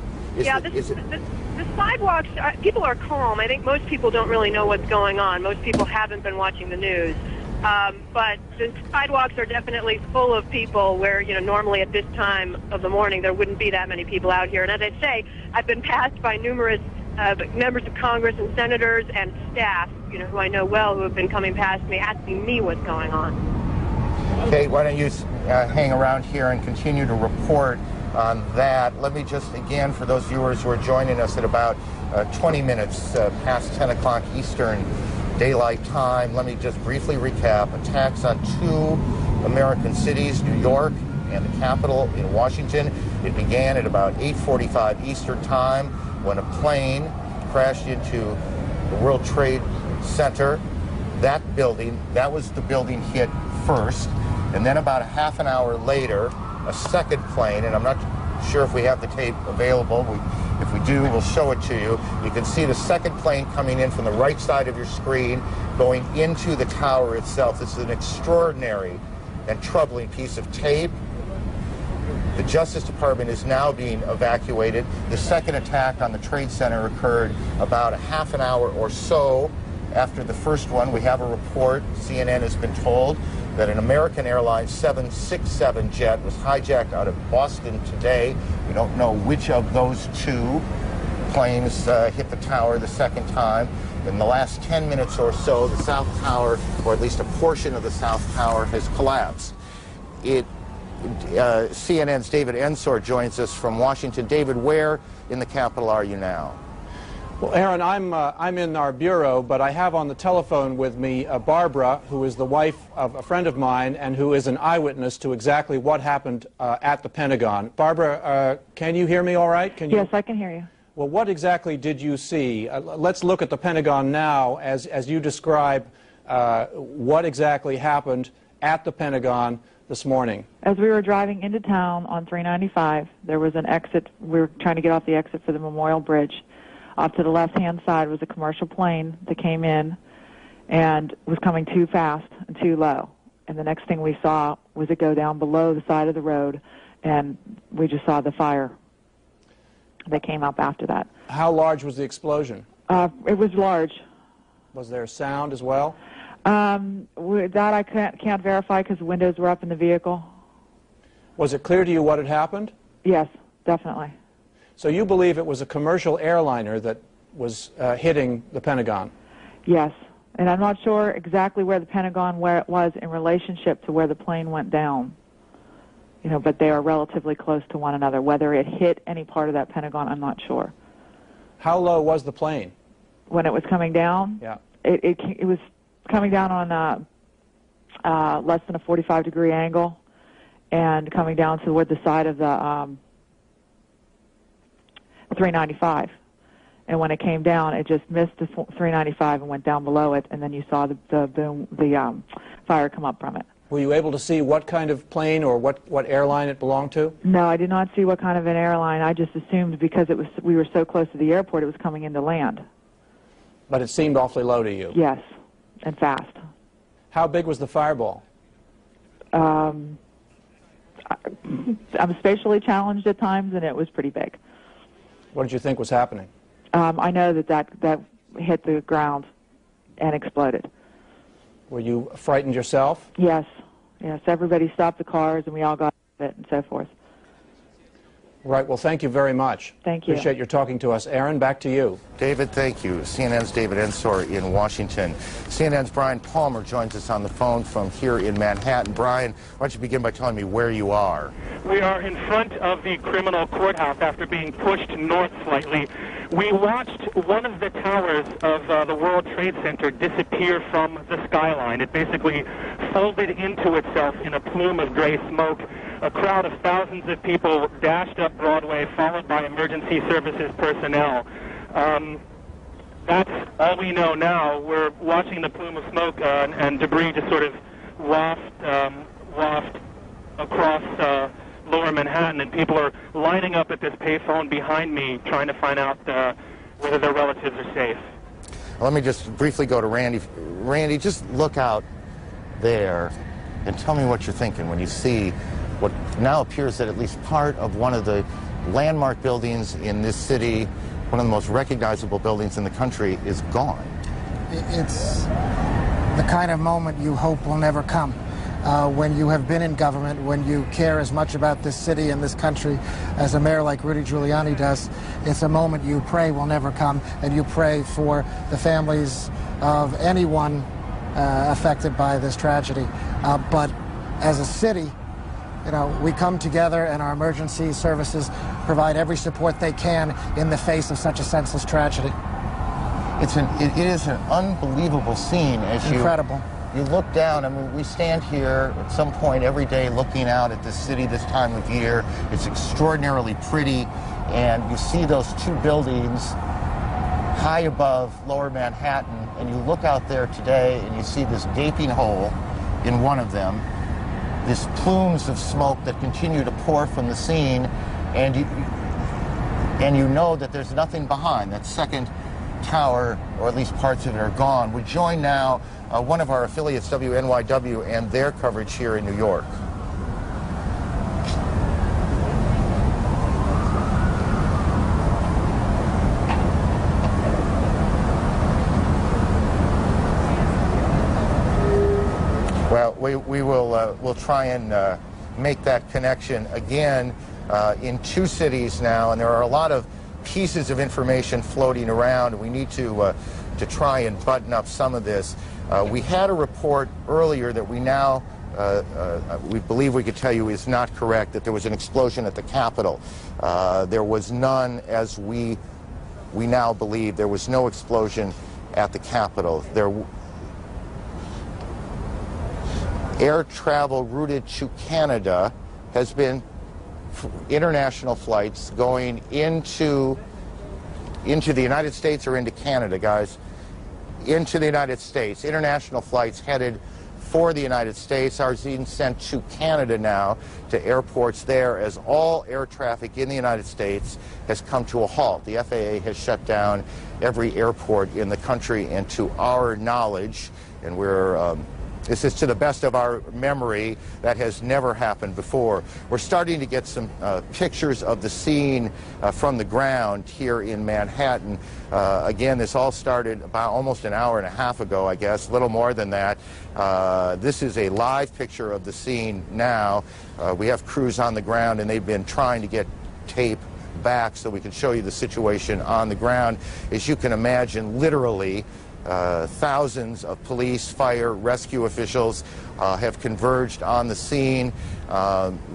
sidewalks, people are calm. I think most people don't really know what's going on. Most people haven't been watching the news. But the sidewalks are definitely full of people where, normally at this time of the morning there wouldn't be that many people out here. And as I say, I've been passed by numerous members of Congress and senators and staff, who I know well, who have been coming past me asking me what's going on. Okay, why don't you hang around here and continue to report on that. Let me just, again, for those viewers who are joining us at about 20 minutes past 10 o'clock Eastern Daylight Time, let me just briefly recap. Attacks on 2 American cities, New York and the capital in Washington. It began at about 8:45 Eastern Time when a plane crashed into the World Trade Center. That was the building hit first. And then about a half an hour later, a second plane, and I'm not sure if we have the tape available. If we do, we'll show it to you. You can see the second plane coming in from the right side of your screen, going into the tower itself. This is an extraordinary and troubling piece of tape. The Justice Department is now being evacuated. The second attack on the Trade Center occurred about a half an hour or so after the first one. We have a report, CNN has been told, that an American Airlines 767 jet was hijacked out of Boston today. We don't know which of those two planes hit the tower the second time. In the last 10 minutes or so, the South Tower, or at least a portion of the South Tower, has collapsed. CNN's David Ensor joins us from Washington. David, where in the Capitol are you now? Well, Aaron, I'm in our bureau, but I have on the telephone with me Barbara, who is the wife of a friend of mine and who is an eyewitness to exactly what happened at the Pentagon. Barbara, can you hear me all right? Yes, I can hear you. Well, what exactly did you see? Let's look at the Pentagon now as you describe what exactly happened at the Pentagon this morning. As we were driving into town on 395, there was an exit. We were trying to get off the exit for the Memorial Bridge. Off to the left-hand side was a commercial plane that came in and was coming too fast and too low. And the next thing we saw was it go down below the side of the road, and we just saw the fire that came up after that. How large was the explosion? It was large. Was there sound as well? That I can't verify because the windows were up in the vehicle. Was it clear to you what had happened? Yes, definitely. So you believe it was a commercial airliner that was hitting the Pentagon? Yes, and I'm not sure exactly where the Pentagon was in relationship to where the plane went down. You know, but they are relatively close to one another. Whether it hit any part of that Pentagon, I'm not sure. How low was the plane? When it was coming down? Yeah. It was coming down on less than a 45-degree angle and coming down toward the side of the 395. And when it came down, it just missed the 395 and went down below it, and then you saw the fire come up from it. Were you able to see what kind of plane or what airline it belonged to? No, I did not see what kind of an airline. I just assumed because we were so close to the airport, it was coming into land. But it seemed awfully low to you? Yes, and fast. How big was the fireball? I'm spatially challenged at times, and it was pretty big. What did you think was happening? I know that hit the ground and exploded. Were you frightened yourself? Yes. Yes. Everybody stopped the cars, and we all got out of it and so forth. Right. Well, thank you very much. Thank you. Appreciate your talking to us. Aaron, back to you. David, thank you. CNN's David Ensor in Washington. CNN's Brian Palmer joins us on the phone from here in Manhattan. Brian, why don't you begin by telling me where you are? We are in front of the criminal courthouse after being pushed north slightly. We watched one of the towers of the World Trade Center disappear from the skyline. It basically folded into itself in a plume of gray smoke. A crowd of thousands of people dashed up Broadway, followed by emergency services personnel. That's all we know now. We're watching the plume of smoke and debris just sort of waft across lower Manhattan, and people are lining up at this payphone behind me trying to find out whether their relatives are safe. Let me just briefly go to Randy. Randy, just look out there and tell me what you're thinking when you see what now appears that at least part of one of the landmark buildings in this city, one of the most recognizable buildings in the country, is gone. It's the kind of moment you hope will never come. When you have been in government, when you care as much about this city and this country as a mayor like Rudy Giuliani does, it's a moment you pray will never come, and you pray for the families of anyone affected by this tragedy. But as a city, you know, we come together and our emergency services provide every support they can in the face of such a senseless tragedy. It is an unbelievable scene as Incredible. You look down. I mean, we stand here at some point every day looking out at this city this time of year. It's extraordinarily pretty, and you see those two buildings high above lower Manhattan, and you look out there today and you see this gaping hole in one of them, these plumes of smoke that continue to pour from the scene, and you know that there's nothing behind. That second tower, or at least parts of it, are gone. We join now one of our affiliates, WNYW, and their coverage here in New York. Well, we'll try and make that connection again in two cities now, and there are a lot of pieces of information floating around. We need to try and button up some of this. We had a report earlier that we now we believe we could tell you is not correct, that there was an explosion at the Capitol. There was none, as we now believe. There was no explosion at the Capitol. Air travel routed to Canada has been international flights going into the United States or into Canada, guys. Into the United States. International flights headed for the United States are being sent to Canada now, to airports there, as all air traffic in the United States has come to a halt. The FAA has shut down every airport in the country, and to our knowledge, and this is to the best of our memory, that has never happened before. We're starting to get some pictures of the scene from the ground here in Manhattan. Again, this all started about almost an hour and a half ago, I guess, a little more than that. This is a live picture of the scene now. We have crews on the ground, and they've been trying to get tape back so we can show you the situation on the ground. As you can imagine, literally, thousands of police, fire, rescue officials have converged on the scene.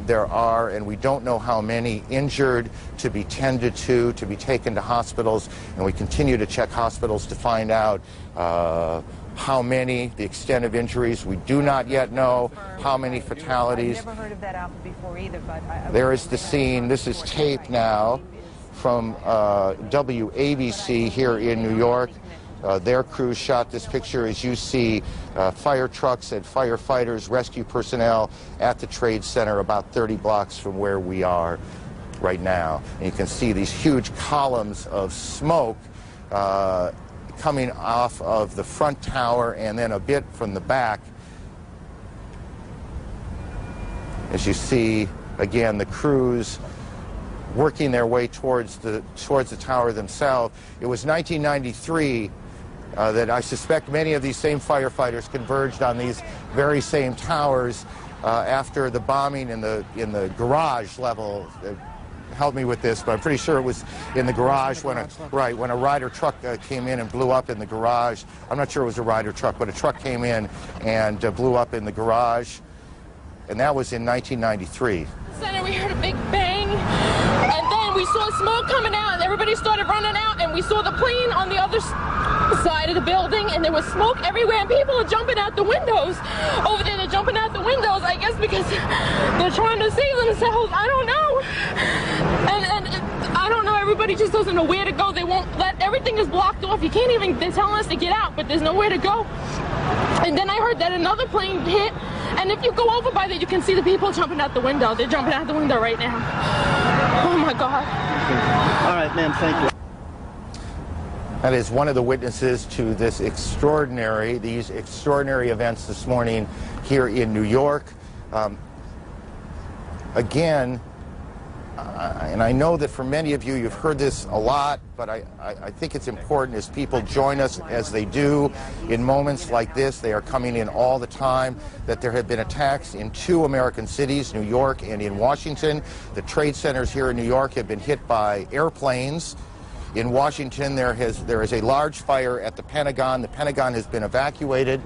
There are, and we don't know how many, injured to be tended to be taken to hospitals, and we continue to check hospitals to find out how many, the extent of injuries. We do not yet know how many fatalities. I've never heard of that outfit before either, but there is the scene. This is tape now from WABC here in New York. Their crews shot this picture as you see fire trucks and firefighters, rescue personnel at the Trade Center about 30 blocks from where we are right now. And you can see these huge columns of smoke coming off of the front tower and then a bit from the back. As you see, again, the crews working their way towards the tower themselves. It was 1993 that I suspect many of these same firefighters converged on these very same towers after the bombing in the garage level. Help me with this, but I'm pretty sure it was in the garage when a Ryder truck came in and blew up in the garage. I'm not sure it was a Ryder truck, but a truck came in and blew up in the garage, and that was in 1993. Center, we heard a big bang, and then we saw smoke coming out, and everybody started running out, and we saw the plane on the other side of the building, and there was smoke everywhere, and people are jumping out the windows. Over there, they're jumping out the windows, I guess because they're trying to save themselves. I don't know. And I don't know, everybody just doesn't know where to go. They won't everything is blocked off. You can't even, they're telling us to get out, but there's nowhere to go. And then I heard that another plane hit, and if you go over by there, you can see the people jumping out the window. They're jumping out the window right now. Oh my God. All right, ma'am, thank you. That is one of the witnesses to these extraordinary events this morning here in New York. Again, and I know that for many of you, you've heard this a lot, but I think it's important as people join us as they do in moments like this. They are coming in all the time, that there have been attacks in two American cities, New York and in Washington. The trade centers here in New York have been hit by airplanes. In Washington, there is a large fire at the Pentagon. The Pentagon has been evacuated.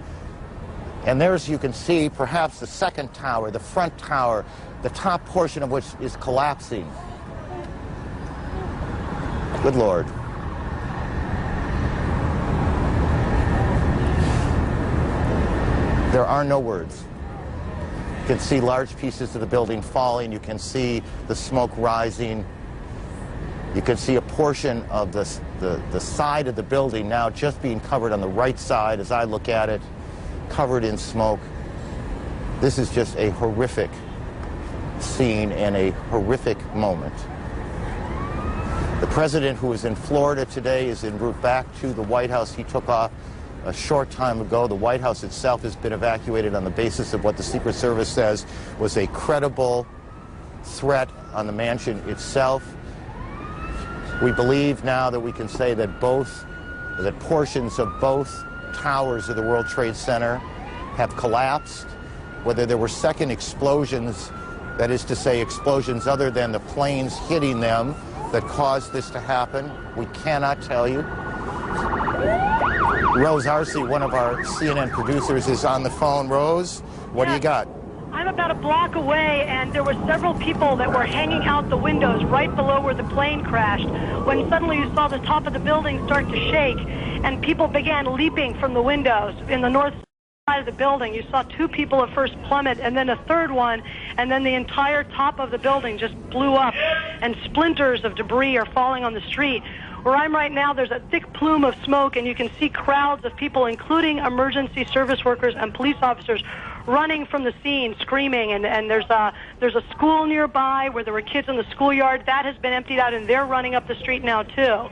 And there's, you can see, perhaps the second tower, the front tower, the top portion of which is collapsing. Good Lord. There are no words. You can see large pieces of the building falling. You can see the smoke rising. You can see a portion of the side of the building now just being covered on the right side as I look at it, covered in smoke. This is just a horrific scene and a horrific moment. The president, who is in Florida today, is en route back to the White House. He took off a short time ago. The White House itself has been evacuated on the basis of what the Secret Service says was a credible threat on the mansion itself. We believe now that we can say that portions of both towers of the World Trade Center have collapsed. Whether there were second explosions, that is to say explosions other than the planes hitting them, that caused this to happen, we cannot tell you. Rose Arce, one of our CNN producers, is on the phone. Rose, what do you got? I'm about a block away, and there were several people that were hanging out the windows right below where the plane crashed, when suddenly you saw the top of the building start to shake, and people began leaping from the windows in the north side of the building. You saw two people at first plummet, and then a third one, and then the entire top of the building just blew up, and splinters of debris are falling on the street. Where I'm right now, there's a thick plume of smoke, and you can see crowds of people, including emergency service workers and police officers, running from the scene, screaming. And there's a school nearby where there were kids in the schoolyard. That has been emptied out, and they're running up the street now, too.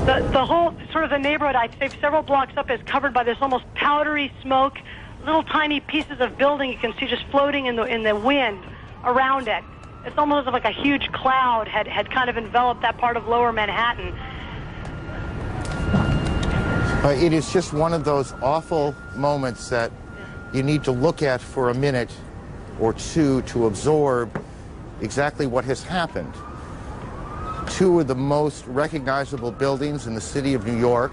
The whole sort of the neighborhood, I'd say several blocks up, is covered by this almost powdery smoke. Little tiny pieces of building you can see just floating in the wind around it. It's almost like a huge cloud had kind of enveloped that part of lower Manhattan. It is just one of those awful moments that you need to look at for a minute or two to absorb exactly what has happened. Two of the most recognizable buildings in the city of New York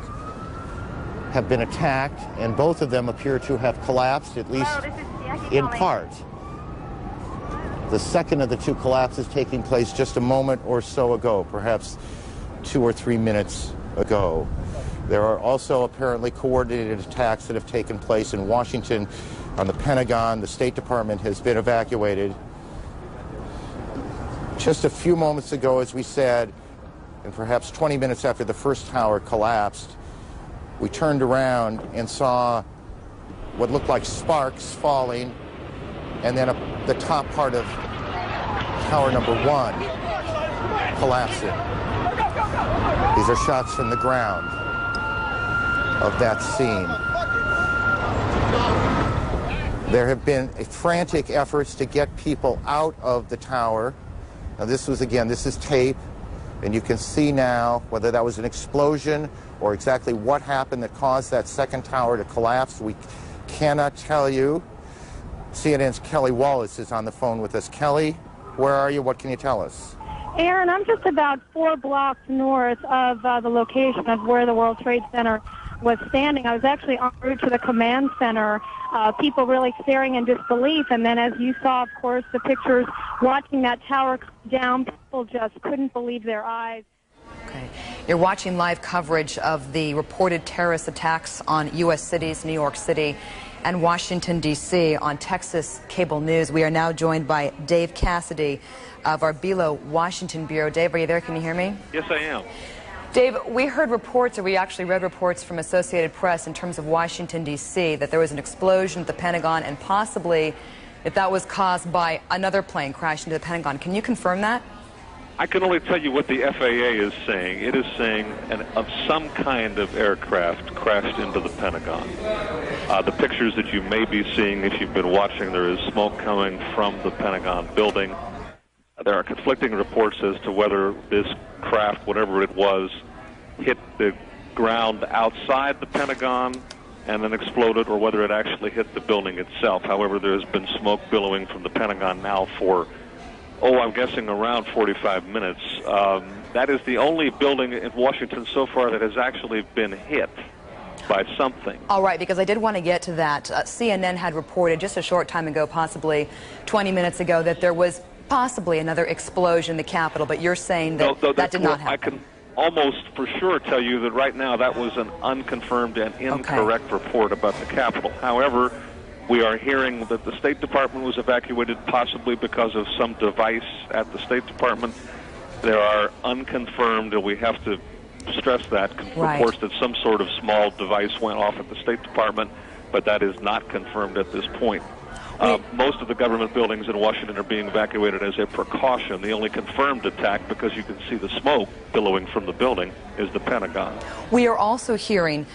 have been attacked, and both of them appear to have collapsed, at least in part. The second of the two collapses taking place just a moment or so ago, perhaps 2 or 3 minutes ago. There are also apparently coordinated attacks that have taken place in Washington on the Pentagon. The State Department has been evacuated. Just a few moments ago, as we said, and perhaps 20 minutes after the first tower collapsed, we turned around and saw what looked like sparks falling, and then the top part of tower number 1 collapsing. These are shots from the ground of that scene. There have been frantic efforts to get people out of the tower. Now this is tape, and you can see now whether that was an explosion or exactly what happened that caused that second tower to collapse. We cannot tell you. CNN's Kelly Wallace is on the phone with us. Kelly, where are you? What can you tell us? Aaron, I'm just about 4 blocks north of the location of where the World Trade Center was standing. I was actually en route to the command center, people really staring in disbelief. And then as you saw, of course, the pictures watching that tower come down, people just couldn't believe their eyes. Okay. You're watching live coverage of the reported terrorist attacks on U.S. cities, New York City and Washington, D.C. on Texas Cable News. We are now joined by Dave Cassidy of our Belo, Washington Bureau. Dave, are you there? Can you hear me? Yes, I am. Dave, we heard reports, or we actually read reports from Associated Press in terms of Washington, D.C., that there was an explosion at the Pentagon and possibly that was caused by another plane crashing into the Pentagon. Can you confirm that? I can only tell you what the FAA is saying. It is saying of some kind of aircraft crashed into the Pentagon. The pictures that you may be seeing, if you've been watching, there is smoke coming from the Pentagon building. There are conflicting reports as to whether this craft, whatever it was, hit the ground outside the Pentagon and then exploded, or whether it actually hit the building itself. However, there's been smoke billowing from the Pentagon now for, I'm guessing around 45 minutes. That is the only building in Washington so far that has actually been hit by something. All right, because I did want to get to that. CNN had reported just a short time ago, possibly 20 minutes ago, that there was possibly another explosion in the Capitol, but you're saying that that did not happen. I can almost for sure tell you that right now that was an unconfirmed and incorrect report about the Capitol. However, we are hearing that the State Department was evacuated possibly because of some device at the State Department. There are unconfirmed, and we have to stress that, reports that some sort of small device went off at the State Department, but that is not confirmed at this point. Most of the government buildings in Washington are being evacuated as a precaution. The only confirmed attack, because you can see the smoke billowing from the building, is the Pentagon. We are also hearing,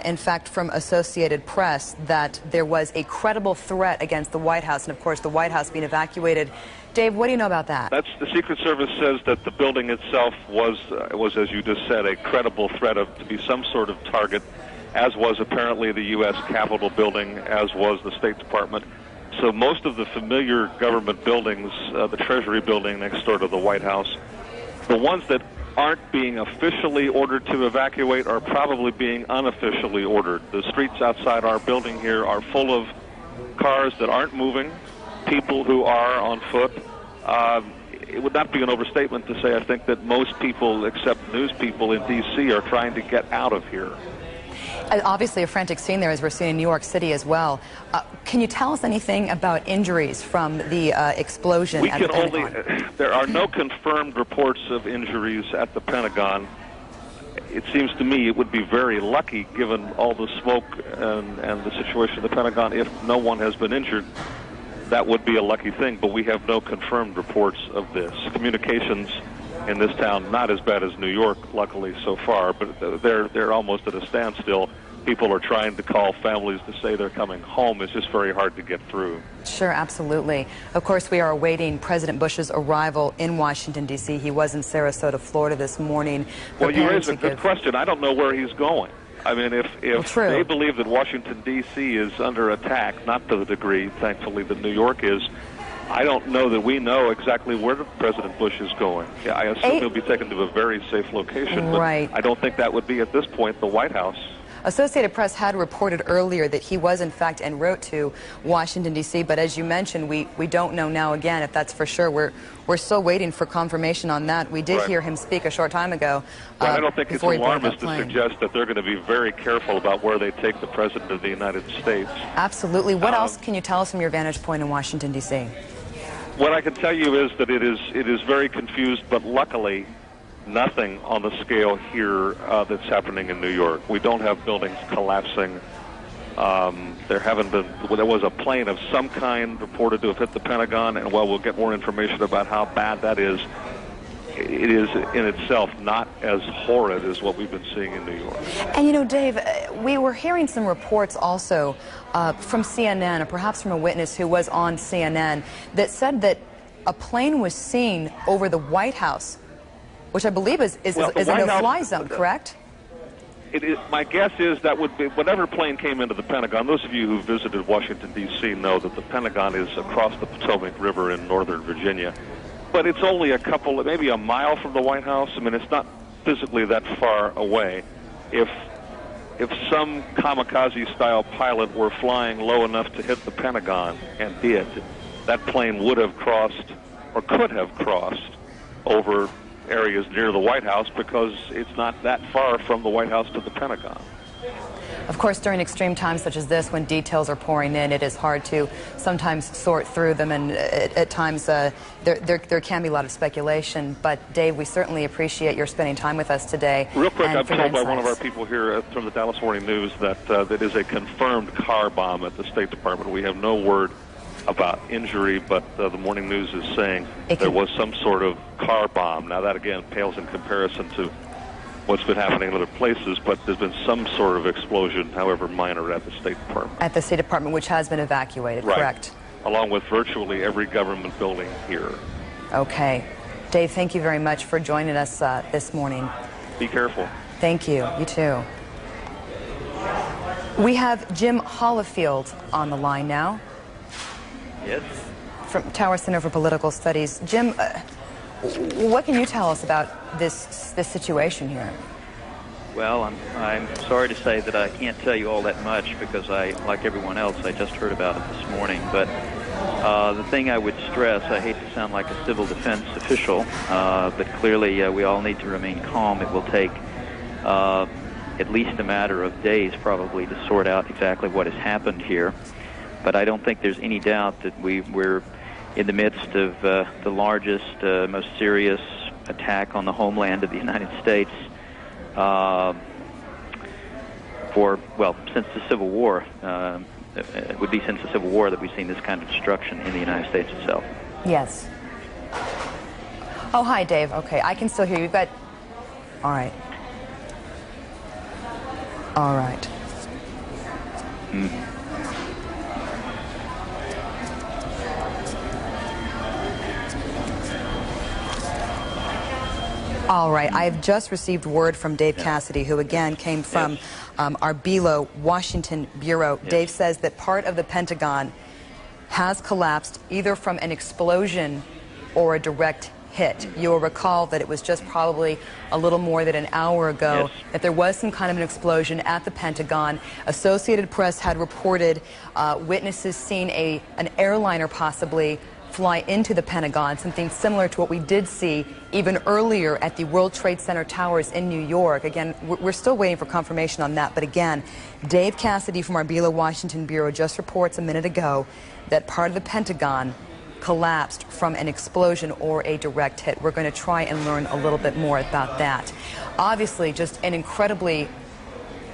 in fact, from Associated Press that there was a credible threat against the White House, and of course the White House being evacuated. Dave, what do you know about that? That's the Secret Service says that the building itself was, as you just said, a credible threat to be some sort of target, as was apparently the U.S. Capitol building, as was the State Department. So most of the familiar government buildings, the Treasury building next door to the White House, the ones that aren't being officially ordered to evacuate are probably being unofficially ordered. The streets outside our building here are full of cars that aren't moving, people who are on foot. It would not be an overstatement to say I think that most people, except news people in D.C., are trying to get out of here. Obviously a frantic scene there, as we're seeing in New York City as well. Can you tell us anything about injuries from the explosion at the Pentagon? There are no confirmed reports of injuries at the Pentagon. It seems to me it would be very lucky, given all the smoke and the situation at the Pentagon, if no one has been injured. That would be a lucky thing, but we have no confirmed reports of this. Communications in this town, not as bad as New York, luckily, so far, but they're almost at a standstill. People are trying to call families to say they're coming home. It's just very hard to get through. Sure, absolutely. Of course, we are awaiting President Bush's arrival in Washington, D.C. He was in Sarasota, Florida this morning. Well, you raise a good question. I don't know where he's going. I mean, if they believe that Washington, D.C. is under attack, not to the degree, thankfully, that New York is, I don't know that we know exactly where President Bush is going. Yeah, I assume he'll be taken to a very safe location, but I don't think that would be, at this point, the White House. Associated Press had reported earlier that he was, in fact, en route to Washington, D.C., but as you mentioned, we don't know now again if that's for sure. We're still waiting for confirmation on that. We did hear him speak a short time ago. I don't think it's alarmist to suggest that they're going to be very careful about where they take the President of the United States. Absolutely. What else can you tell us from your vantage point in Washington, D.C.? What I can tell you is that it is very confused, but luckily nothing on the scale here that's happening in New York. We don't have buildings collapsing. There was a plane of some kind reported to have hit the Pentagon, and while we'll get more information about how bad that is, it is in itself not as horrid as what we've been seeing in New York. And you know, Dave, we were hearing some reports also from CNN, or perhaps from a witness who was on CNN, that said that a plane was seen over the White House, which I believe is a no-fly zone, correct? My guess is that would be whatever plane came into the Pentagon. Those of you who visited Washington, D.C. know that the Pentagon is across the Potomac River in northern Virginia. But it's only maybe a mile from the White House. I mean, it's not physically that far away. If some kamikaze-style pilot were flying low enough to hit the Pentagon, and did, that plane would have crossed, or could have crossed, over areas near the White House, because it's not that far from the White House to the Pentagon. Of course, during extreme times such as this, when details are pouring in, it is hard to sometimes sort through them, and at times there can be a lot of speculation. But Dave, we certainly appreciate your spending time with us today. Real quick, I'm told by one of our people here from the Dallas Morning News that that is a confirmed car bomb at the State Department. We have no word about injury, but the Morning News is saying there was some sort of car bomb. Now that, again, pales in comparison to what's been happening in other places, but there's been some sort of explosion, however minor, at the State Department. At the State Department, which has been evacuated, correct? Along with virtually every government building here. Okay. Dave, thank you very much for joining us this morning. Be careful. Thank you. You too. We have Jim Hollifield on the line now. Yes. From Tower Center for Political Studies. Jim, what can you tell us about this situation here? Well, I'm sorry to say that I can't tell you all that much, because like everyone else, I just heard about it this morning. But the thing I would stress, I hate to sound like a civil defense official, but clearly we all need to remain calm. It will take at least a matter of days probably to sort out exactly what has happened here. But I don't think there's any doubt that we're in the midst of the largest, most serious attack on the homeland of the United States since the Civil War. it would be since the Civil War that we've seen this kind of destruction in the United States itself. Yes. Oh, hi, Dave. Okay, I can still hear you. You've got... All right. All right. All right. I have just received word from Dave Cassidy, who again came from our Belo, Washington Bureau. Dave says that part of the Pentagon has collapsed either from an explosion or a direct hit. You will recall that it was just probably a little more than an hour ago that there was some kind of an explosion at the Pentagon. Associated Press had reported witnesses seeing an airliner possibly fly into the Pentagon, something similar to what we did see even earlier at the World Trade Center towers in New York. Again, we're still waiting for confirmation on that, but again, Dave Cassidy from our Belo, Washington Bureau just reports a minute ago that part of the Pentagon collapsed from an explosion or a direct hit. We're going to try and learn a little bit more about that. Obviously, just an incredibly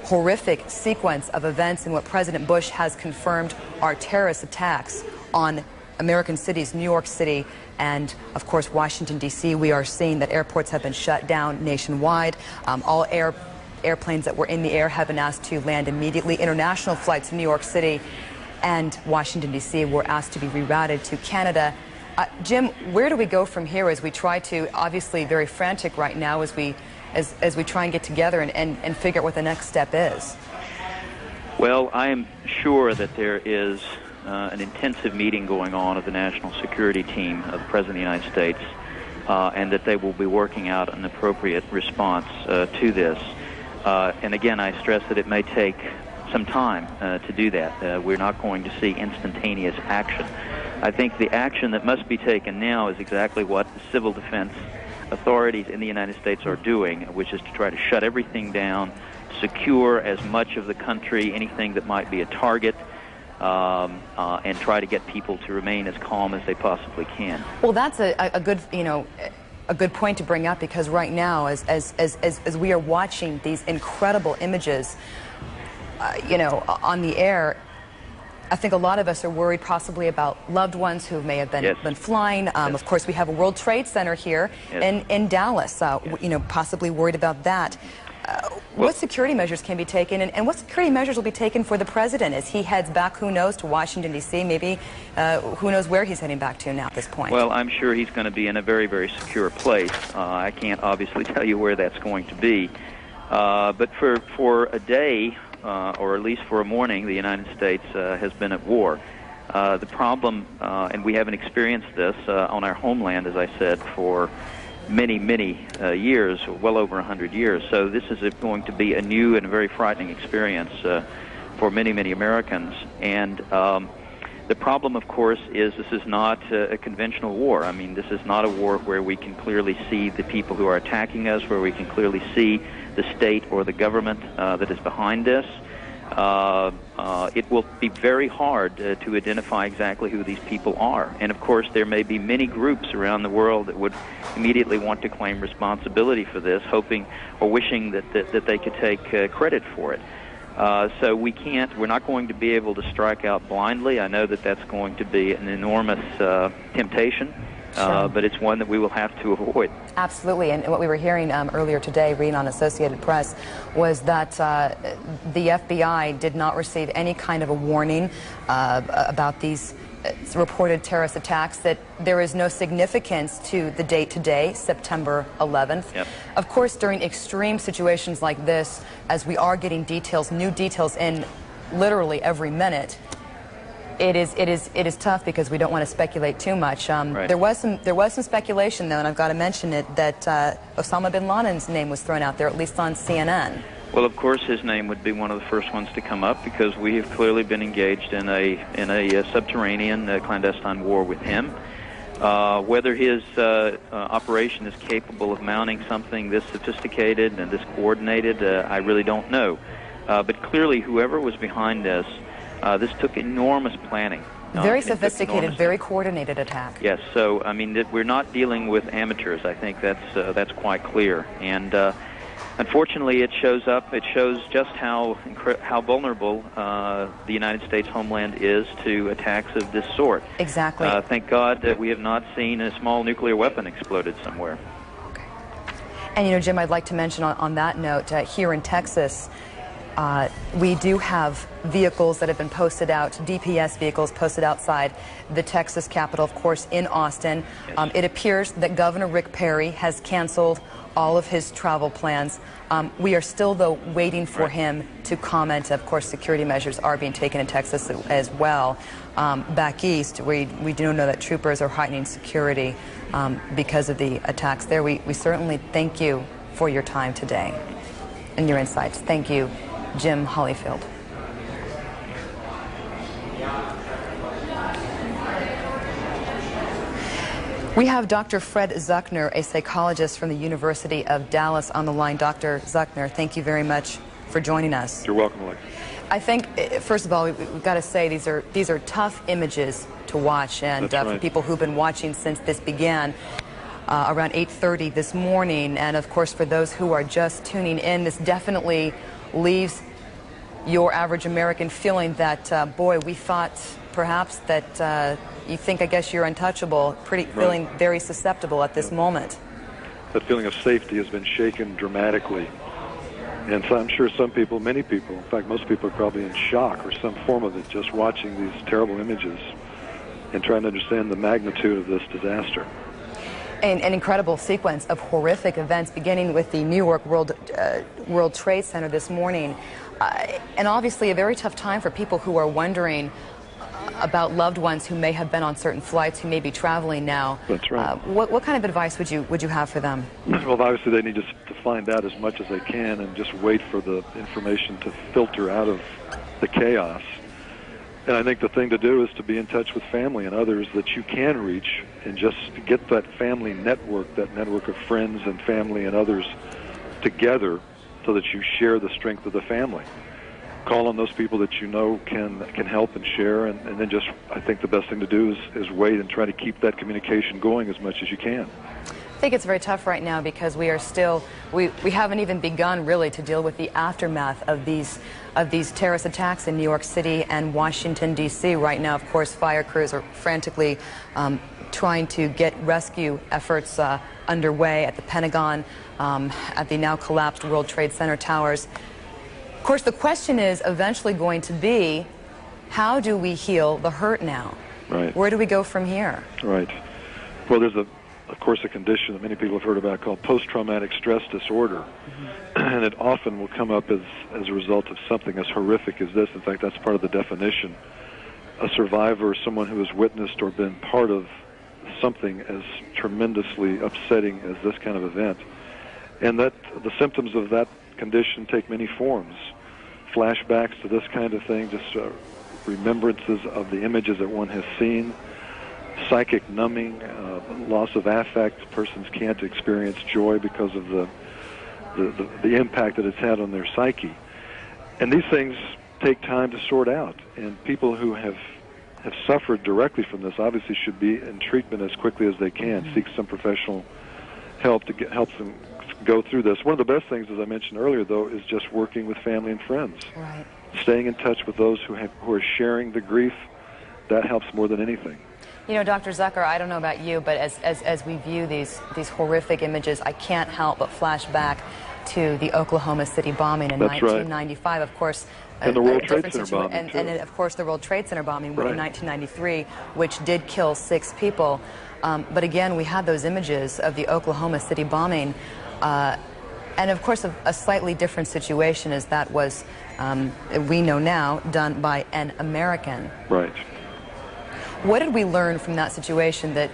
horrific sequence of events in what President Bush has confirmed are terrorist attacks on American cities, New York City, and of course Washington, D.C. We are seeing that airports have been shut down nationwide. All airplanes that were in the air have been asked to land immediately. International flights to New York City and Washington, D.C. were asked to be rerouted to Canada. Jim, where do we go from here as we try to, obviously very frantic right now as we try and get together and figure out what the next step is? Well, I am sure that there is an intensive meeting going on of the National Security Team of the President of the United States, and that they will be working out an appropriate response to this. And again, I stress that it may take some time to do that. We're not going to see instantaneous action. I think the action that must be taken now is exactly what the civil defense authorities in the United States are doing, which is to try to shut everything down, secure as much of the country, anything that might be a target, and try to get people to remain as calm as they possibly can. Well, that's a good, a good point to bring up, because right now, as we are watching these incredible images, on the air, I think a lot of us are worried possibly about loved ones who may have been flying. Of course, we have a World Trade Center here in Dallas, possibly worried about that. What security measures can be taken, and what security measures will be taken for the president as he heads back, who knows, to Washington, D.C., maybe who knows where he's heading back to now at this point? Well, I'm sure he's going to be in a very, very secure place. I can't obviously tell you where that's going to be. But for a day, or at least for a morning, the United States has been at war. The problem, and we haven't experienced this on our homeland, as I said, for many, many years, well over 100 years. So this is going to be a new and very frightening experience for many, many Americans. And the problem, of course, is this is not a conventional war. I mean, this is not a war where we can clearly see the people who are attacking us, where we can clearly see the state or the government that is behind this. It will be very hard to identify exactly who these people are. And, of course, there may be many groups around the world that would immediately want to claim responsibility for this, hoping or wishing that they could take credit for it. So we're not going to be able to strike out blindly. I know that that's going to be an enormous temptation. But it's one that we will have to avoid. Absolutely, and what we were hearing earlier today, reading on Associated Press, was that the FBI did not receive any kind of a warning about these reported terrorist attacks, that there is no significance to the date today, September 11th. Yep. Of course, during extreme situations like this, as we are getting new details in literally every minute, it is tough because we don't want to speculate too much. Right. There was some speculation, though, and I've got to mention it, that Osama bin Laden's name was thrown out there, at least on CNN. Well, of course, his name would be one of the first ones to come up, because we have clearly been engaged in a subterranean clandestine war with him. Whether his operation is capable of mounting something this sophisticated and this coordinated, I really don't know. But clearly, whoever was behind this took enormous planning. Very sophisticated, very coordinated attack. Yes, so I mean, we're not dealing with amateurs. I think that's quite clear. And unfortunately, it shows up. It shows just how vulnerable the United States homeland is to attacks of this sort. Exactly. Thank God that we have not seen a small nuclear weapon exploded somewhere. And, you know, Jim, I'd like to mention on that note, here in Texas, we do have vehicles that have been posted out, DPS vehicles posted outside the Texas Capitol, of course, in Austin. It appears that Governor Rick Perry has canceled all of his travel plans. We are still, though, waiting for him to comment. Of course, security measures are being taken in Texas as well. Back east, we do know that troopers are heightening security because of the attacks there. We certainly thank you for your time today and your insights. Thank you, Jim Hollyfield. We have Dr. Fred Zuckner, a psychologist from the University of Dallas, on the line. Dr. Zuckner, thank you very much for joining us. You're welcome, Alex. I think, first of all, we've got to say these are tough images to watch, and for people who've been watching since this began around 8:30 this morning, and of course for those who are just tuning in, this definitely leaves your average American feeling that, boy, we thought perhaps that you think, I guess, you're untouchable, feeling very susceptible at this moment. That feeling of safety has been shaken dramatically. And so I'm sure some people, many people, in fact, most people are probably in shock or some form of it just watching these terrible images and trying to understand the magnitude of this disaster. An incredible sequence of horrific events beginning with the New York World Trade Center this morning. And obviously a very tough time for people who are wondering about loved ones who may have been on certain flights, who may be traveling now. That's right. What kind of advice would you have for them? Well, obviously they need to find out as much as they can and just wait for the information to filter out of the chaos. And I think the thing to do is to be in touch with family and others that you can reach and just get that family network, that network of friends and family and others together so that you share the strength of the family. Call on those people that you know can help and share, and then just, I think the best thing to do is wait and try to keep that communication going as much as you can. I think it's very tough right now because we are still, we haven't even begun really to deal with the aftermath of these terrorist attacks in New York City and Washington, D.C. Right now, of course, fire crews are frantically trying to get rescue efforts underway at the Pentagon, at the now collapsed World Trade Center towers. Of course, the question is eventually going to be, how do we heal the hurt now? Right. Where do we go from here? Right. Well, there's, of course, a condition that many people have heard about called post-traumatic stress disorder. And it often will come up as a result of something as horrific as this. In fact, that's part of the definition. A survivor, someone who has witnessed or been part of something as tremendously upsetting as this kind of event. And that the symptoms of that condition take many forms. Flashbacks to this kind of thing, just remembrances of the images that one has seen, psychic numbing, loss of affect. Persons can't experience joy because of the impact that it's had on their psyche. And these things take time to sort out. And people who have suffered directly from this obviously should be in treatment as quickly as they can, seek some professional help to help them go through this. One of the best things, as I mentioned earlier, though, is just working with family and friends. Right. Staying in touch with those who are sharing the grief. That helps more than anything. You know, Dr. Zucker, I don't know about you, but as we view these horrific images, I can't help but flash back to the Oklahoma City bombing in 1995, of course. And the World Trade Center bombing, and of course, the World Trade Center bombing in 1993, which did kill 6 people. But again, we had those images of the Oklahoma City bombing. And of course, a slightly different situation as that was, we know now, done by an American. Right. What did we learn from that situation that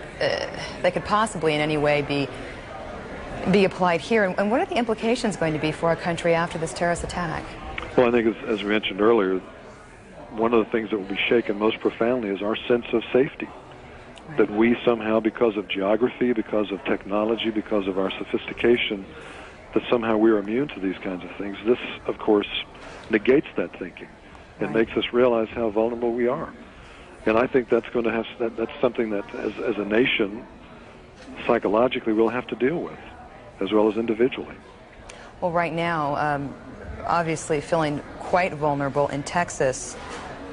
could possibly in any way be applied here? And what are the implications going to be for our country after this terrorist attack? Well, I think as we mentioned earlier, one of the things that will be shaken most profoundly is our sense of safety. Right. That we somehow, because of geography, because of technology, because of our sophistication, that somehow we're immune to these kinds of things. This, of course, negates that thinking. It makes us realize how vulnerable we are. And I think that's going to have, that's something that as a nation, psychologically, we'll have to deal with, as well as individually. Well, right now, obviously feeling quite vulnerable in Texas.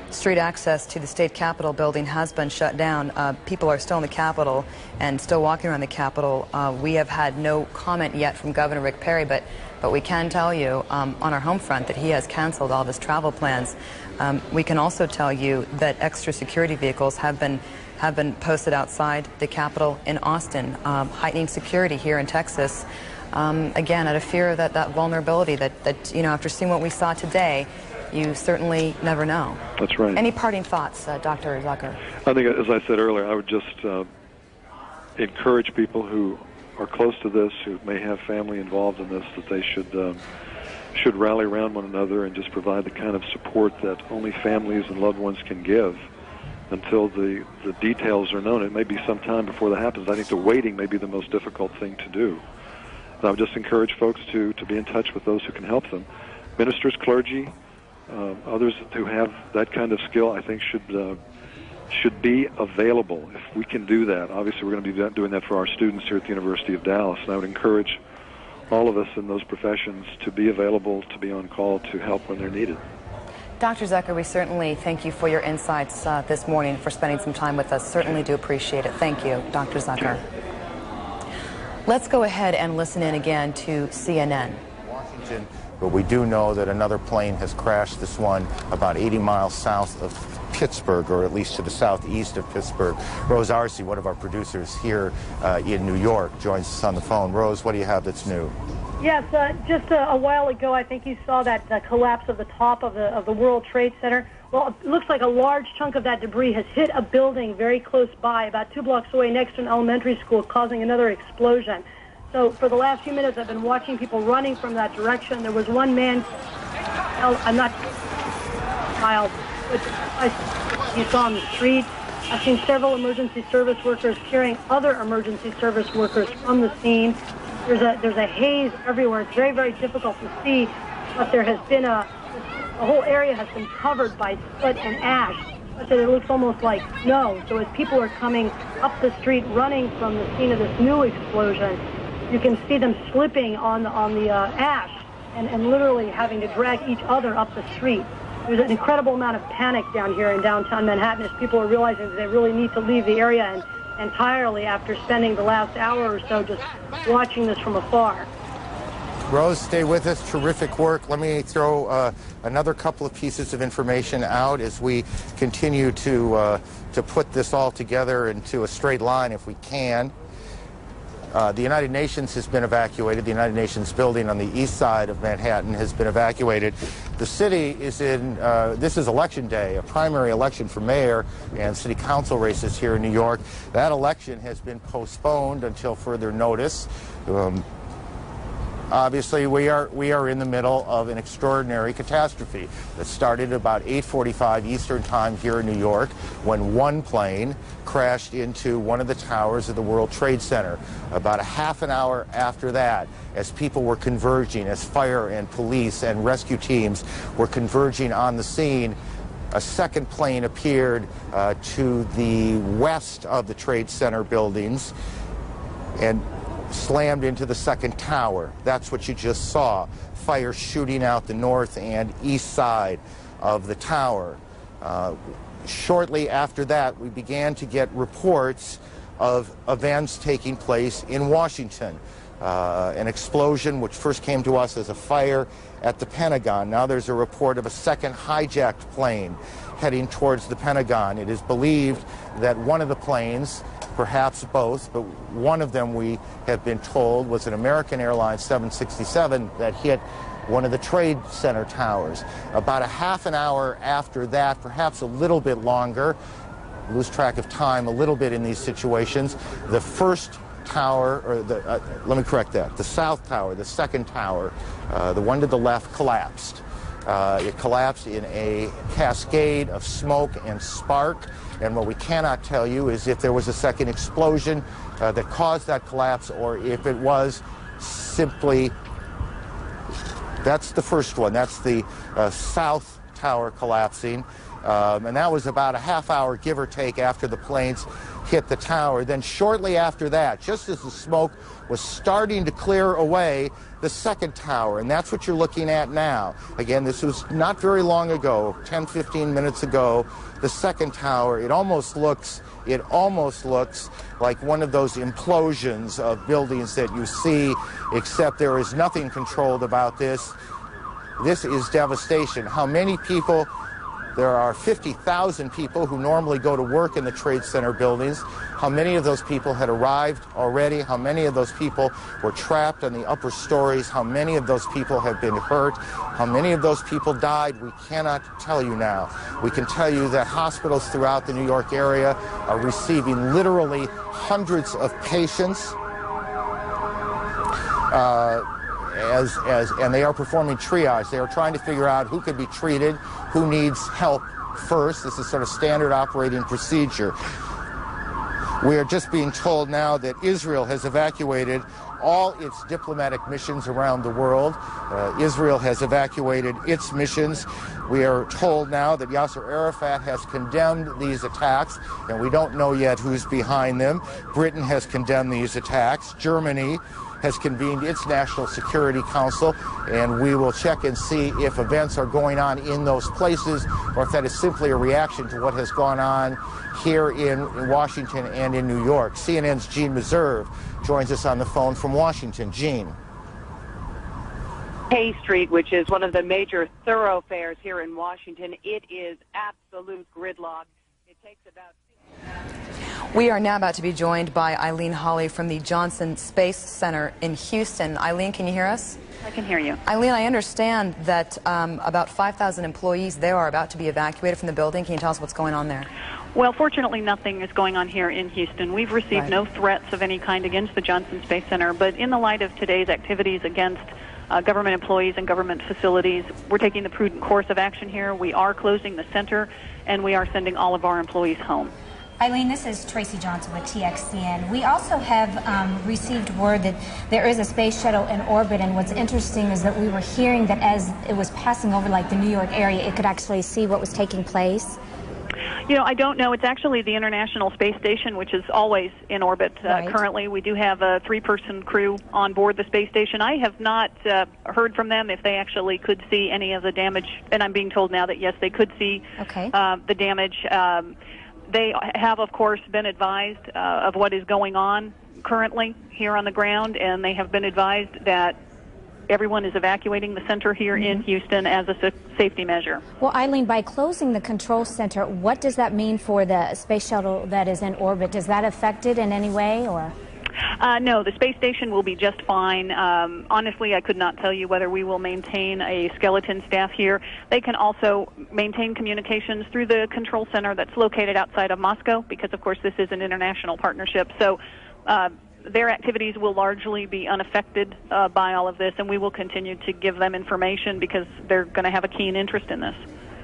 Street access to the state capitol building has been shut down. People are still in the Capitol and still walking around the Capitol. We have had no comment yet from Governor Rick Perry, but we can tell you on our home front that he has canceled all of his travel plans. We can also tell you that extra security vehicles have been posted outside the Capitol in Austin, heightening security here in Texas. Again, out of fear of that vulnerability that, you know, after seeing what we saw today, you certainly never know. That's right. Any parting thoughts, Dr. Zucker? I think, as I said earlier, I would just encourage people who are close to this, who may have family involved in this, that they should rally around one another and just provide the kind of support that only families and loved ones can give until the details are known. It may be some time before that happens. I think the waiting may be the most difficult thing to do. And I would just encourage folks to be in touch with those who can help them. Ministers, clergy, others who have that kind of skill, I think should be available. If we can do that, obviously we're going to be doing that for our students here at the University of Dallas, and I would encourage all of us in those professions to be available, to be on call, to help when they're needed. Dr. Zucker, we certainly thank you for your insights this morning, for spending some time with us. Certainly do appreciate it. Thank you, Dr. Zucker. Let's go ahead and listen in again to CNN. Washington. But we do know that another plane has crashed, this one about 80 miles south of Pittsburgh, or at least to the southeast of Pittsburgh. Rose Arce, one of our producers here in New York, joins us on the phone. Rose, what do you have that's new? Yes, just a while ago, I think you saw that collapse of the top of the World Trade Center. Well, it looks like a large chunk of that debris has hit a building very close by, about 2 blocks away next to an elementary school, causing another explosion. So for the last few minutes, I've been watching people running from that direction. There was one man, I'm not child, but you saw on the street. I've seen several emergency service workers carrying other emergency service workers from the scene. There's a haze everywhere. It's very, very difficult to see, but there has been the whole area has been covered by soot and ash, such that it looks almost like snow. So as people are coming up the street running from the scene of this new explosion, you can see them slipping on the ash and literally having to drag each other up the street. There's an incredible amount of panic down here in downtown Manhattan as people are realizing that they really need to leave the area entirely after spending the last hour or so just watching this from afar. Rose, stay with us. Terrific work. Let me throw another couple of pieces of information out as we continue to put this all together into a straight line if we can. The United Nations has been evacuated. The United Nations building on the east side of Manhattan has been evacuated. The city is in, this is election day, a primary election for mayor and city council races here in New York. That election has been postponed until further notice. Obviously, we are in the middle of an extraordinary catastrophe that started about 8:45 Eastern Time here in New York when one plane crashed into one of the towers of the World Trade Center. About a half an hour after that, as people were converging, as fire and police and rescue teams were converging on the scene, a second plane appeared to the west of the Trade Center buildings and slammed into the second tower. That's what you just saw. Fire shooting out the north and east side of the tower. Shortly after that, we began to get reports of events taking place in Washington. An explosion which first came to us as a fire at the Pentagon. Now there's a report of a second hijacked plane heading towards the Pentagon. It is believed that one of the planes, perhaps both, but one of them, we have been told, was an American Airlines 767 that hit one of the Trade Center towers. About a half an hour after that, perhaps a little bit longer, lose track of time a little bit in these situations, the first tower, or let me correct that, the south tower, the second tower, the one to the left, collapsed. It collapsed in a cascade of smoke and spark. And what we cannot tell you is if there was a second explosion that caused that collapse, or if it was simply, that's the first one, that's the south tower collapsing. And that was about a half hour, give or take, after the planes hit the tower. Then shortly after that, just as the smoke was starting to clear away, the second tower, and that's what you're looking at now. Again, this was not very long ago, 10, 15 minutes ago. The second tower, it almost looks like one of those implosions of buildings that you see, except there is nothing controlled about this. This is devastation. How many people? There are 50,000 people who normally go to work in the Trade Center buildings. How many of those people had arrived already? How many of those people were trapped on the upper stories? How many of those people have been hurt? How many of those people died? We cannot tell you now. We can tell you that hospitals throughout the New York area are receiving literally hundreds of patients. And they are performing triage. They are trying to figure out who could be treated, who needs help first. This is sort of standard operating procedure. We are just being told now that Israel has evacuated all its diplomatic missions around the world. Israel has evacuated its missions. We are told now that Yasser Arafat has condemned these attacks, and we don't know yet who's behind them. Britain has condemned these attacks. Germany has convened its National Security Council, and we will check and see if events are going on in those places or if that is simply a reaction to what has gone on here in Washington and in New York. CNN's Gene Meserve joins us on the phone from Washington. Gene. K Street, which is one of the major thoroughfares here in Washington, it is absolute gridlock. It takes about... We are now about to be joined by Eileen Hawley from the Johnson Space Center in Houston. Eileen, can you hear us? I can hear you. Eileen, I understand that about 5,000 employees there are about to be evacuated from the building. Can you tell us what's going on there? Well, fortunately, nothing is going on here in Houston. We've received no threats of any kind against the Johnson Space Center, but in the light of today's activities against government employees and government facilities, we're taking the prudent course of action here. We are closing the center, and we are sending all of our employees home. Eileen, this is Tracy Johnson with TXCN. We also have received word that there is a space shuttle in orbit, and what's interesting is that we were hearing that as it was passing over like the New York area, it could actually see what was taking place. You know, I don't know. It's actually the International Space Station, which is always in orbit currently. We do have a 3-person crew on board the space station. I have not heard from them if they actually could see any of the damage, and I'm being told now that, yes, they could see the damage. They have, of course, been advised of what is going on currently here on the ground, and they have been advised that everyone is evacuating the center here in Houston as a safety measure. Well, Eileen, by closing the control center, what does that mean for the space shuttle that is in orbit? Does that affect it in any way, or...? No, the space station will be just fine. Honestly, I could not tell you whether we will maintain a skeleton staff here. They can also maintain communications through the control center that's located outside of Moscow because, of course, this is an international partnership. So their activities will largely be unaffected by all of this, and we will continue to give them information because they're going to have a keen interest in this.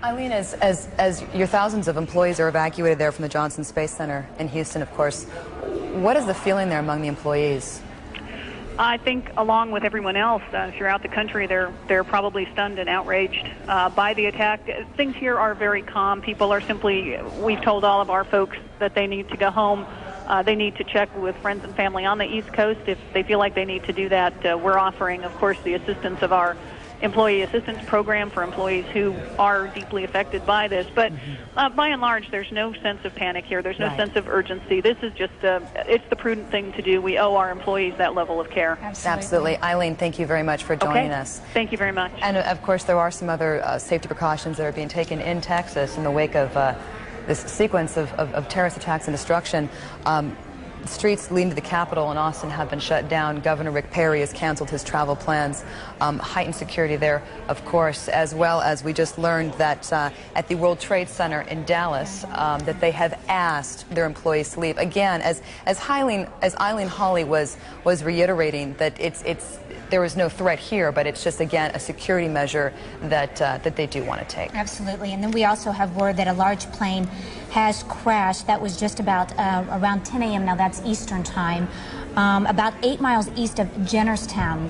Eileen, as your thousands of employees are evacuated there from the Johnson Space Center in Houston, of course, what is the feeling there among the employees? I think, along with everyone else throughout the country, they're probably stunned and outraged by the attack. Things here are very calm. People are simply, we've told all of our folks that they need to go home. They need to check with friends and family on the East Coast. If they feel like they need to do that, we're offering, of course, the assistance of our employee assistance program for employees who are deeply affected by this. But by and large, there's no sense of panic here. There's no sense of urgency. This is just, it's the prudent thing to do. We owe our employees that level of care. Absolutely. Eileen, thank you very much for joining us. Thank you very much. And, of course, there are some other safety precautions that are being taken in Texas in the wake of this sequence of terrorist attacks and destruction. Streets leading to the Capitol in Austin have been shut down. Governor Rick Perry has canceled his travel plans. Heightened security there, of course, as well as we just learned that at the World Trade Center in Dallas, that they have asked their employees to leave. Again, as Eileen Hawley was reiterating, that there is no threat here, but it's just, again, a security measure that they do want to take. Absolutely. And then we also have word that a large plane has crashed. That was just about around 10 a.m. now, that's Eastern time, about 8 miles east of Jennerstown.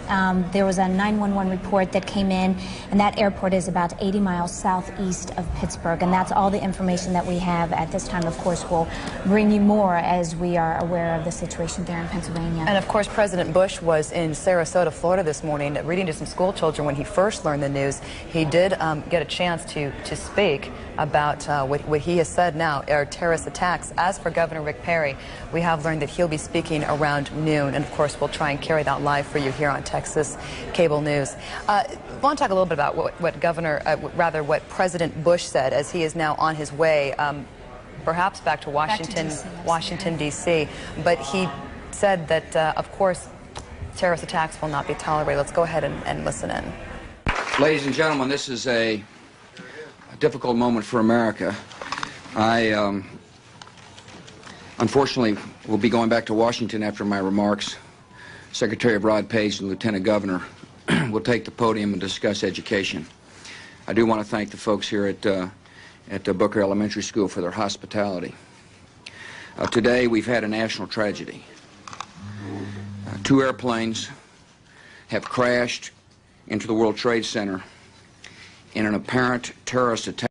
There was a 911 report that came in, and that airport is about 80 miles southeast of Pittsburgh. And that's all the information that we have at this time. Of course, we'll bring you more as we are aware of the situation there in Pennsylvania. And of course, President Bush was in Sarasota, Florida this morning reading to some school children when he first learned the news. He did get a chance to speak about what he has said now are terrorist attacks. As for Governor Rick Perry, we have learned that he'll be speaking around noon, and of course we'll try and carry that live for you here on Texas Cable News. I want to talk a little bit about what President Bush said as he is now on his way, perhaps back to Washington, D.C. But he said that, of course, terrorist attacks will not be tolerated. Let's go ahead and listen in. Ladies and gentlemen, this is a difficult moment for America. I unfortunately will be going back to Washington after my remarks. Secretary of Rod Page and Lieutenant Governor will take the podium and discuss education. I do want to thank the folks here at Booker Elementary School for their hospitality. Today we've had a national tragedy. 2 airplanes have crashed into the World Trade Center in an apparent terrorist attack.